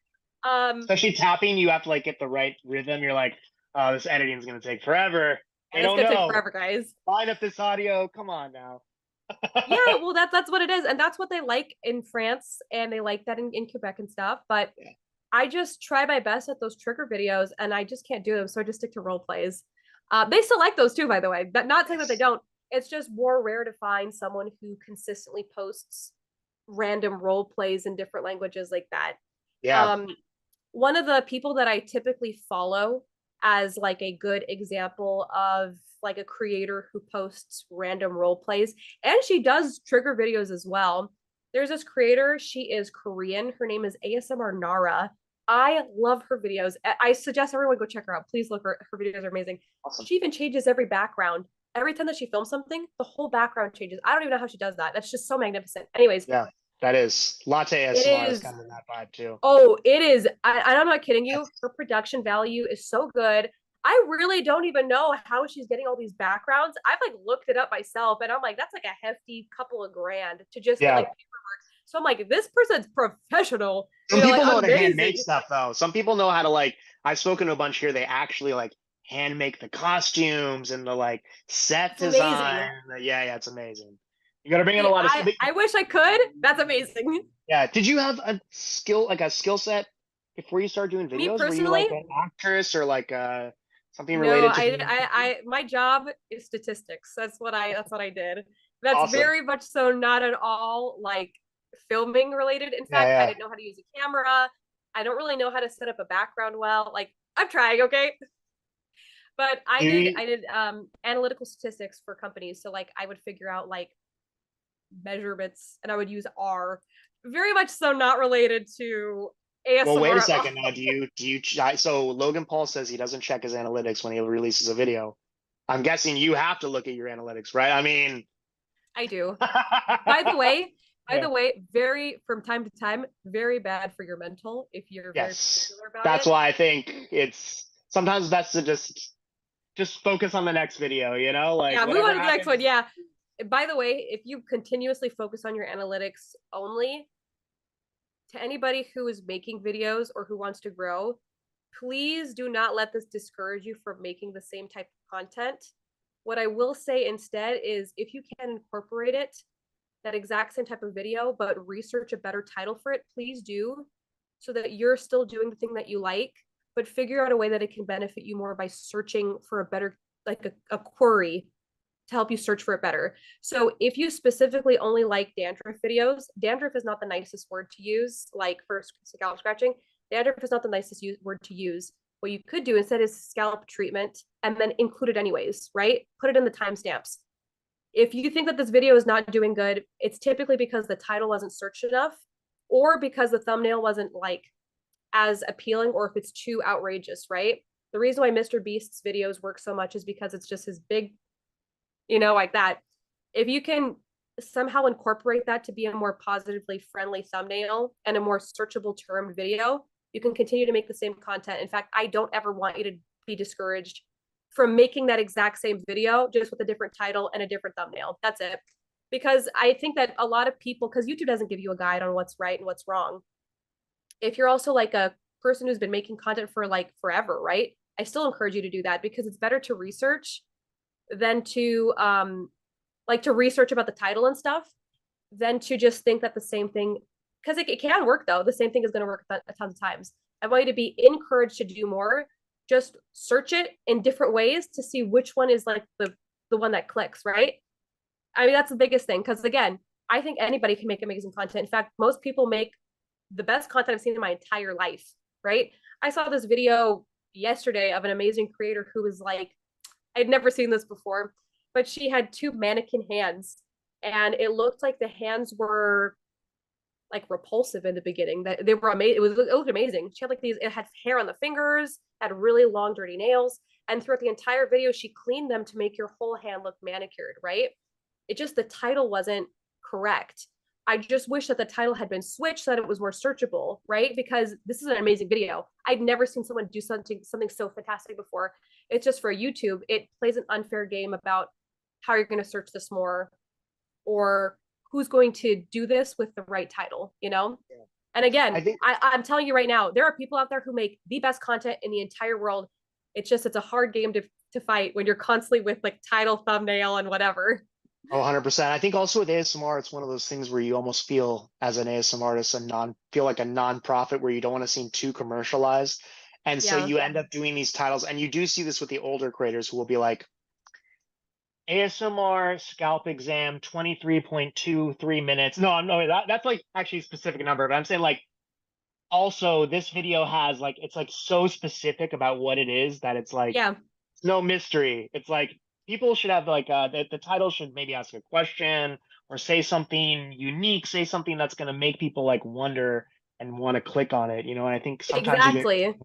it. Especially tapping, you have to like get the right rhythm. You're like, oh, this editing is going to take forever. They And it's don't gonna take know. forever, guys. Line up this audio. Come on now. Yeah, well, that's what it is, and that's what they like in France, and they like that in Quebec and stuff. But Yeah. I just try my best at those trigger videos, and I just can't do them, so I just stick to role plays. They still like those too, by the way. But not saying that they don't. It's just more rare to find someone who consistently posts random role plays in different languages like that. Yeah. One of the people that I typically follow as like a good example of like a creator who posts random role plays, and she does trigger videos as well. There's this creator, she is Korean. Her name is ASMR Nara. I love her videos. I suggest everyone go check her out. Please look, her videos are amazing. Awesome. She even changes every background. Every time that she films something, the whole background changes. I don't even know how she does that. That's just so magnificent. Anyways, Yeah, that is. Latte ASMR is is. kind of that vibe too. Oh, it is. I'm not kidding you. Her production value is so good. I really don't even know how she's getting all these backgrounds. I've like looked it up myself, and I'm like, that's like a hefty couple of grand to just get like paperwork. So I'm like, this person's professional. Some people like, know how to amazing. hand make stuff though. Some people know how to like. I've spoken to a bunch here. They actually like hand make the costumes and the like set It's amazing. design. Yeah, it's amazing. You got to bring in a lot of. I wish I could. That's amazing. Yeah. Did you have a skill set before you started doing Me videos? Were you like personally? an actress or like something related to? I my job is statistics. That's what I did. That's Awesome. very much so not at all like filming related. In fact, I didn't know how to use a camera. I don't really know how to set up a background well. Like, I'm trying, okay? But I did analytical statistics for companies. So like I would figure out like measurements, and I would use R. Very much so not related to ASMR. Well, wait a second now. Do you so Logan Paul says he doesn't check his analytics when he releases a video. I'm guessing you have to look at your analytics, right? I mean, I do. By the way, very from time to time, very bad for your mental if you're very particular about that's it. why I think it's sometimes best to just focus on the next video, you know? Like, yeah, move on to the next one. happens- Yeah. By the way, if you continuously focus on your analytics only, to anybody who is making videos or who wants to grow, please do not let this discourage you from making the same type of content. What I will say instead is if you can incorporate it, that exact same type of video, but research a better title for it, please do, so that you're still doing the thing that you like, but figure out a way that it can benefit you more by searching for a better, like a query to help you search for it better. So if you specifically only like dandruff videos, dandruff is not the nicest word to use, like for scalp scratching. Dandruff is not the nicest word to use. What you could do instead is scalp treatment and then include it anyways, right? Put it in the timestamps. If you think that this video is not doing good, it's typically because the title wasn't searched enough, or because the thumbnail wasn't like as appealing, or if it's too outrageous, right? The reason why Mr. Beast's videos work so much is because it's just his big, like that. If you can somehow incorporate that to be a more positively friendly thumbnail and a more searchable termed video, you can continue to make the same content. In fact, I don't ever want you to be discouraged from making that exact same video just with a different title and a different thumbnail. That's it. Because I think that a lot of people, because YouTube doesn't give you a guide on what's right and what's wrong. If you're also like a person who's been making content for like forever, right? I still encourage you to do that, because it's better to research than to to research about the title and stuff than to just think that the same thing, because it can work though. The same thing is going to work a ton of times. I want you to be encouraged to do more. Just search it in different ways to see which one is like the one that clicks, right? I mean, that's the biggest thing, because again, I think anybody can make amazing content. In fact, most people make the best content I've seen in my entire life, right? I saw this video yesterday of an amazing creator who was like, I'd never seen this before, but she had two mannequin hands, and it looked like the hands were like repulsive in the beginning. That they were amazing. It looked amazing. She had like it had hair on the fingers, had really long, dirty nails, and throughout the entire video, she cleaned them to make your whole hand look manicured, right? It just, the title wasn't correct. I just wish that the title had been switched so that it was more searchable, right? Because this is an amazing video. I'd never seen someone do something so fantastic before. It's just for YouTube, it plays an unfair game about how you're going to search this more, or who's going to do this with the right title, Yeah. And again, I'm telling you right now, there are people out there who make the best content in the entire world. It's a hard game to fight when you're constantly with like title, thumbnail, and whatever. Oh, 100%. I think also with ASMR, it's one of those things where you almost feel as an ASMR artist feel like a non-profit where you don't want to seem too commercialized. And so Yeah. you end up doing these titles, and you do see this with the older creators who will be like, ASMR scalp exam, 23.23 minutes. No, that's like actually a specific number, but I'm saying like also this video has like it's like so specific about what it is that it's like Yeah. it's no mystery. It's like people should have like the title should maybe ask a question or say something unique, say something that's gonna make people like wonder and want to click on it, you know. And I think sometimes you get Exactly.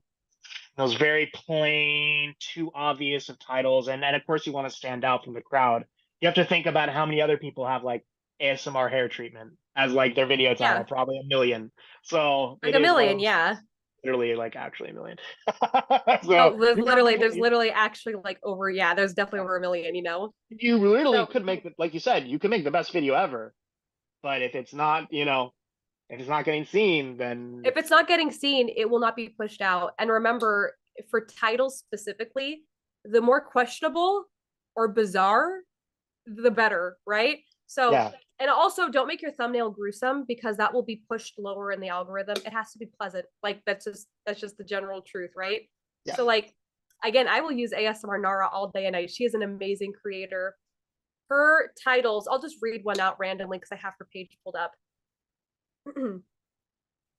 those very plain, too obvious of titles, and then of course you want to stand out from the crowd. You have to think about how many other people have like ASMR hair treatment as like their video title, Yeah. probably a million. So Like it a is one million, of yeah. literally like actually a million. No, So there's literally actually like over, yeah, there's definitely over a million, you know. you literally So could make like you said, you could make the best video ever, but if it's not, you know, if it's not getting seen, then if it's not getting seen, it will not be pushed out. And remember, for titles specifically, the more questionable or bizarre, the better, right? So, yeah, and also don't make your thumbnail gruesome because that will be pushed lower in the algorithm. It has to be pleasant. Like that's just the general truth, right? Yeah. So like again, I will use ASMR Nara all day and night. She is an amazing creator. Her titles, I'll just read one out randomly because I have her page pulled up.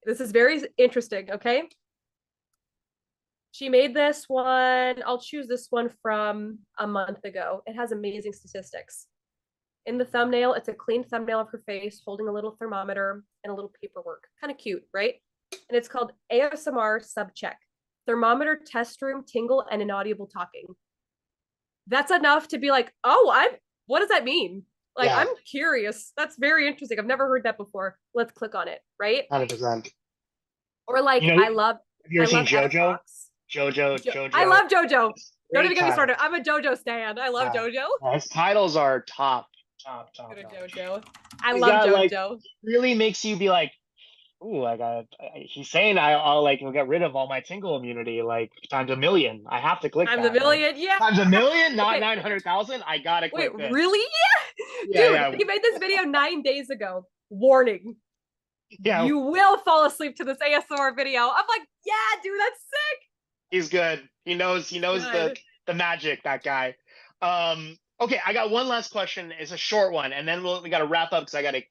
This is very interesting, okay? She made this one. I'll choose this one from a month ago. It has amazing statistics. In the thumbnail, it's a clean thumbnail of her face holding a little thermometer and a little paperwork. Kind of cute, right? And it's called ASMR Subcheck. Thermometer, test room, tingle, and inaudible talking. That's enough to be like, oh, what does that mean? Like, yeah, I'm curious. That's very interesting. I've never heard that before. Let's click on it, right? 100%. Or like, You know, I love have you ever seen Etta JoJo? Fox. JoJo. I love JoJo. Don't Great even get me title. started. I'm a JoJo stan. I love Yeah. JoJo. His titles are top. Go to JoJo. I He's love got, like, JoJo. really makes you be like, ooh, he's saying I'll like will get rid of all my tingle immunity like times a million. I have to click I'm that. the million. Yeah. Times a million, not Okay. 900,000. I gotta Wait, click this. really? Yeah. Dude, Yeah. he made this video 9 days ago. Warning. Yeah, You will fall asleep to this ASMR video. I'm like, yeah, dude, that's sick. he's good. He knows Good. the magic, that guy. Okay, I got one last question. It's a short one, and then we gotta wrap up because I gotta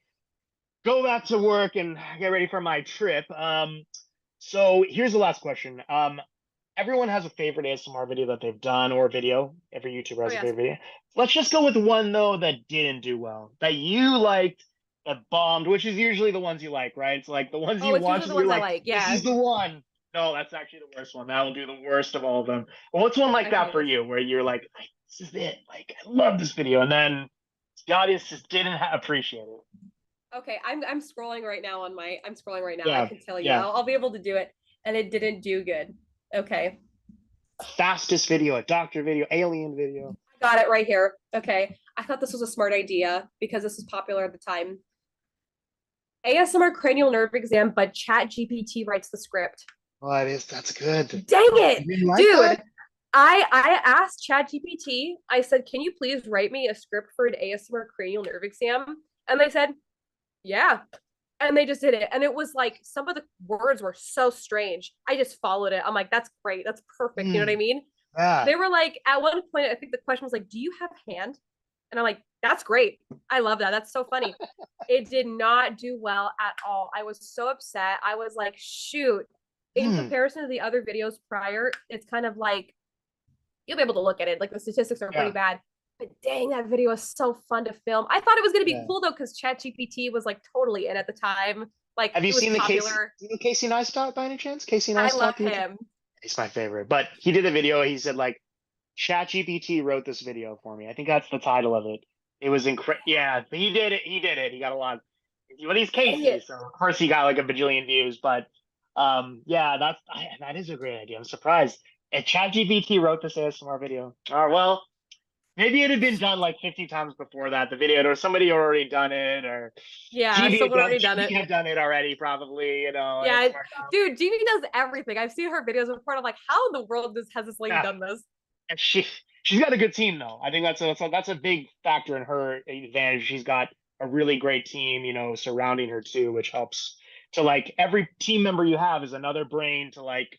go back to work and get ready for my trip. So here's the last question. Everyone has a favorite ASMR video that they've done or video. Every YouTuber has a favorite video. Let's just go with one though that didn't do well, that you liked, that bombed, which is usually the ones you like, right? It's like the ones you watch and the you're ones I like, like. Yeah. this is the one. No, that's actually the worst one. That will do the worst of all of them. Well, what's one like that for you, where you're like, this is it. Like, I love this video, and then the audience just didn't appreciate it. Okay, I'm scrolling right now I'm scrolling right now. Yeah, I can tell you. yeah. I'll be able to do it. And it didn't do good. Okay. Fastest video, a doctor video, alien video. Got it right here. Okay. I thought this was a smart idea because this was popular at the time. ASMR cranial nerve exam, but Chat GPT writes the script. Oh, that's good. Dang it, Like dude. that? I asked Chat GPT, I said, can you please write me a script for an ASMR cranial nerve exam? And they said, yeah. And they just did it. And it was like, some of the words were so strange. I just followed it. I'm like, that's great. That's perfect. You know what I mean? Yeah. They were like, at one point, I think the question was like, do you have hand? And I'm like, that's great. I love that. That's so funny. It did not do well at all. I was so upset. I was like, shoot. In comparison to the other videos prior, it's kind of like, you'll be able to look at it. Like the statistics are pretty bad. But dang, that video was so fun to film. I thought it was going to be cool though, because ChatGPT was like totally in at the time. Like, have you seen the popular. Casey Neistat by any chance? Casey Neistat. I love him. He's my favorite. But he did a video. He said like, ChatGPT wrote this video for me. I think that's the title of it. It was incredible. Yeah, he did it. He did it. He got a lot. Well, he's Casey, so of course he got like a bajillion views. But yeah, that is a great idea. I'm surprised. And ChatGPT wrote this ASMR video. All right, well, Maybe it had been done like 50 times before that, the video, or somebody had already done it, or Yeah, GB someone already done GB it. had done it already, probably, you know. Yeah, it's worked out. dude, Jeannie does everything. I've seen her videos before. And I'm like, how in the world has this lady Yeah. done this? And she's got a good team though. I think that's a big factor in her advantage. She's got a really great team, you know, surrounding her too, which helps to like every team member you have is another brain to like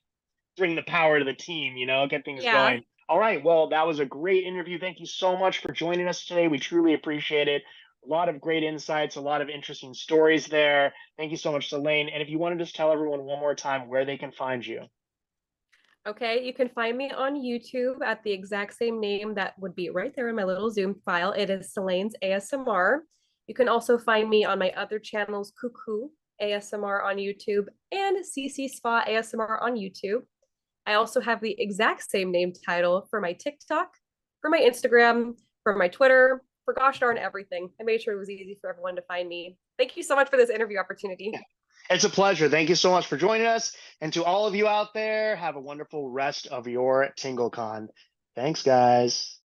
bring the power to the team, you know, get things Yeah. going. All right. Well, that was a great interview. Thank you so much for joining us today. We truly appreciate it. A lot of great insights, a lot of interesting stories there. Thank you so much, Elaine. And if you want to just tell everyone one more time where they can find you. Okay, you can find me on YouTube at the exact same name that would be right there in my little Zoom file. It is Selene's ASMR. You can also find me on my other channels, Cuckoo ASMR on YouTube and CC Spa ASMR on YouTube. I also have the exact same name title for my TikTok, for my Instagram, for my Twitter, for gosh darn everything. I made sure it was easy for everyone to find me. Thank you so much for this interview opportunity. It's a pleasure. Thank you so much for joining us. And to all of you out there, have a wonderful rest of your TingleCon. Thanks, guys.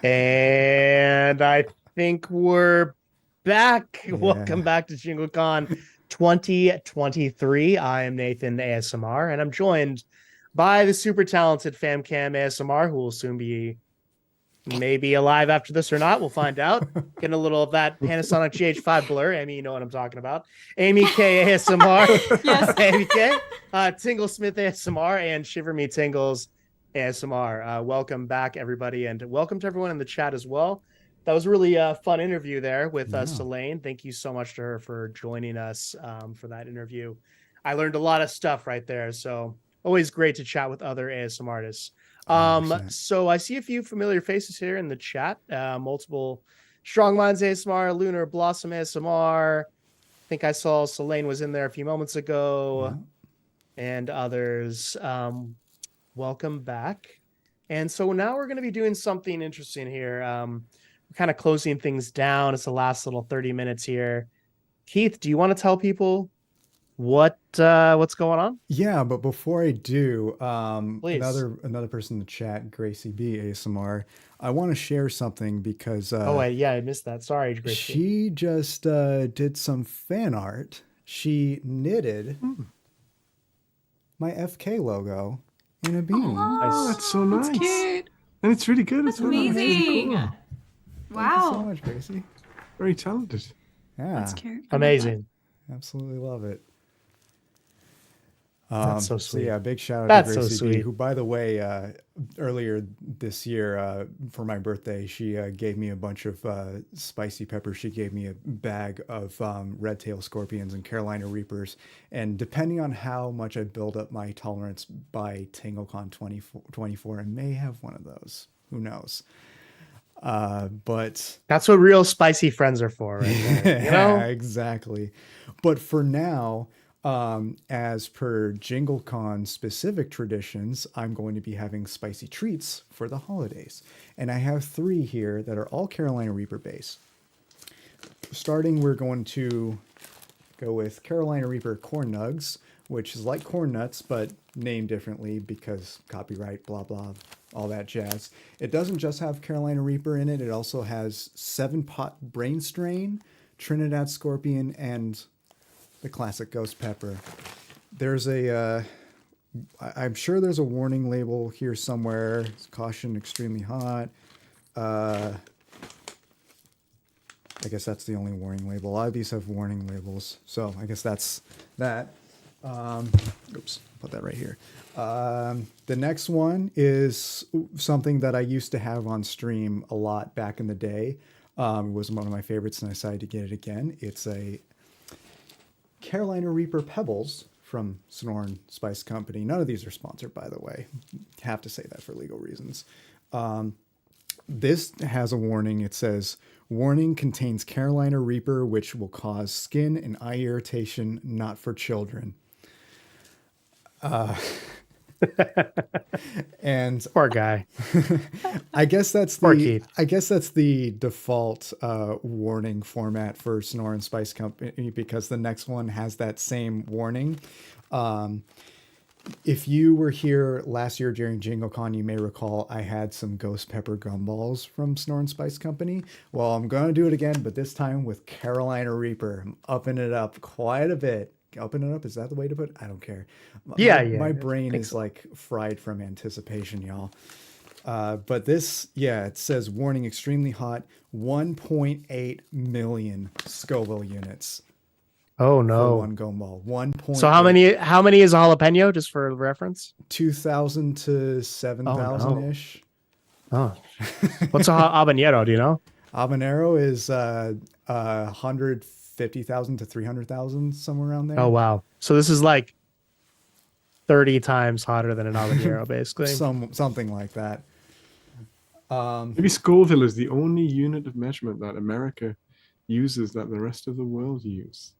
And I think we're back. Yeah. Welcome back to JingleCon 2023. I am Nathan ASMR, and I'm joined by the super talented FamCam ASMR, who will soon be maybe alive after this or not. We'll find out. Getting a little of that Panasonic GH5 blur. Amy, you know what I'm talking about. Amy K ASMR. Yes. Amy K. Tingle Smith ASMR and Shiver Me Tingles ASMR. Welcome back, everybody, and welcome to everyone in the chat as well. That was a really fun interview there with Selene. Thank you so much to her for joining us for that interview. I learned a lot of stuff right there, so always great to chat with other ASMR artists. 100%. So I see a few familiar faces here in the chat. Multiple Strong Minds ASMR, Lunar Blossom ASMR. I think I saw Selene was in there a few moments ago, and others. Welcome back. And so now we're going to be doing something interesting here. We're kind of closing things down. It's the last little 30 minutes here. Keith, do you want to tell people what's going on? Yeah, but before I do, Please. another person in the chat, Gracie B ASMR, I want to share something because I missed that. Sorry, Gracie. she just did some fan art. She knitted my FK logo in a beanie. Oh, that's so nice. That's cute. And it's really good. It's really amazing. cool. Thank you so Wow. much, Gracie. Very talented. Yeah, That's cute. Amazing. absolutely love it. That's so sweet. yeah, big shout out That's to so Gracie B, sweet. who, by the way, earlier this year for my birthday, she gave me a bunch of spicy peppers. She gave me a bag of red tail scorpions and Carolina Reapers. And depending on how much I build up my tolerance by TingleCon 2024, I may have one of those. Who knows? But That's what real spicy friends are for, right there, you know? yeah, exactly. But for now, as per JingleCon specific traditions, I'm going to be having spicy treats for the holidays. And I have 3 here that are all Carolina Reaper based. Starting, we're going to go with Carolina Reaper Corn Nugs, which is like corn nuts, but named differently because copyright, blah, blah, all that jazz. It doesn't just have Carolina Reaper in it. It also has 7-pot brain strain, Trinidad Scorpion, and the classic ghost pepper. There's I'm sure there's a warning label here somewhere. Caution, extremely hot. I guess that's the only warning label. A lot of these have warning labels, so I guess that's that. Oops, put that right here. The next one is something that I used to have on stream a lot back in the day. It was one of my favorites, and I decided to get it again. It's a Carolina Reaper Pebbles from Sonoran Spice Company. None of these are sponsored, by the way. Have to say that for legal reasons. This has a warning. It says, warning, contains Carolina Reaper, which will cause skin and eye irritation, not for children. And Poor guy. I guess that's Poor the Keith. I guess that's the default warning format for Sonoran Spice Company, because the next one has that same warning. If you were here last year during JingleCon, you may recall I had some ghost pepper gumballs from Sonoran Spice Company. Well, I'm going to do it again, but this time with Carolina Reaper. I'm upping it up quite a bit. Upping it up, is that the way to put it? I don't care. My brain is like fried from anticipation, y'all. But this, it says warning, extremely hot, 1.8 million Scoville units. Oh For no. one gumball. 1. So how many is a jalapeno, just for reference? 2,000 to 7,000 ish. Oh. What's a habanero, do you know? Habanero is 150,000 to 300,000, somewhere around there. Oh wow. So this is like 30 times hotter than an habanero, basically. Something like that. Maybe Scoville is the only unit of measurement that America uses that the rest of the world use.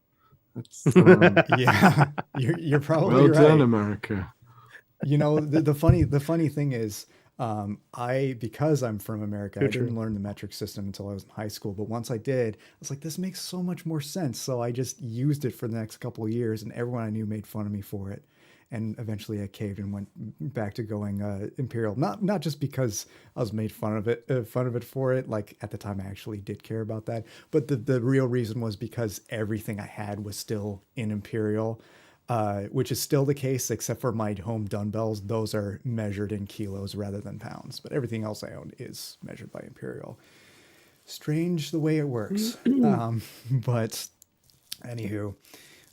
That's Yeah, you're probably well right. done, America. You know, the funny thing is, because I'm from America, I didn't learn the metric system until I was in high school. But once I did, I was like, this makes so much more sense. So I just used it for the next couple of years, and everyone I knew made fun of me for it. and eventually I caved and went back to going Imperial. Not just because I was made fun of it for it. Like at the time, I actually did care about that, but the real reason was because everything I had was still in Imperial, which is still the case except for my home dumbbells. Those are measured in kilos rather than pounds, but everything else I own is measured by Imperial. Strange the way it works, but anywho.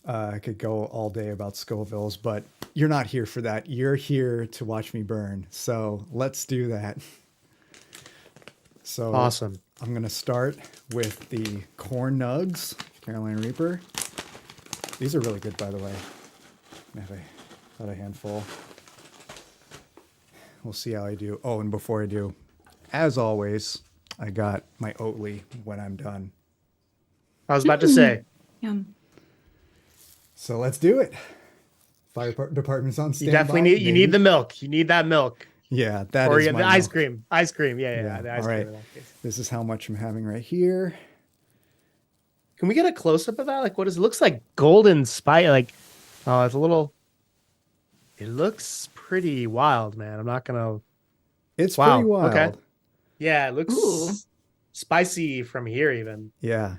I could go all day about Scovilles, but you're not here for that. You're here to watch me burn. So let's do that. So Awesome. I'm going to start with the Corn Nugs, Carolina Reaper. These are really good, by the way. I have a handful. We'll see how I do. Oh, and before I do, as always, I got my Oatly when I'm done. I was about to say. Yum. So let's do it. Fire department's on standby. You definitely need the milk. You need that milk. Yeah, that or is the my ice milk. cream. Ice cream. Yeah. The ice All right. cream in that case. This is how much I'm having right here. Can we get a close up of that? Like, what is it? Looks like golden spice. Like, oh, it's a little. It looks pretty wild, man. I'm not gonna. It's Wow. pretty wild. Okay. Yeah, it looks Ooh. spicy from here even. Yeah.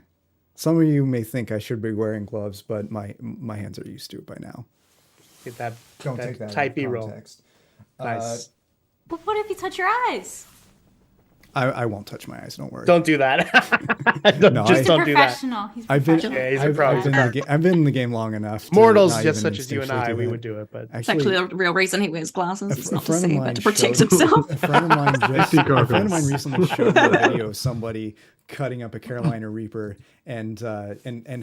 Some of you may think I should be wearing gloves, but my hands are used to it by now. Get that. Don't that take that type out B of roll. context. Nice. But what if you touch your eyes? I won't touch my eyes. Don't worry. Don't do that. No, Just He's don't a do that. professional. He's I've been, professional. Yeah, he's a I've, pro. I've, been in the game long enough. To Mortals not just even such as you and I, instinctually do we that. would do it, but It's actually the real reason he wears glasses. It's not to friend of see, mine but to protect showed- himself. A friend of mine Safety goggles. recently showed me a video of somebody cutting up a Carolina Reaper and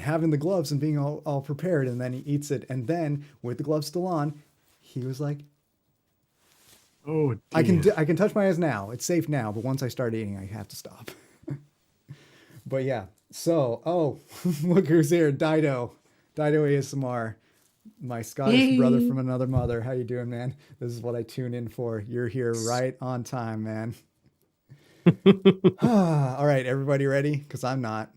having the gloves and being all prepared, and then he eats it, and then with the gloves still on, he was like, Oh, dear. I can touch my eyes now. It's safe now, but once I start eating, I have to stop. But yeah, so look who's here, Dido ASMR, my Scottish brother from another mother. How you doing, man? This is what I tune in for. You're here right on time, man. All right, everybody ready? Because I'm not.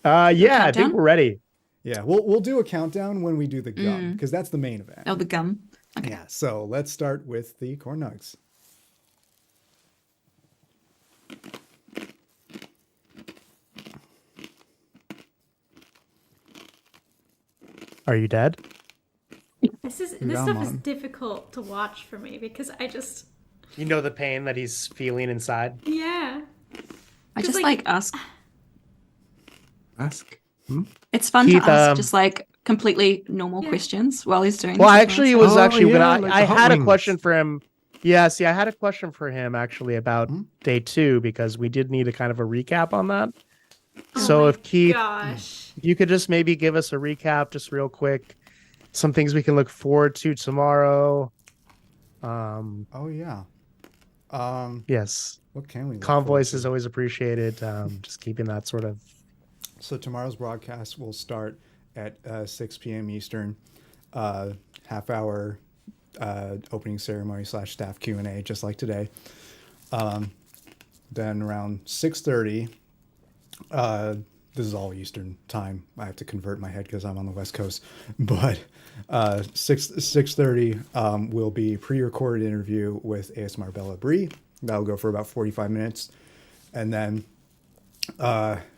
yeah, I think Countdown? we're ready. Yeah, we'll do a countdown when we do the gum because that's the main event. Oh, the gum. Yeah, so let's start with the Corn Nugs. Are you dead? This got stuff him is on. difficult to watch for me because I just You know the pain that he's feeling inside. yeah. I Just just like- ask. Ask. It's fun Keith, to ask just like completely normal Yeah. questions while he's doing Well, this I as actually so- was Oh, actually yeah, gonna. like I the hot had a wings. question for him. Yeah, see, I had a question for him actually about day 2 because we did need a kind of a recap on that. So Oh if my Keith, gosh. you could just maybe give us a recap, just real quick, some things we can look forward to tomorrow. Oh yeah. Yes, What can we look convoys forward is to? always appreciated. Just keeping that sort of. So tomorrow's broadcast will start at 6 p.m. Eastern, half hour opening ceremony / staff Q&A, just like today. Then around 6:30, this is all Eastern time. I have to convert my head because I'm on the West Coast. But 6:30 will be pre-recorded interview with ASMR Bella Bree. That'll go for about 45 minutes, and then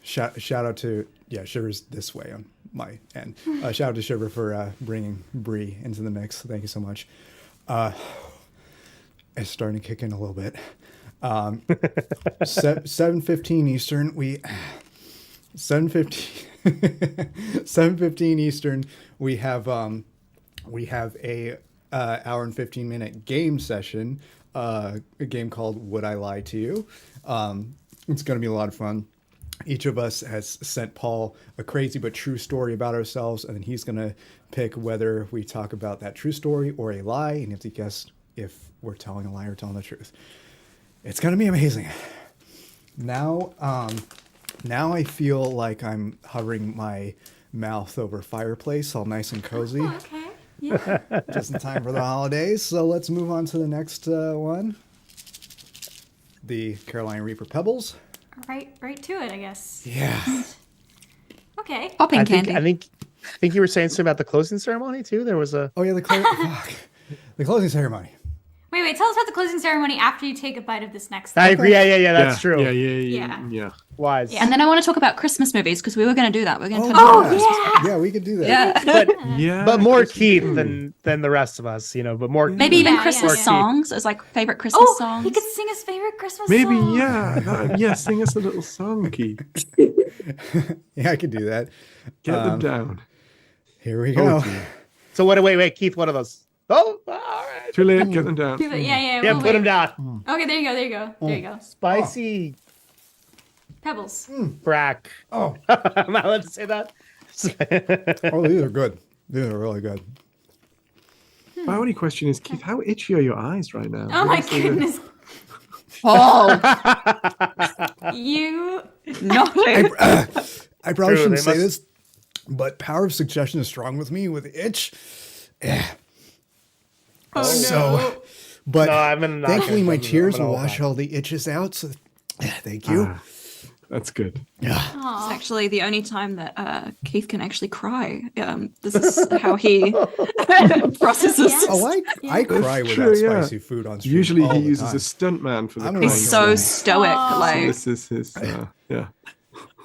shout out to Shiver's this way on my end. Shout out to Shiver for bringing Bree into the mix. Thank you so much. It's starting to kick in a little bit. 7:15 Eastern. 7:15 Eastern. We have a hour and 15-minute game session. A game called Would I Lie to You? It's going to be a lot of fun. Each of us has sent Paul a crazy but true story about ourselves, and then he's going to pick whether we talk about that true story or a lie, and you have to guess if we're telling a lie or telling the truth. It's going to be amazing. Now I feel like I'm hovering my mouth over fireplace, all nice and cozy, Oh, okay. Yeah. just in time for the holidays. So let's move on to the next one. The Carolina Reaper Pebbles. right to it, I guess. Yeah. Okay. Popping I think candy. I think I think you were saying something about the closing ceremony too. There was a Oh yeah, the closing ceremony. Wait, tell us about the closing ceremony after you take a bite of this next I thing. agree. Yeah, that's true. Yeah. Wise. Yeah. And then I want to talk about Christmas movies because we were going to do that. We're going to Yeah, we could do that. Yeah. But more Keith than the rest of us, but more Maybe even Yeah, Christmas yeah. songs as like favorite Christmas songs. He could sing his favorite Christmas Maybe, song. yeah. Sing us a little song, Keith. Yeah, I could do that. Get them down. Here we go. dear. So wait, Keith, what are those? Oh, all right. Too late, get them down. Yeah, Yeah, we'll put him wait. down. Okay, there you go. Spicy Pebbles. crack. Oh, Am I allowed to say that? oh, these are good. These are really good. My only question is, Keith, how itchy are your eyes right now? Oh my What is it? goodness. Oh, You. no. I probably True, shouldn't they say must- this, but power of suggestion is strong with me with itch. Yeah. Oh, So, but No, I'm gonna knock thankfully it. my I'm tears gonna will hold wash back. all the itches out. So, thank you. Ah, that's good. Yeah. It's actually the only time that Keith can actually cry. This is how he processes. Yeah. Oh, I cry true, without yeah. spicy food on stream. Usually all he the uses time. a stuntman for the I'm crying. He's so Fine. stoic. Aw. So Like, this is his, yeah.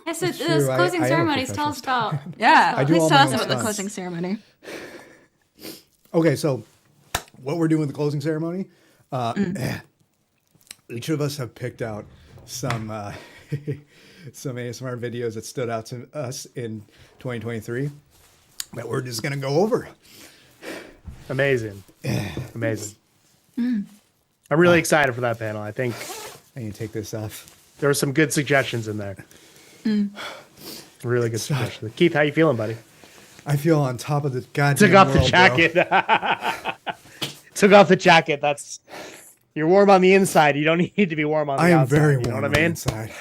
Yeah, so It's those true, I closing am a ceremonies, tell us professional about. yeah. I do Please all tell my us own about the stunts. closing ceremony. Okay, so what we're doing with the closing ceremony, each of us have picked out some some ASMR videos that stood out to us in 2023 that we're just gonna go over. Amazing. I'm really excited for that panel. I think I need to take this off. there were some good suggestions in there. Really good suggestions. Keith, how you feeling, buddy? I feel on top of the goddamn Took off the world, bro. jacket. Took off the jacket. You're warm on the inside. You don't need to be warm on the I am outside. very You know warm what I on the mean? inside.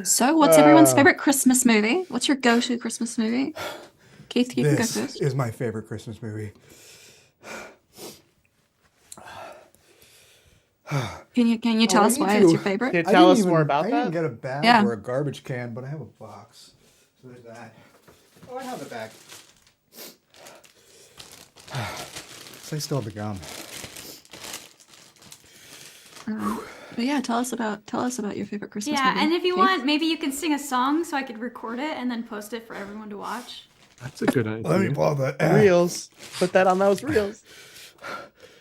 So, what's everyone's favorite Christmas movie? What's your go-to Christmas movie? Keith, you can go This first. is my favorite Christmas movie. Can you tell I us need why to- it's your favorite? Can you I tell didn't us more even- about I that? didn't get a bag Yeah. or a garbage can, but I have a box. So there's that. Oh, I have the bag. So I still have the gum. But yeah, tell us about your favorite Christmas Yeah, movie. and if you Keith? want, maybe you can sing a song so I could record it and then post it for everyone to watch. That's a good idea. Let me blow the Reels. Put that on those reels.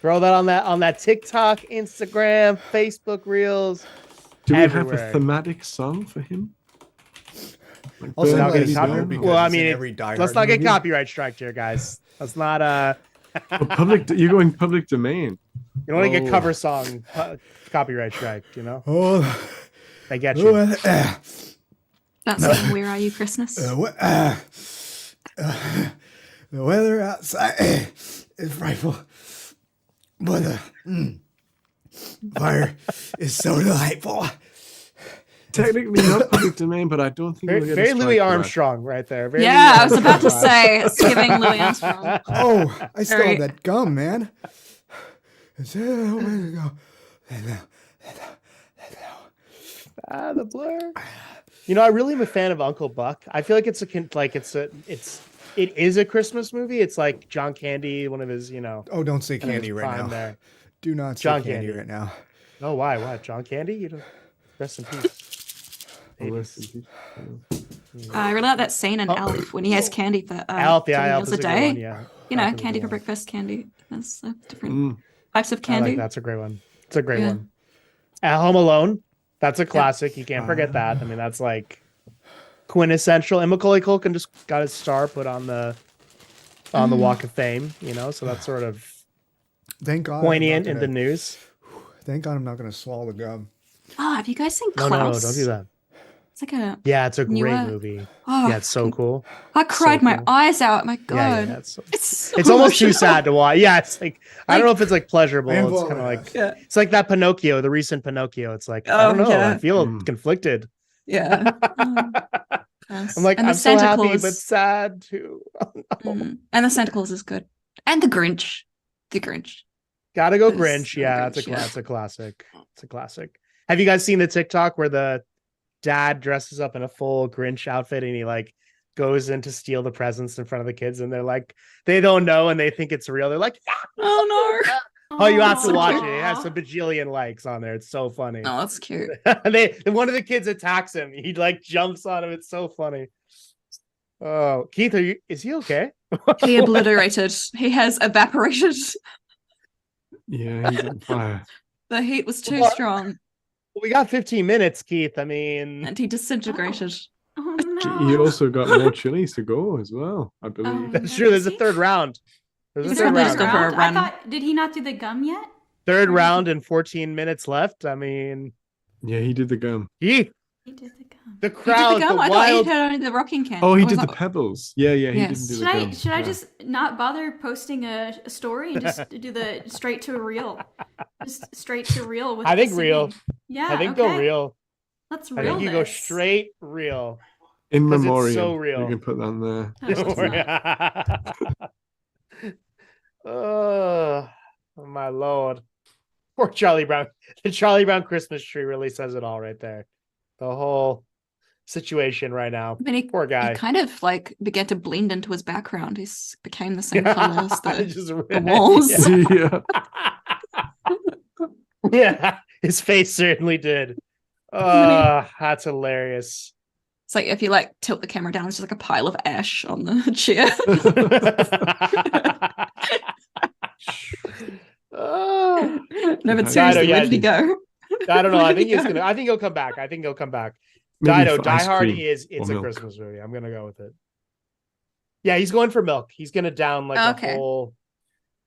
Throw that on that TikTok, Instagram, Facebook reels. Do we have everywhere. a thematic song for him? Like Also, Burn Not not getting Baby gonna copy- Down? because Well, I it's in mean, every Die let's Hard not get movie. copyright striked here, guys. Let's not. You're going public domain. You don't want to get Oh. cover song copyright striked. Oh, They get you. That's song Where Are You Christmas? the weather outside is frightful, but the fire is so delightful. Technically not public domain, but I don't think Very, we'll get a very strike Louis for that. Armstrong right there. Very Yeah, Louis I was about to Armstrong vibes. say it's giving Louis Armstrong. Oh, I still Very- have that gum, man. It's, where to go? The blur. I really am a fan of Uncle Buck. I feel like it is a Christmas movie. It's like John Candy, one of his, Oh, don't say kind of candy his right prime now. there. Do not say John candy Candy. right now. Oh, why? What? John Candy? You don't. Rest in peace. Oh, rest in peace. I really like that scene in Elf when he has candy for Elf, 2 yeah, Elf meals is a a good day. one, yeah. You know, Elf is a candy good for one. breakfast, candy. There's different Mm. types of I candy. like that's a great one. It's a great Yeah. one. At Home Alone, that's a classic. You can't forget that. I mean, that's like quintessential. And Macaulay Culkin just got his star put on the Walk of Fame. So that's sort of Thank God. I'm not poignant in the gonna- news. Thank God I'm not going to swallow the gum. Oh, have you guys seen No, Klaus? don't do that. It's like a Yeah, it's a great Newer- movie. oh, Yeah, it's so cool. I cried my cool. eyes out. My God, Yeah, it's it's almost too emotional. sad to watch. Yeah, it's like I don't know if it's like pleasurable. I am It's blowing kind of my like ass. it's like that Pinocchio, the recent Pinocchio. It's like I Oh, don't know. yeah. I feel Mm. conflicted. Yeah. Oh, yes. I'm like And the I'm so Santa happy Claus. but sad too. And the Santa Claus is good. And the Grinch. The Grinch. Gotta go Yes, Grinch. the Yeah, Grinch, yeah. that's a classic. It's a classic. Have you guys seen the TikTok where the dad dresses up in a full Grinch outfit and he like goes in to steal the presents in front of the kids, and they're like, they don't know and they think it's real. They're like, Oh no. oh, you have to Aw. watch it. It has a bajillion likes on there. It's so funny. Oh, that's cute. And one of the kids attacks him. He like jumps on him. It's so funny. Oh, Keith, is he okay? He obliterated. He has evaporated. Yeah, he's on fire. The heat was too What? strong, We got 15 minutes, Keith. I mean, and he disintegrated. Oh He no. also got more chilies to go as well, I believe. Oh. that's true. There's a Is he? third round. There's a Is third there Just another go round. for a round? I run. thought, did he not do the gum yet? Third round and 14 minutes left. I mean, Yeah, he did the gum. Keith, He did the gum. the He did crowd, the gum. the I thought he wild. had only the rocking can. Oh, he Or was did the that- pebbles. Yeah, he Yes. didn't do Should the I gum. should I Yeah. just not bother posting a story and just do the straight to reel? Just straight to reel with I the think real. singing. Yeah. I think go okay. real. Let's I reel think you go this. straight real. In 'Cause it's memoriam. so real. You can put that on there. Oh, it's not. Oh, my lord. Poor Charlie Brown. The Charlie Brown Christmas tree really says it all right there. The whole situation right now. I mean, he, Poor guy. he kind of like began to blend into his background. He's became the same color as the Just- the walls. Yeah. Yeah. Yeah, his face certainly did. That's hilarious. It's like if you like tilt the camera down, it's just like a pile of ash on the chair. Oh, No, but Dido, seriously, yeah, where did he go? I don't know. Where I did think he he's go? gonna. I think he'll come back. I think he'll come back. Maybe Dido, for Die ice Hard cream is or it's a milk. Christmas movie. I'm gonna go with it. Yeah, he's going for milk. He's gonna down like Okay. a whole,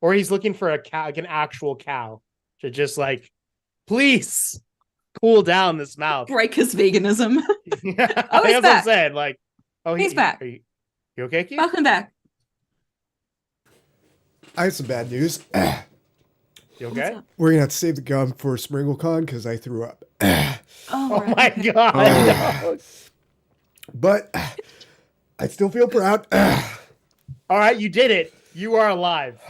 or he's looking for a cow, like an actual cow, to just like, please cool down this mouth. Break his veganism. Yeah, Oh, that's he's what I'm back. saying. Like, oh, He's back. Are you okay, Keith? Welcome back. I have some bad news. You okay? up? We're gonna have to save the gum for SprinkleCon because I threw up. Oh right, my okay. god! Oh. But I still feel proud. All right, you did it. You are alive.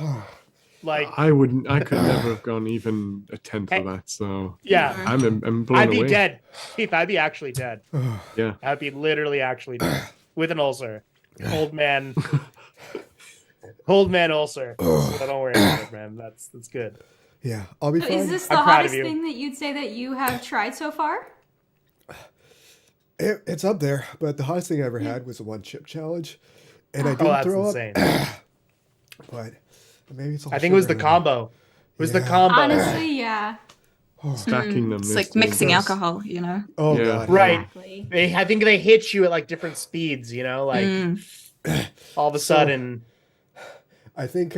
Like, I could never have gone even a tenth of that. So yeah, I'm blown I'd be away. dead. Keith, I'd be actually dead. Yeah. I'd be literally actually dead with an ulcer. Old man ulcer. So don't worry about it, man. That's good. Yeah, I'll be So fine. is this the I'm proud of hottest you. thing that you'd say that you have tried so far? It's up there, but the hottest thing I ever had was the one chip challenge, and I Oh, didn't that's throw insane. up. But maybe it's all. I think it was the sugar in combo. It was the Yeah. combo. Honestly, yeah. Stacking them. It's this like to mixing this. alcohol, you know. Oh Yeah. god. Right. Exactly. I think they hit you at like different speeds, you know, like all of a So- sudden. I think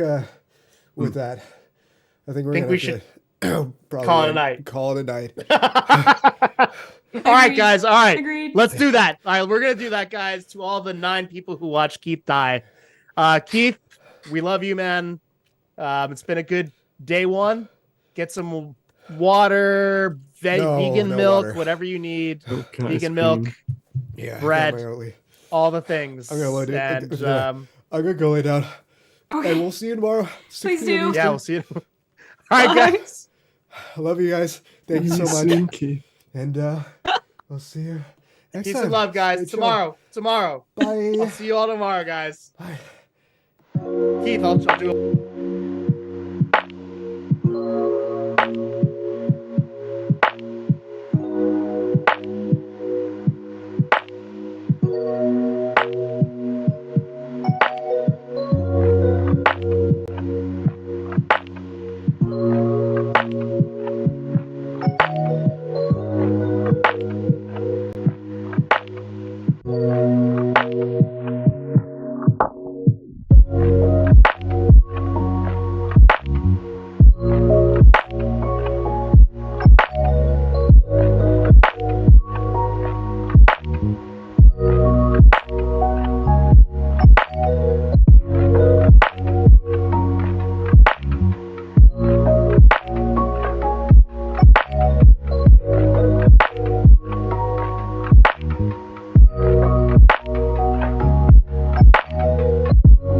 with that, I think we're Think gonna we have to probably call it a night. Call it a night. All right, Agreed. guys. All right. Agreed. Let's do that. All right, we're gonna do that, guys. To all the 9 people who watch Keith die, Keith, we love you, man. It's been a good day one. Get some water, No, vegan no milk, water. whatever you need, Milk, ice vegan milk, cream. Yeah. I got Bread. my Oatly. all the things. I'm gonna load it. And Yeah. I'm gonna go lay down, Okay. and we'll see you tomorrow. 6 Please p.m. do. Eastern. yeah, we'll see you. All right, guys. I love you guys. Thank you so much. Sneaky. And we'll see you next Peace time. and love, guys. Stay chill. Tomorrow. I'll Bye. see you all tomorrow, guys. Bye. Keith, I'll do